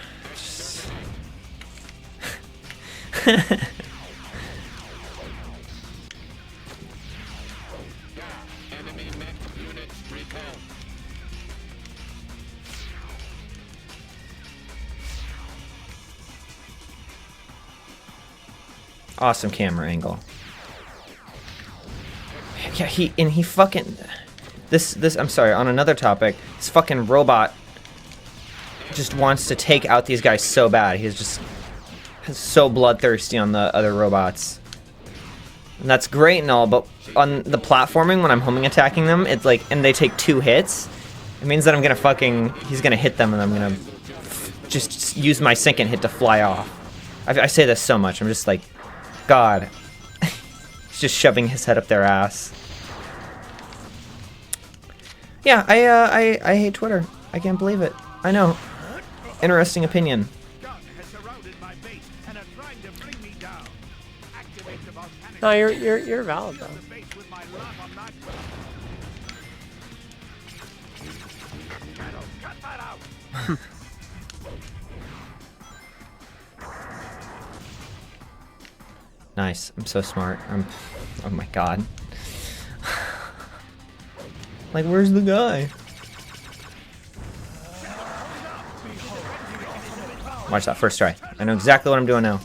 Awesome camera angle. Yeah, he fucking this I'm sorry, on another topic, this fucking robot just wants to take out these guys so bad. He's just so bloodthirsty on the other robots. And that's great and all, but on the platforming when I'm homing attacking them, it's like, and they take 2 hits, it means that I'm gonna fucking, he's gonna hit them and I'm gonna just use my second hit to fly off. I say this so much, I'm just like, God. He's just shoving his head up their ass. Yeah, I hate Twitter. I can't believe it. I know. Interesting opinion. No, you're valid though. Nice. I'm so smart. Oh my god. Like, where's the guy? Watch that first try. I know exactly what I'm doing now.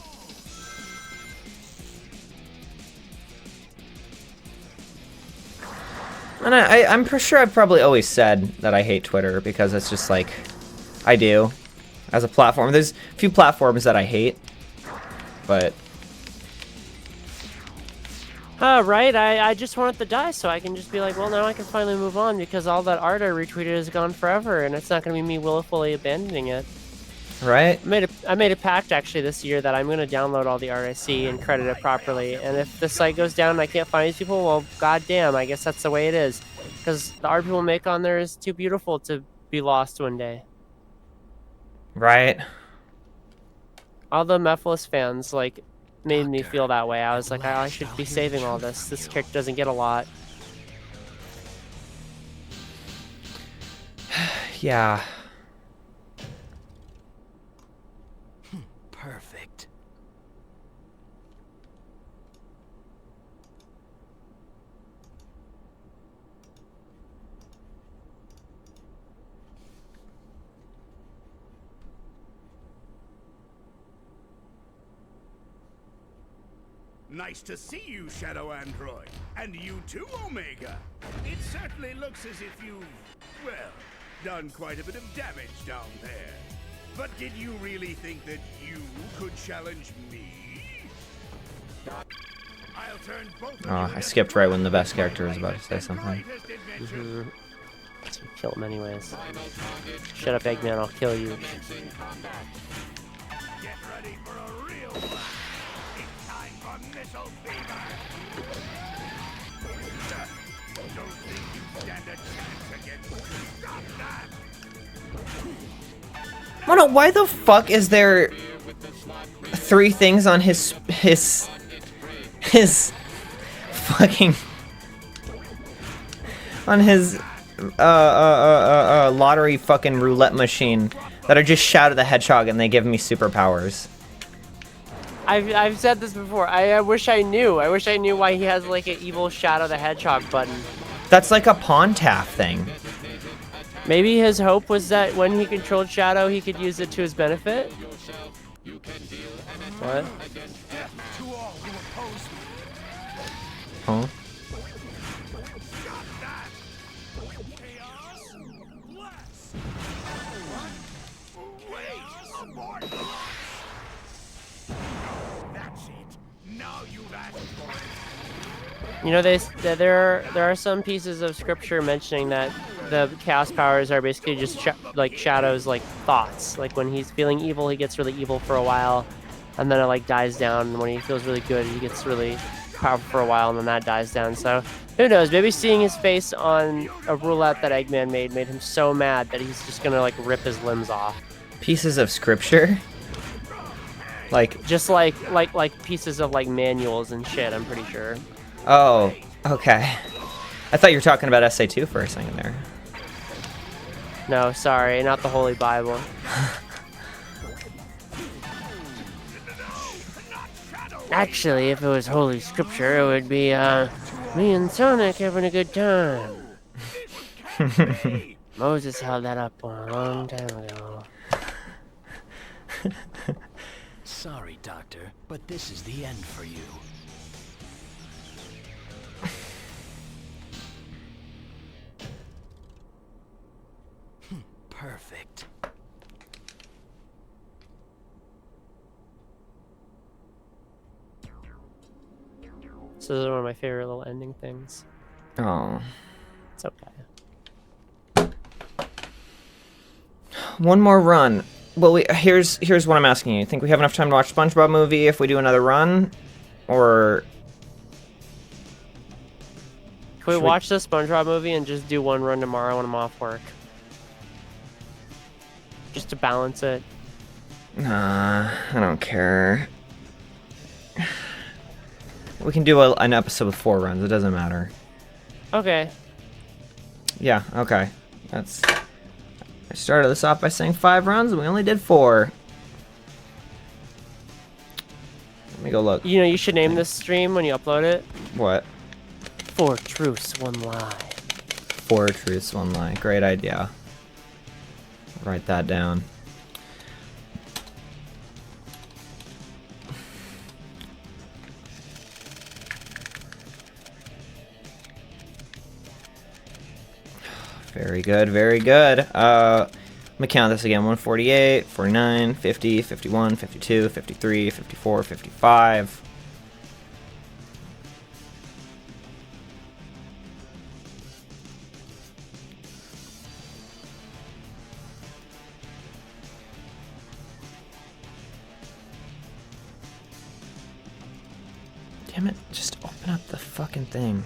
And I'm pretty sure I've probably always said that I hate Twitter, because it's just like, I do. As a platform. There's a few platforms that I hate, but... Right, I just want it to die so I can just be like, well, now I can finally move on, because all that art I retweeted is gone forever, and it's not going to be me willfully abandoning it. Right? I made a pact actually this year that I'm going to download all the art I see and credit it properly, and if the site goes down and I can't find these people, well, goddamn, I guess that's the way it is. Because the art people make on there is too beautiful to be lost one day. Right. All the Mephiles fans, like, made me feel that way. I was like, I should be saving all this. This character doesn't get a lot. Yeah. Perfect. Nice to see you, Shadow Android. And you too, Omega. It certainly looks as if you've, well, done quite a bit of damage down there. But did you really think that you could challenge me? I'll turn both of Oh, I skipped right when the best character was about to say something. So kill him anyways. Shut up, Eggman, I'll kill you. Get ready for a real blast. It's time for missile fever. Don't think you stand a chance against me. Stop that! Oh no, why the fuck is there 3 things on his fucking on his lottery fucking roulette machine that are just Shadow the Hedgehog and they give me superpowers? I've said this before. I wish I knew. I wish I knew why he has like an evil Shadow the Hedgehog button. That's like a pawn tap thing. Maybe his hope was that when he controlled Shadow, he could use it to his benefit. What? To all who oppose me. Huh? Chaos, bless. Wait, abort. That's it. Now you've asked for it. You know, there are some pieces of scripture mentioning that the chaos powers are basically just like Shadow's like thoughts. Like when he's feeling evil, he gets really evil for a while, and then it like dies down. And when he feels really good, he gets really powerful for a while, and then that dies down. So who knows? Maybe seeing his face on a roulette that Eggman made him so mad that he's just gonna like rip his limbs off. Pieces of scripture? Like, Just like pieces of like manuals and shit. I'm pretty sure. oh, okay. I thought you were talking about SA2 for a second there. No, sorry, not the Holy Bible. Actually, if it was Holy Scripture, it would be me and Sonic having a good time. Moses held that up a long time ago. Sorry, Doctor, but this is the end for you. Perfect. So those are one of my favorite little ending things. Oh. It's okay. One more run. Well, here's what I'm asking you. Think we have enough time to watch SpongeBob movie if we do another run? Or... Can we watch the SpongeBob movie and just do one run tomorrow when I'm off work? Just to balance it. Nah, I don't care. We can do an episode with 4 runs. It doesn't matter. Okay. Yeah, okay. That's... I started this off by saying 5 runs, and we only did 4. Let me go look. You know, you should name this stream when you upload it. What? 4 truths, 1 lie. 4 truths, 1 lie. Great idea. Write that down. Very good, very good. Let me count this again. 148, 49, 50, 51, 52, 53, 54, 55. Damn it, just open up the fucking thing.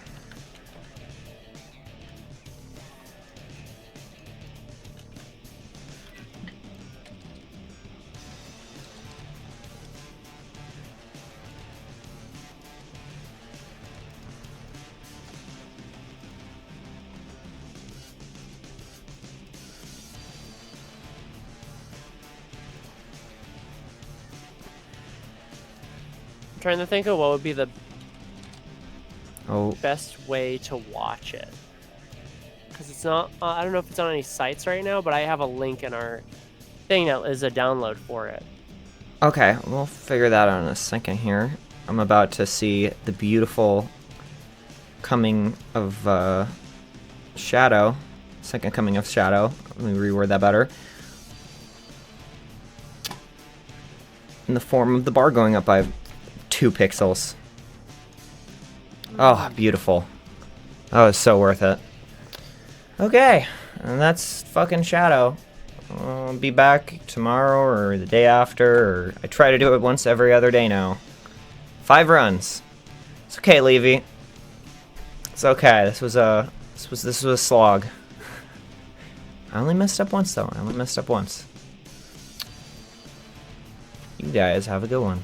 Trying to think of what would be the Oh, best way to watch it. Because it's not, I don't know if it's on any sites right now, but I have a link in our thing that is a download for it. okay, we'll figure that out in a second here. I'm about to see the beautiful coming of Shadow. Second coming of Shadow. Let me reword that better. In the form of the bar going up by 2 pixels. Oh, beautiful. That was so worth it. Okay, and that's fucking Shadow. I'll be back tomorrow or the day after, or I try to do it once every other day now. 5 runs. It's okay, Levy. It's okay. This was a slog. I only messed up once though. I only messed up once. You guys have a good one.